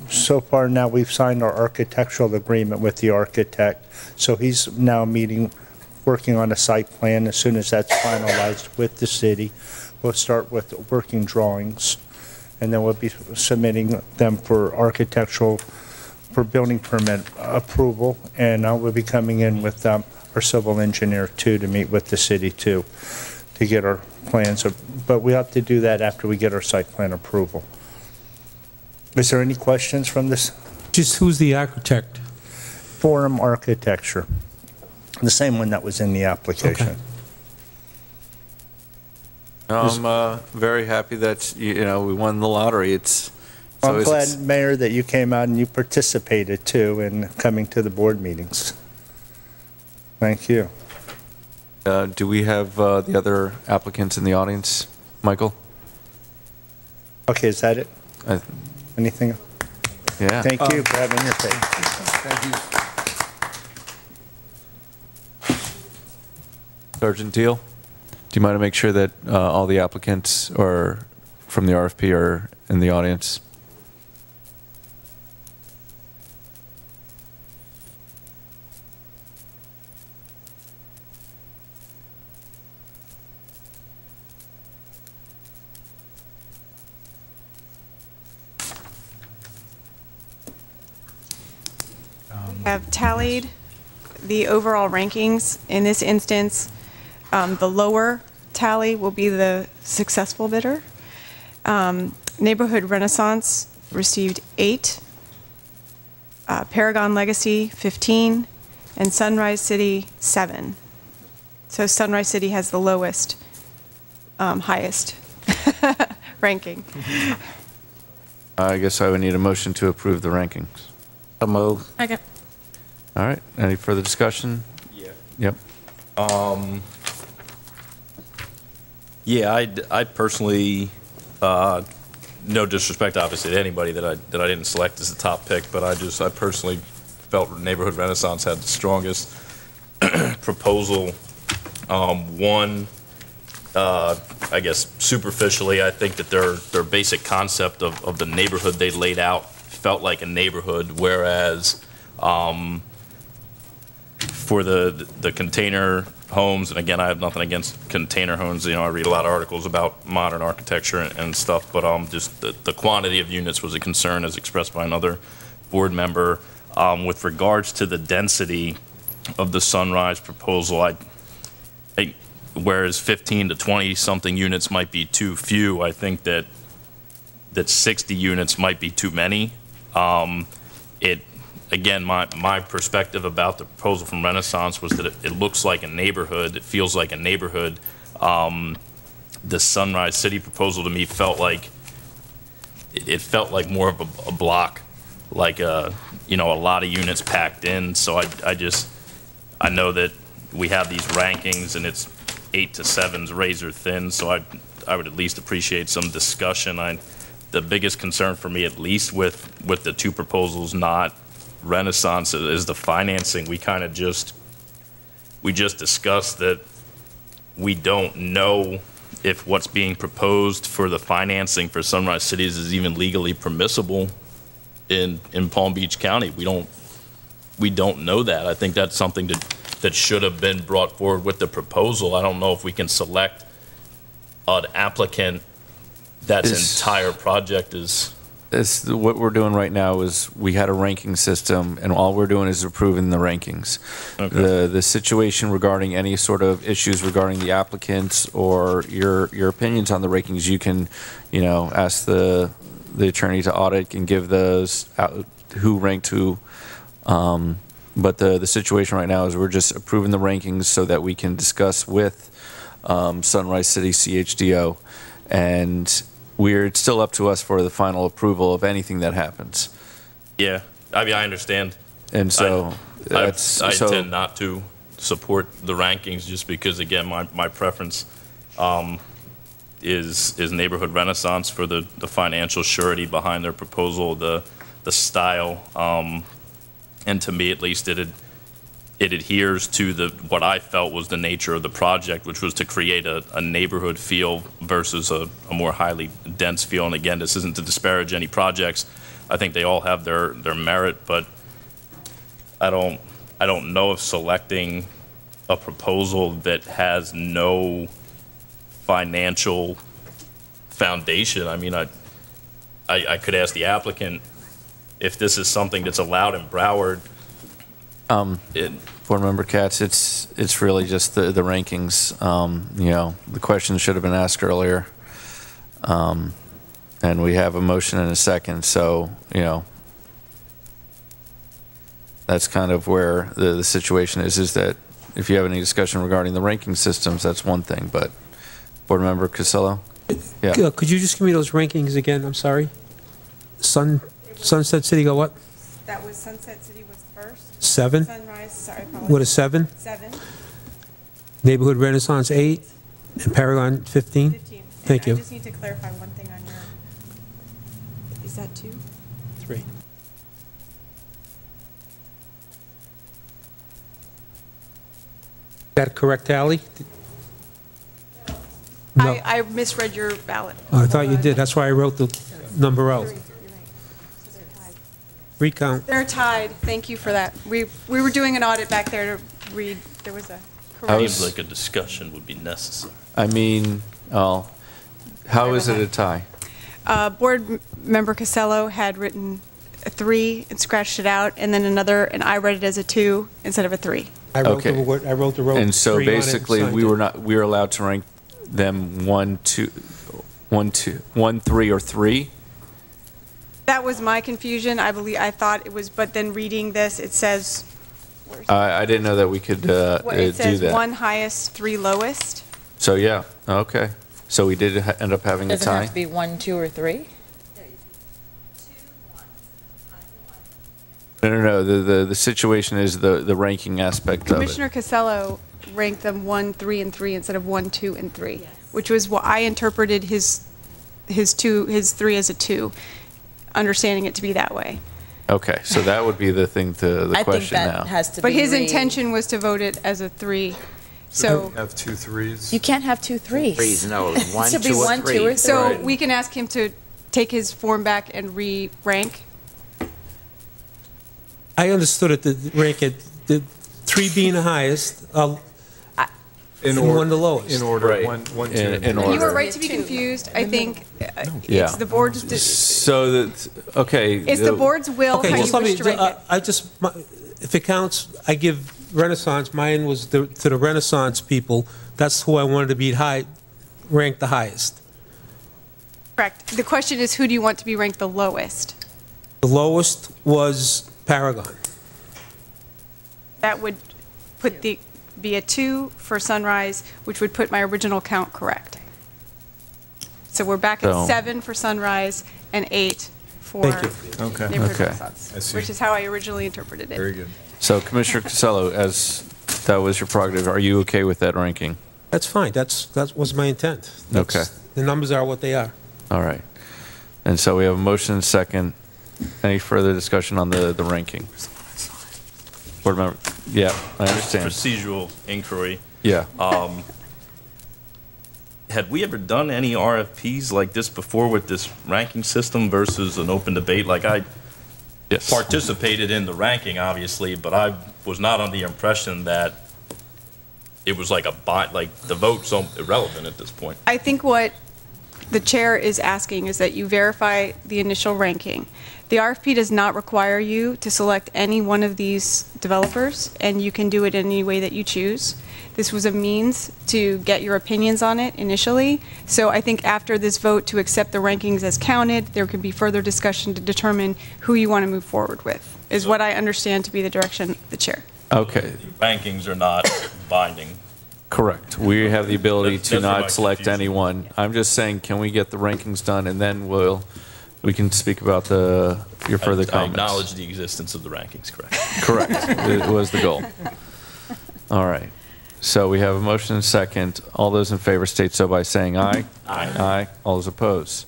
So far now we've signed our architectural agreement with the architect. So he's now working on a site plan. As soon as that's finalized with the city, we'll start with working drawings. And then we'll be submitting them for architectural, for building permit approval, and we'll be coming in with our civil engineer too to meet with the city too to get our plans. But we have to do that after we get our site plan approval. Is there any questions from this? Just who's the architect? Forum Architecture, the same one that was in the application. Okay. I'm very happy that we won the lottery. I'm glad, Mayor, that you came out and you participated, too, in coming to the board meetings. Thank you. Do we have the other applicants in the audience? Michael? Okay, is that it? Anything? Yeah. Thank you for having your faith. Thank you. Sergeant Deal, do you mind to make sure that all the applicants or from the RFP are in the audience? Have tallied the overall rankings. In this instance, the lower tally will be the successful bidder. Neighborhood Renaissance received 8, Paragon Legacy 15, and Sunrise City 7. So Sunrise City has the lowest, highest ranking. I guess I would need a motion to approve the rankings. So move. Okay. All right. Any further discussion? Yeah. Yep. Yeah, I personally, no disrespect obviously to anybody that I didn't select as the top pick, but I personally felt Neighborhood Renaissance had the strongest proposal. One, I guess superficially, I think that their basic concept of the neighborhood they laid out felt like a neighborhood, whereas for the container homes, and again, I have nothing against container homes. You know, I read a lot of articles about modern architecture and stuff, but just the quantity of units was a concern as expressed by another board member. With regards to the density of the Sunrise proposal, whereas 15 to 20 something units might be too few, I think that 60 units might be too many. Again, my perspective about the proposal from Renaissance was that it looks like a neighborhood, it feels like a neighborhood. The Sunrise City proposal to me felt like more of a block, like a lot of units packed in. So I know that we have these rankings and it's 8 to 7's razor thin, so I would at least appreciate some discussion. The biggest concern for me, at least with the two proposals, not Renaissance, is the financing. We just discussed that we don't know if what's being proposed for the financing for Sunrise Cities is even legally permissible in Palm Beach County. We don't know that. I think that's something that should have been brought forward with the proposal. I don't know if we can select an applicant that's entire project is. What we're doing right now is we had a ranking system, and all we're doing is approving the rankings. Okay. The situation regarding any sort of issues regarding the applicants or your opinions on the rankings, you can, ask the attorney to audit and give those out, who ranked who. But the situation right now is we're just approving the rankings so that we can discuss with Sunrise City CHDO, and it's still up to us for the final approval of anything that happens. Yeah, I mean, I understand. And so I tend not to support the rankings just because, again, my preference is neighborhood Renaissance for the financial surety behind their proposal, the style, and to me at least it adheres to what I felt was the nature of the project, which was to create a neighborhood feel versus a more highly dense feel. And again, this isn't to disparage any projects. I think they all have their merit, but I don't know if selecting a proposal that has no financial foundation. I mean, I could ask the applicant if this is something that's allowed in Broward. Board Member Katz, it's really just the rankings. The question should have been asked earlier, and we have a motion and a second. So that's kind of where the situation is that if you have any discussion regarding the ranking systems, that's one thing. But Board Member Casello, yeah. Could you just give me those rankings again? I'm sorry. Sunset City go what? That was Sunset City was first. 7? Sunrise, sorry. What is 7? 7. Neighborhood Renaissance 8, and Paragon 15? 15. Thank you. I just need to clarify one thing on your, is that 2? 3. Is that a correct tally? No. I misread your ballot. Oh, I thought you did. That's why I wrote the number out. Recount. They're tied. Thank you for that. We were doing an audit back there to read. There was a correction. Seems like a discussion would be necessary. I mean, how is it a tie? Board Member Casello had written a 3 and scratched it out, and then another, and I read it as a 2 instead of a 3. I wrote the word. I wrote the row. And so basically, we were allowed to rank them 1, 2, 1, 2, 1, 3, or 3. That was my confusion. I thought it was, but then reading this, it says. I didn't know that we could do that. It says 1 highest, 3 lowest. So yeah, okay. So we did end up having a tie. Doesn't have to be 1, 2, or 3. No. The situation is the ranking aspect of it. Commissioner Casello ranked them 1, 3, and 3 instead of 1, 2, and 3, which was what I interpreted his 3 as a 2. Understanding it to be that way. Okay, so that would be the thing the question now. I think that has to but be his intention was to vote it as a 3. So have 2 3s. You can't have 2 3s. 3s, no, It 1, should 2, be or 1, 3. 2, or 3. So we can ask him to take his form back and re-rank. I understood it. The 3 being the highest, In and order- 1 the lowest. In order, Right. one, two, In and three. order. You were right to be confused. I think Yeah. it's the board's, So that, okay. it's the board's will Okay, how you just let me, wish to rank it. I just, if it counts, I give Renaissance, mine was to the Renaissance people. That's who I wanted to be ranked the highest. Correct. The question is, who do you want to be ranked the lowest? The lowest was Paragon. That would be a 2 for Sunrise, which would put my original count correct. So we're back at So- 7 for Sunrise and 8 for Thank you. Okay. Neighborhood Okay. Renaissance, I see. which is how I originally interpreted it. Very good. So Commissioner Casello, as that was your prerogative, are you okay with that ranking? That's fine, that was my intent. Okay. The numbers are what they are. All right. And so we have a motion and second. Any further discussion on the ranking? Board member, yeah, I understand. Procedural inquiry. Yeah. Had we ever done any RFPs like this before with this ranking system versus an open debate? Like I participated in the ranking, obviously, but I was not under the impression that it was like the vote's irrelevant at this point. I think what the chair is asking is that you verify the initial ranking. The RFP does not require you to select any one of these developers, and you can do it any way that you choose. This was a means to get your opinions on it initially. So I think after this vote to accept the rankings as counted, there could be further discussion to determine who you want to move forward with, is what I understand to be the direction of the chair. Okay. Rankings are not binding. Correct. We have the ability That's to where my not select confusion anyone. I'm just saying, can we get the rankings done, and then we can speak about your further I comments. acknowledge the existence of the rankings, correct? Correct. It was the goal. All right. So we have a motion and second. All those in favor state so by saying aye. Aye. Aye. All those opposed.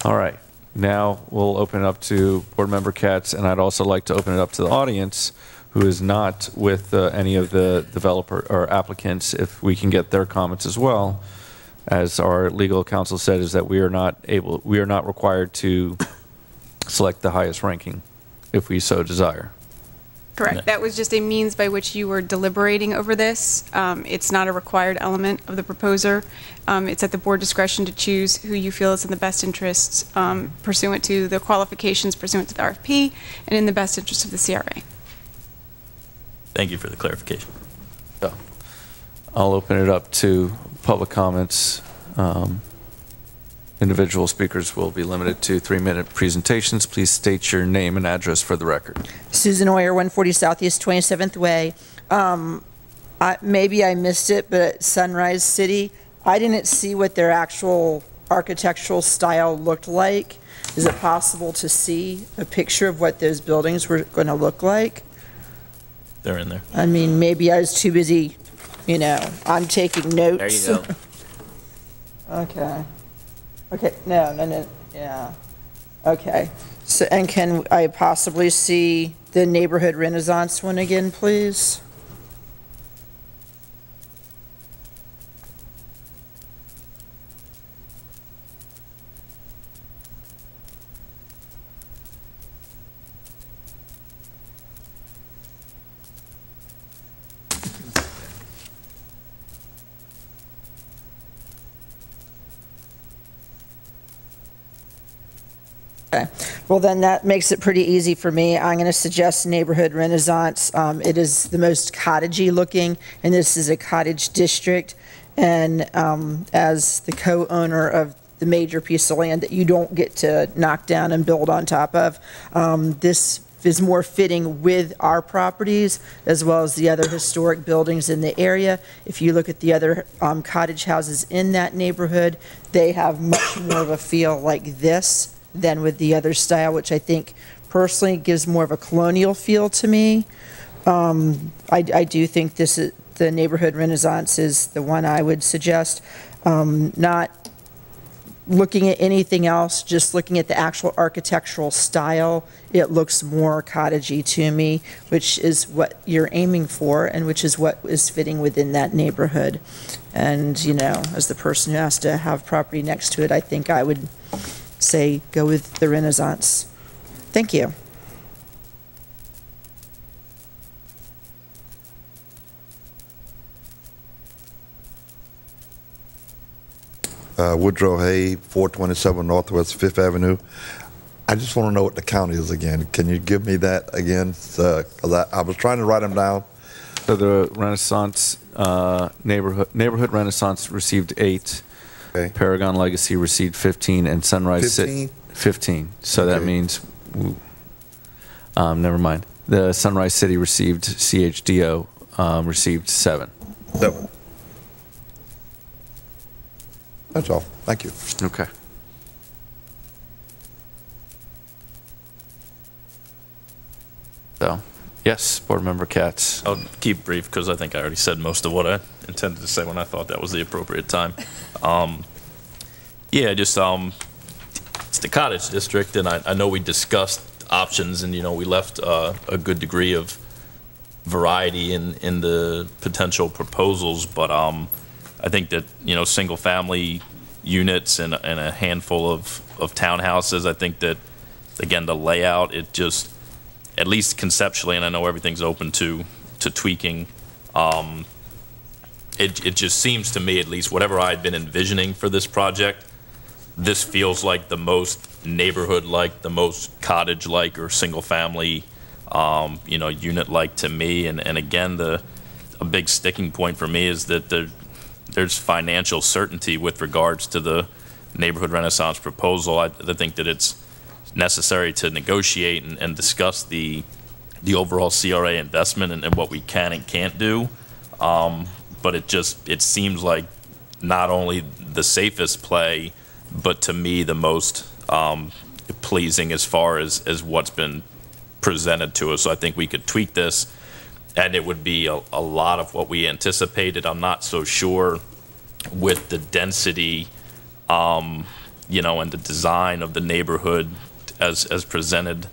All right. Now we'll open it up to Board Member Katz, and I'd also like to open it up to the audience who is not with any of the developer or applicants, if we can get their comments as well. As our legal counsel said, is that we are not required to select the highest ranking if we so desire. Correct. That was just a means by which you were deliberating over this. It's not a required element of the proposer. It's at the board discretion to choose who you feel is in the best interests pursuant to the qualifications pursuant to the RFP and in the best interest of the CRA. Thank you for the clarification. So, I'll open it up to public comments. Individual speakers will be limited to 3-minute presentations. Please state your name and address for the record. Susan Oyer, 140 Southeast 27th Way. Maybe I missed it, but at Sunrise City, I didn't see what their actual architectural style looked like. Is it possible to see a picture of what those buildings were going to look like? They're in there. I mean, maybe I was too busy, I'm taking notes. There you go. Okay. Okay, no, yeah. Okay, so, and can I possibly see the Neighborhood Renaissance one again, please? Okay. Well, then that makes it pretty easy for me. I'm going to suggest Neighborhood Renaissance. It is the most cottagey looking, and this is a cottage district. And as the co-owner of the major piece of land that you don't get to knock down and build on top of, this is more fitting with our properties as well as the other historic buildings in the area. If you look at the other cottage houses in that neighborhood, they have much more of a feel like this than with the other style, which I think personally gives more of a colonial feel to me. I do think this is, the Neighborhood Renaissance is the one I would suggest. Not looking at anything else, just looking at the actual architectural style, it looks more cottagey to me, which is what you're aiming for and which is what is fitting within that neighborhood. And, as the person who has to have property next to it, I think I would say go with the Renaissance. Thank you. Woodrow Hay, 427 Northwest 5th Avenue. I just want to know what the county is again. Can you give me that again? 'Cause I was trying to write them down. So the Renaissance neighborhood Renaissance received 8. Okay. Paragon Legacy received 15, and Sunrise 15? 15. So that Okay. means, never mind. The Sunrise City received CHDO received 7. That's all. Thank you. Okay. So, yes, Board Member Katz. I'll keep brief because I think I already said most of what I intended to say when I thought that was the appropriate time. Yeah, just it's the cottage district, and I know we discussed options, and we left a good degree of variety in the potential proposals, but I think that single family units and a handful of townhouses, I think that again the layout, it just, at least conceptually, and I know everything's open to tweaking, it just seems to me, at least whatever I had been envisioning for this project, this feels like the most neighborhood-like, the most cottage-like or single-family, unit-like to me. And again, a big sticking point for me is that there's financial certainty with regards to the neighborhood renaissance proposal. I think that it's necessary to negotiate and discuss the overall CRA investment and what we can and can't do. But it seems like not only the safest play, but to me the most pleasing as far as what's been presented to us. So I think we could tweak this, and it would be a lot of what we anticipated. I'm not so sure with the density, and the design of the neighborhood as presented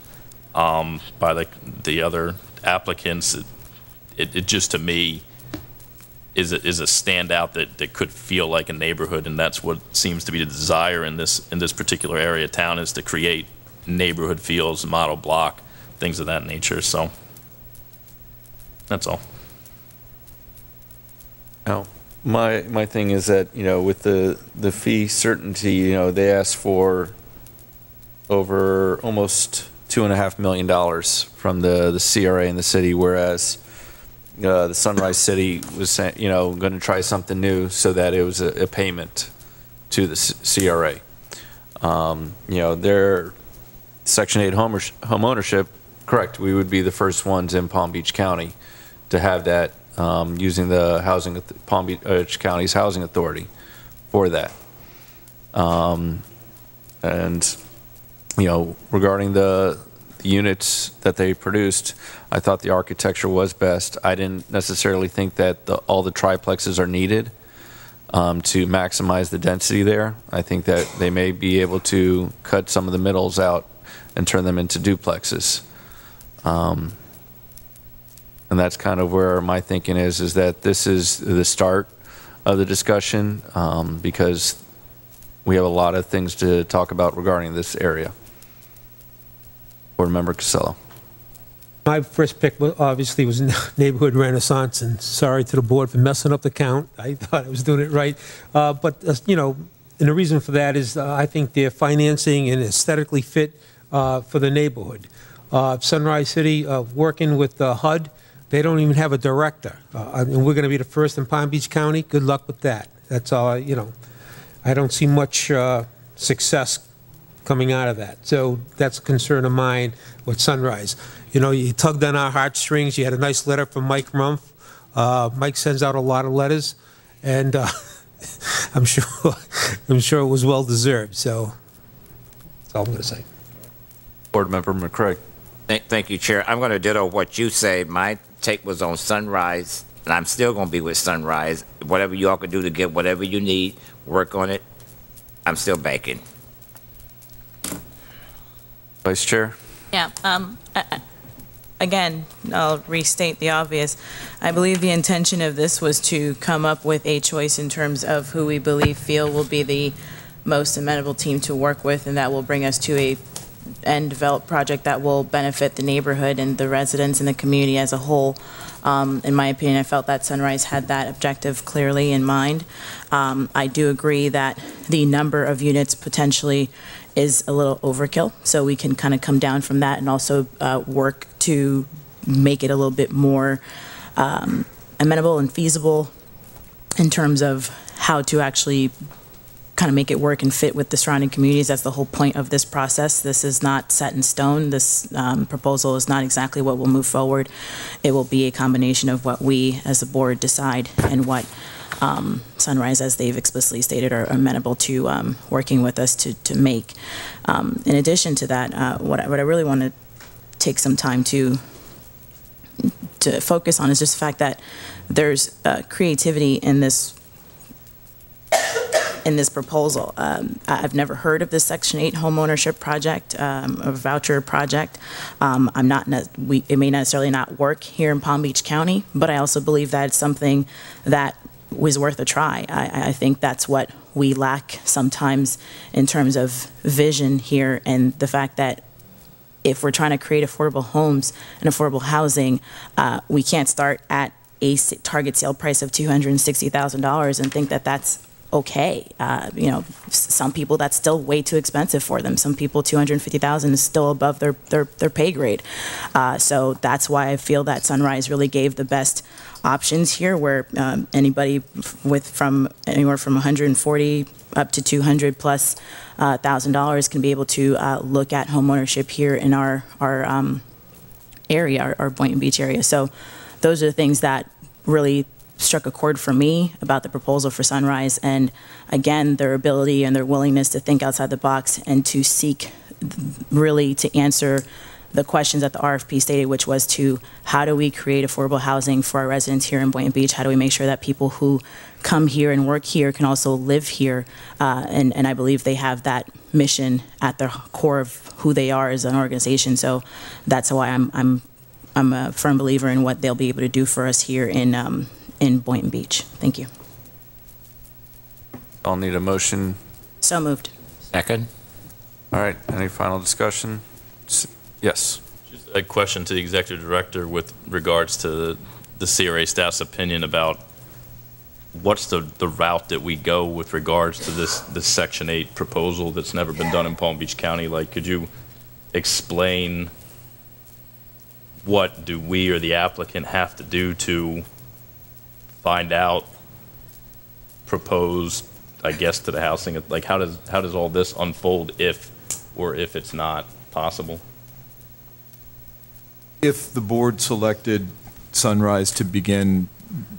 by the other applicants. It just, to me, is a standout that could feel like a neighborhood, and that's what seems to be the desire in this particular area of town, is to create neighborhood feels, model block, things of that nature. So that's all. Now, my thing is that with the fee certainty, they asked for over almost $2.5 million from the CRA in the city, whereas the Sunrise City was going to try something new, so that it was a payment to the CRA. Their Section 8 home ownership, correct, we would be the first ones in Palm Beach County to have that, using the Palm Beach County's Housing Authority for that. And regarding the units that they produced, I thought the architecture was best. I didn't necessarily think that all the triplexes are needed to maximize the density there. I think that they may be able to cut some of the middles out and turn them into duplexes. And that's kind of where my thinking is that this is the start of the discussion, because we have a lot of things to talk about regarding this area. Board Member Casello. My first pick obviously was Neighborhood Renaissance, and sorry to the board for messing up the count. I thought I was doing it right. But and the reason for that is I think their financing and aesthetically fit for the neighborhood. Sunrise City, working with HUD, they don't even have a director. And we're going to be the first in Palm Beach County. Good luck with that. That's all, I don't see much success coming out of that. So that's a concern of mine with Sunrise. You tugged on our heartstrings. You had a nice letter from Mike Rumpf. Mike sends out a lot of letters, and I'm sure it was well deserved. So that's all I'm going to say. Board Member McCraig. Thank you, Chair. I'm going to ditto what you say. My take was on Sunrise, and I'm still going to be with Sunrise. Whatever you all can do to get whatever you need, work on it. I'm still banking. Vice Chair. Yeah. Again, I'll restate the obvious. I believe the intention of this was to come up with a choice in terms of who we feel will be the most amenable team to work with, and that will bring us to a and develop project that will benefit the neighborhood and the residents and the community as a whole. In my opinion, I felt that Sunrise had that objective clearly in mind. I do agree that the number of units potentially is a little overkill, so we can kind of come down from that and also work to make it a little bit more amenable and feasible in terms of how to actually kind of make it work and fit with the surrounding communities. That's the whole point of this process. This is not set in stone. This proposal is not exactly what will move forward. It will be a combination of what we as a board decide and what Sunrise, as they've explicitly stated, are amenable to working with us to make. In addition to that, what I really want to take some time to focus on is just the fact that there's creativity in this proposal. I've never heard of this Section 8 homeownership project, or voucher project. It may necessarily not work here in Palm Beach County, but I also believe that it's something that was worth a try. I think that's what we lack sometimes in terms of vision here, and the fact that if we're trying to create affordable homes and affordable housing, we can't start at a target sale price of $260,000 and think that that's okay. Some people, that's still way too expensive for them. Some people, $250,000 is still above their pay grade. So that's why I feel that Sunrise really gave the best options here, where anybody from anywhere from 140 up to 200 plus $1,000 can be able to look at homeownership here in our area, our Boynton Beach area. So those are the things that really struck a chord for me about the proposal for Sunrise, and again, their ability and their willingness to think outside the box and to seek really to answer the questions that the RFP stated, which was to how do we create affordable housing for our residents here in Boynton Beach? How do we make sure that people who come here and work here can also live here? And I believe they have that mission at the core of who they are as an organization. So that's why I'm a firm believer in what they'll be able to do for us here in Boynton Beach. Thank you. I'll need a motion. So moved. Second. All right, any final discussion? Yes. Just a question to the executive director with regards to the CRA staff's opinion about what's the route that we go with regards to this Section 8 proposal that's never been done in Palm Beach County. Like, could you explain what do we or the applicant have to do to find out, propose, I guess, to the housing? Like, how does all this unfold if it's not possible? If the board selected Sunrise to begin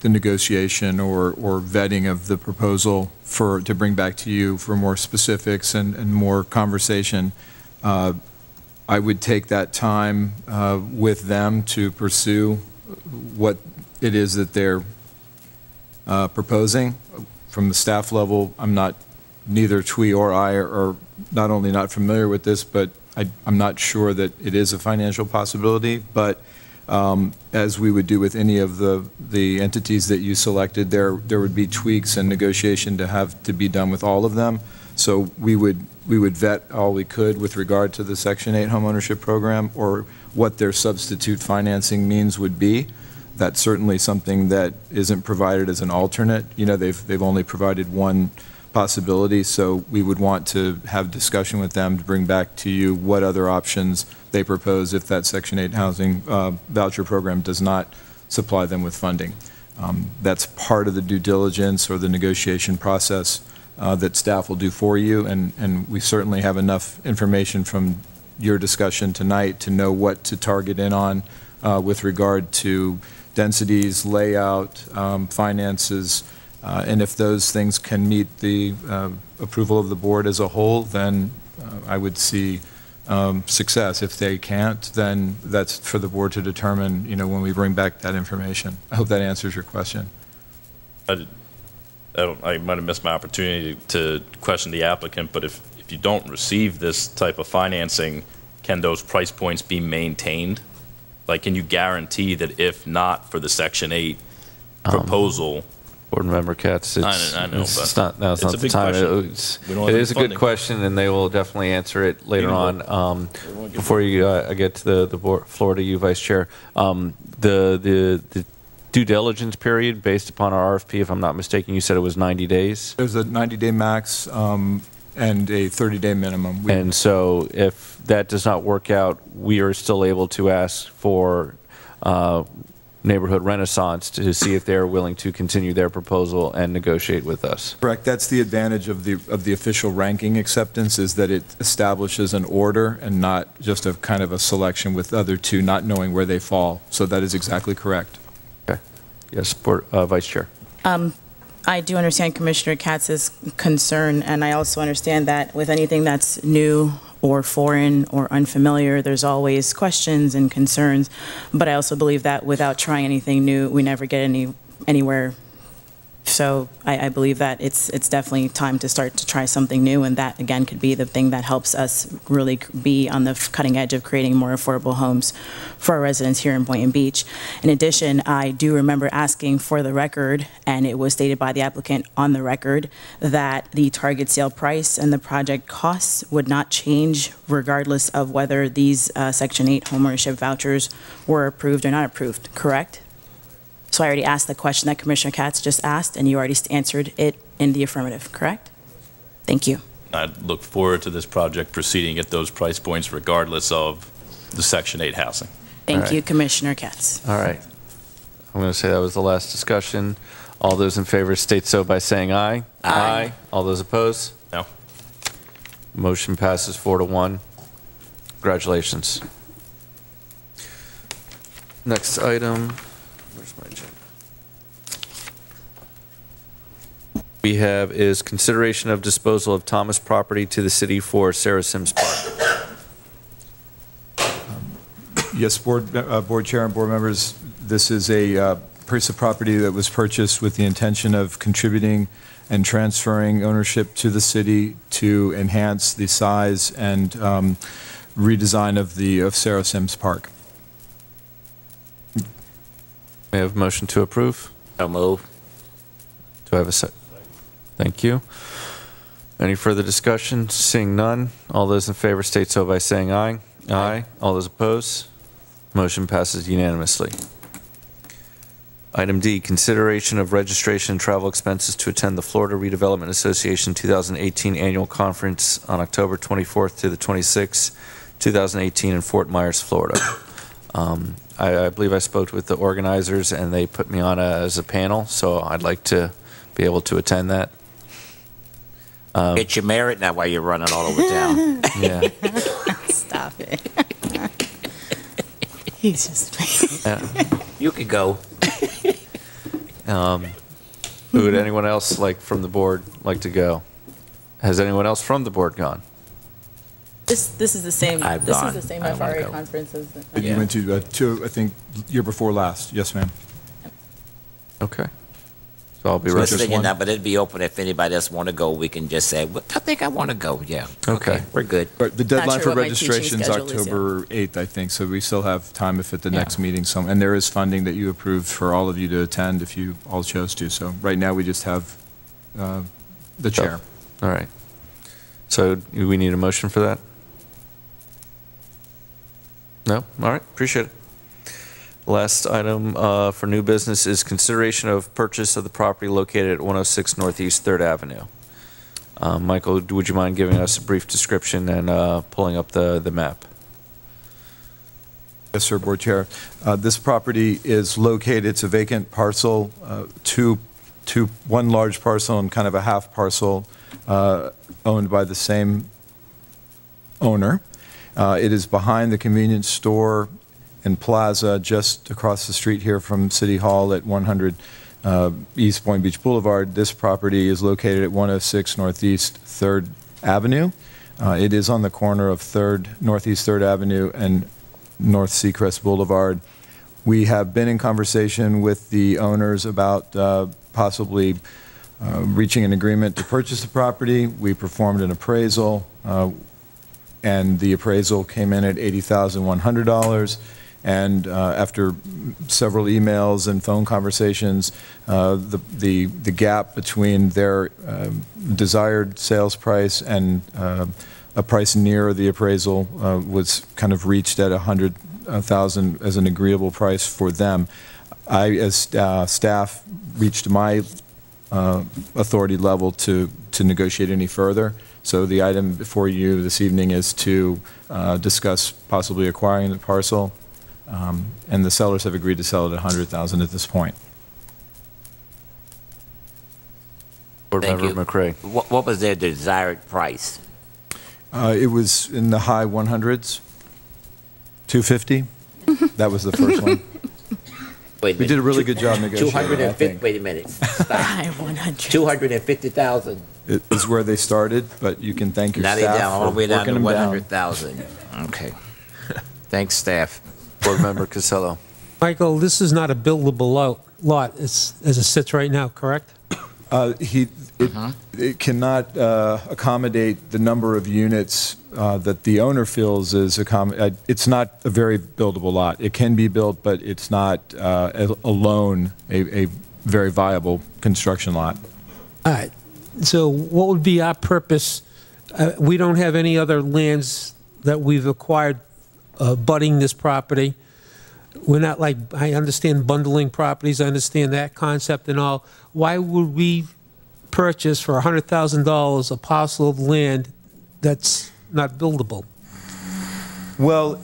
the negotiation or vetting of the proposal to bring back to you for more specifics and more conversation, I would take that time with them to pursue what it is that they're proposing. From the staff level, neither Twee or I are not only not familiar with this, but I'm not sure that it is a financial possibility. But as we would do with any of the entities that you selected, there would be tweaks and negotiation to have to be done with all of them. So we would vet all we could with regard to the Section 8 homeownership program, or what their substitute financing means would be. That's certainly something that isn't provided as an alternate. They've only provided one possibility, so we would want to have discussion with them to bring back to you what other options they propose if that Section 8 housing voucher program does not supply them with funding. That's part of the due diligence or the negotiation process that staff will do for you, and we certainly have enough information from your discussion tonight to know what to target in on with regard to densities, layout, finances, and if those things can meet the approval of the board as a whole, then I would see success. If they can't, then that's for the board to determine, when we bring back that information. I hope that answers your question. I might have missed my opportunity to question the applicant, but if you don't receive this type of financing, can those price points be maintained? Like, can you guarantee that if not for the Section 8 proposal, Board Member Katz, I know, it's but now's not it's a the big time. question. We don't It have is a any good funding. question, and they will definitely answer it later Even on. Before you get to the floor to you, Vice Chair, the due diligence period based upon our RFP, if I'm not mistaken, you said it was 90 days? There's a 90-day max and a 30-day minimum. And so if that does not work out, we are still able to ask for Neighborhood Renaissance to see if they're willing to continue their proposal and negotiate with us. Correct. That's the advantage of the official ranking acceptance, is that it establishes an order and not just a kind of a selection with other two not knowing where they fall. So that is exactly correct. Okay. Yes, Vice Chair. I do understand Commissioner Katz's concern, and I also understand that with anything that's new or foreign or unfamiliar, there's always questions and concerns. But I also believe that without trying anything new, we never get anywhere. So I believe that it's definitely time to start to try something new, and that, again, could be the thing that helps us really be on the cutting edge of creating more affordable homes for our residents here in Boynton Beach. In addition, I do remember asking for the record, and it was stated by the applicant on the record, that the target sale price and the project costs would not change regardless of whether these Section 8 homeownership vouchers were approved or not approved, correct? So I already asked the question that Commissioner Katz just asked, and you already answered it in the affirmative, correct? Thank you. I look forward to this project proceeding at those price points regardless of the Section 8 housing. Thank you, Commissioner Katz. All right. I'm going to say that was the last discussion. All those in favor state so by saying aye. Aye. All those opposed? No. Motion passes 4-1. Congratulations. Next item. Where's my agenda? We have is consideration of disposal of Thomas property to the city for Sarah Sims Park. Yes, Board Chair and Board members, this is a piece of property that was purchased with the intention of contributing and transferring ownership to the city to enhance the size and redesign of Sarah Sims Park. May I have a motion to approve? So move. Do I have a second? Thank you. Any further discussion? Seeing none, all those in favor state so by saying aye. Aye. All those opposed? Motion passes unanimously. Item D, consideration of registration and travel expenses to attend the Florida Redevelopment Association 2018 Annual Conference on October 24th to the 26th, 2018 in Fort Myers, Florida. I believe I spoke with the organizers, and they put me on as a panel, so I'd like to be able to attend that. Get you married now while you're running all over town. Yeah. Stop it. He's just... You could go. Would anyone else from the board like to go? Has anyone else from the board gone? This is the same. I've This gone. is the same I wanna FRA go. conference as. You went to two, I think, year before last. Yes, ma'am. Okay. So I'll be So right. let's figure that, but it'd be open if anybody else want to go. We can just say, well, I think I want to go. Yeah. Okay. We're good. Right, the deadline sure for what my teaching registration is schedule is yet. October 8th, I think, so we still have time if at the Yeah. next meeting. And there is funding that you approved for all of you to attend if you all chose to. So right now, we just have the chair. All right. So do we need a motion for that? No? All right, appreciate it. Last item for new business is consideration of purchase of the property located at 106 Northeast 3rd Avenue. Michael, would you mind giving us a brief description and pulling up the map? Yes, sir, Board Chair. This property is located, it's a vacant parcel, one large parcel and kind of a half parcel owned by the same owner. It is behind the convenience store and plaza just across the street here from City Hall at 100 East Boynton Beach Boulevard. This property is located at 106 Northeast 3rd Avenue. It is on the corner of Northeast 3rd Avenue and North Seacrest Boulevard. We have been in conversation with the owners about possibly reaching an agreement to purchase the property. We performed an appraisal, and the appraisal came in at $80,100. And after several emails and phone conversations, the gap between their desired sales price and a price near the appraisal was kind of reached at $100,000 as an agreeable price for them. I, as staff, reached my authority level to negotiate any further. So the item before you this evening is to discuss possibly acquiring the parcel, and the sellers have agreed to sell it at $100,000 at this point. Board Thank Member you. McCray. What was their desired price? It was in the high 100s, 250. That was the first one. Wait a We did a minute. really good job negotiating, I 250. think. Wait a minute. Stop. 250,000. It is where they started, but you can thank your Now they staff down all the for way down working to them down. 100,000. Okay. Thanks, staff. Board Member Casello. Michael, this is not a buildable lot as it sits right now, correct? It cannot accommodate the number of units that the owner feels is it's not a very buildable lot. It can be built, but it's not alone a very viable construction lot. All right. So what would be our purpose? We don't have any other lands that we've acquired abutting this property. We're not like, I understand bundling properties, I understand that concept and all. Why would we purchase for $100,000 a parcel of land that's not buildable? Well,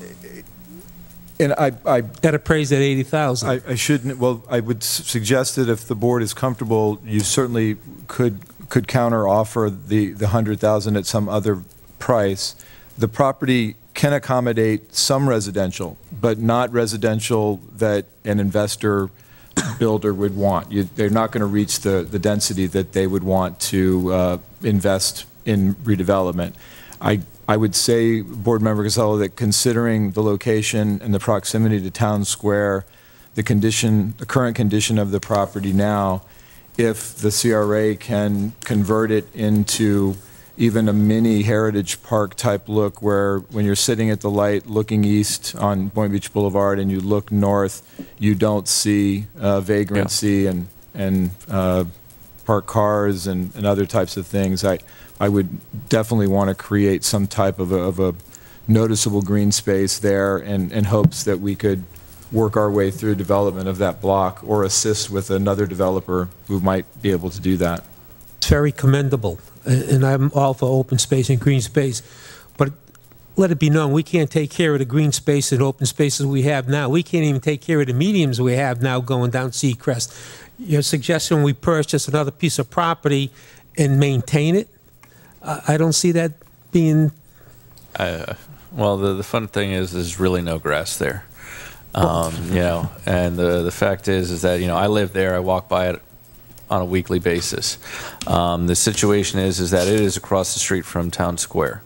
and I got appraised at $80,000. I shouldn't. Well, I would suggest that if the board is comfortable, you certainly could counter offer the $100,000 at some other price. The property can accommodate some residential, but not residential that an investor builder would want. They're not going to reach the density that they would want to invest in redevelopment. I would say, Board Member Casello, that considering the location and the proximity to Town Square, the current condition of the property now, if the CRA can convert it into even a mini Heritage Park type look where when you're sitting at the light looking east on Boynton Beach Boulevard and you look north, you don't see vagrancy and parked cars and other types of things. I would definitely want to create some type of a noticeable green space there in hopes that we could work our way through development of that block or assist with another developer who might be able to do that. It's very commendable, and I'm all for open space and green space, but let it be known, we can't take care of the green space and open spaces we have now. We can't even take care of the mediums we have now going down Seacrest. Your suggestion we purchase another piece of property and maintain it, I don't see that being... Well, the fun thing is there's really no grass there. You know, and the fact is that, you know, I live there, I walk by it on a weekly basis. The situation is that it is across the street from Town Square.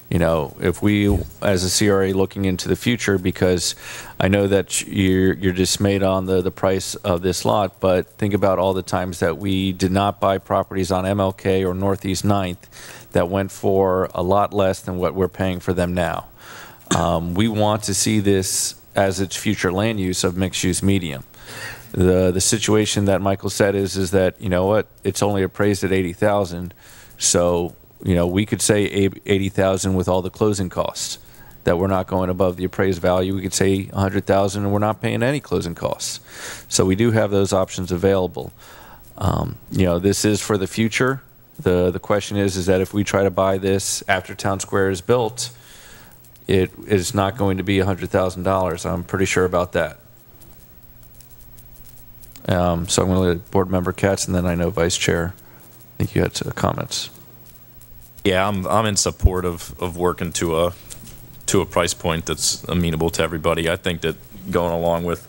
You know, if we, as a CRA, looking into the future, because I know that you're dismayed on the price of this lot, but think about all the times that we did not buy properties on MLK or Northeast 9th that went for a lot less than what we're paying for them now. We want to see this as its future land use of mixed-use medium. The situation that Michael said is that, you know what, it's only appraised at 80,000, so, you know, we could say 80,000 with all the closing costs, that we're not going above the appraised value. We could say 100,000 and we're not paying any closing costs. So we do have those options available. You know, this is for the future. The question is that if we try to buy this after Town Square is built, it is not going to be $100,000. I'm pretty sure about that. So I'm going to let Board Member Katz, and then I know Vice Chair, I think you had comments. Yeah, I'm in support of working to a price point that's amenable to everybody. I think that going along with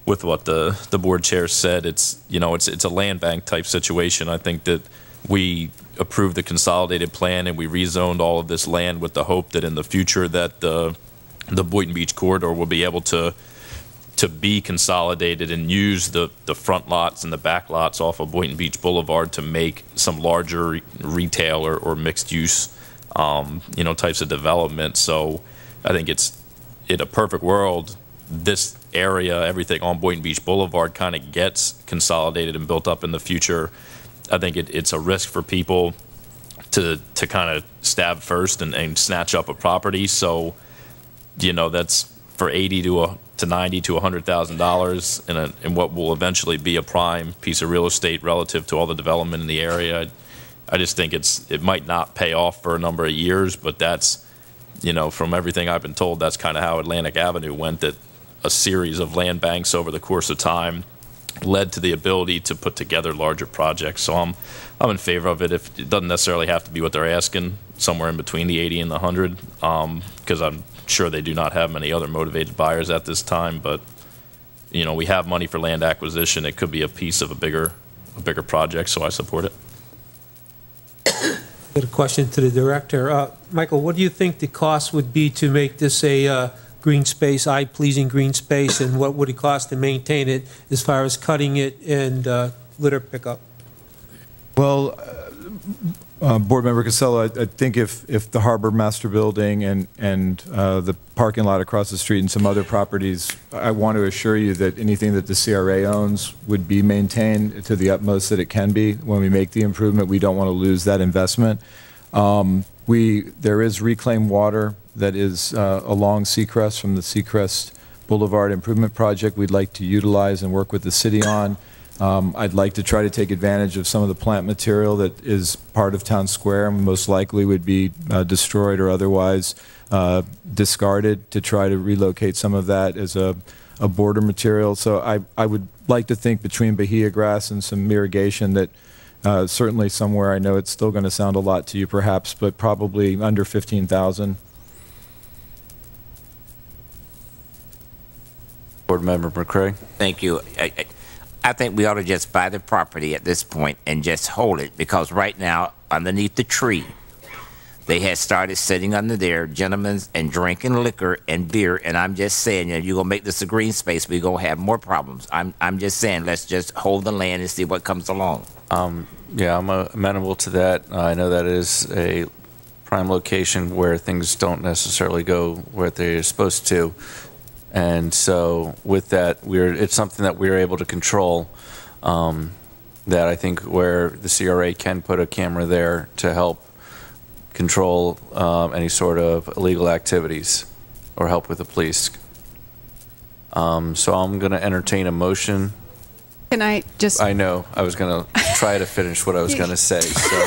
what the board chair said, it's, you know, it's a land bank type situation. I think that we approved the consolidated plan and we rezoned all of this land with the hope that in the future that the Boynton Beach corridor will be able to be consolidated and use the front lots and the back lots off of Boynton Beach Boulevard to make some larger retail or mixed use, you know, types of development. So I think it's, in a perfect world, this area, everything on Boynton Beach Boulevard kind of gets consolidated and built up in the future, I think it's a risk for people to kind of stab first and snatch up a property. So, you know, that's for $80 to $90 to $100,000 in what will eventually be a prime piece of real estate relative to all the development in the area. I just think it might not pay off for a number of years, but that's, you know, from everything I've been told, that's kind of how Atlantic Avenue went, that a series of land banks over the course of time led to the ability to put together larger projects. So I'm in favor of it. If it doesn't necessarily have to be what they're asking, somewhere in between the 80 and the 100, because I'm sure they do not have many other motivated buyers at this time. But, you know, we have money for land acquisition. It could be a piece of a bigger project, so I support it. Got a question to the director. Michael, what do you think the cost would be to make this a green space, eye-pleasing green space, and what would it cost to maintain it as far as cutting it and litter pickup? Well, Board Member Casella, I think if the Harbor Master Building and the parking lot across the street and some other properties, I want to assure you that anything that the CRA owns would be maintained to the utmost that it can be. When we make the improvement, we don't want to lose that investment. There is reclaimed water that is along Seacrest from the Seacrest Boulevard Improvement Project we'd like to utilize and work with the city on. I'd like to try to take advantage of some of the plant material that is part of Town Square and most likely would be destroyed or otherwise discarded, to try to relocate some of that as a border material. So I would like to think between Bahia grass and some irrigation that certainly somewhere, I know it's still going to sound a lot to you perhaps, but probably under 15,000. Board Member McCray. Thank you. I think we ought to just buy the property at this point and just hold it, because right now, underneath the tree, they had started sitting under there, gentlemen, and drinking liquor and beer, and I'm just saying, you're going to make this a green space, we're going to have more problems. I'm just saying, let's just hold the land and see what comes along. Yeah, I'm amenable to that. I know that is a prime location where things don't necessarily go where they're supposed to. And so with that, it's something that we're able to control, that I think where the CRA can put a camera there to help control any sort of illegal activities or help with the police. So I'm going to entertain a motion. Can I just... I know. I was going to try to finish what I was going to say. So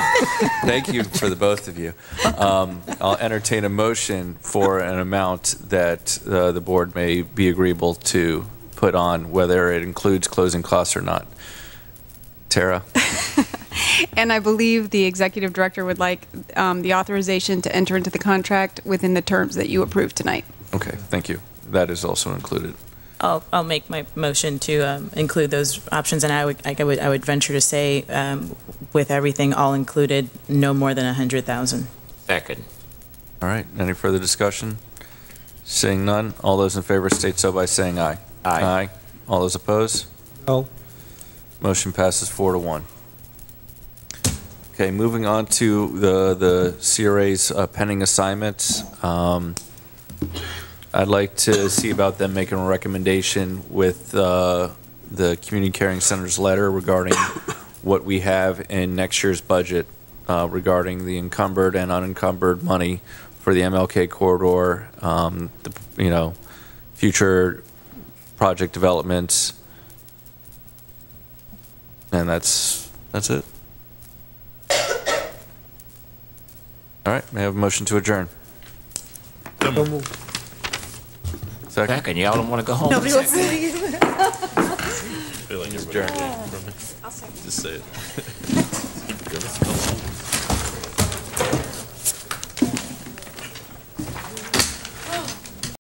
thank you for the both of you. I'll entertain a motion for an amount that the board may be agreeable to put on, whether it includes closing costs or not. Tara? And I believe the executive director would like the authorization to enter into the contract within the terms that you approved tonight. Okay, thank you. That is also included. I'll make my motion to include those options, and I would venture to say, with everything all included, no more than 100,000. Second. All right. Any further discussion? Seeing none, all those in favor state so by saying aye. Aye. Aye. All those opposed? No. Motion passes 4-1. Okay, moving on to the CRA's pending assignments. I'd like to see about them making a recommendation with the Community Caring Center's letter regarding what we have in next year's budget regarding the encumbered and unencumbered money for the MLK corridor, future project developments, and that's it. All right, may I have a motion to adjourn? Second. Y'all don't want to go home? Nobody wants to leave. Feel like you're adjourned. I'll second. Just say it.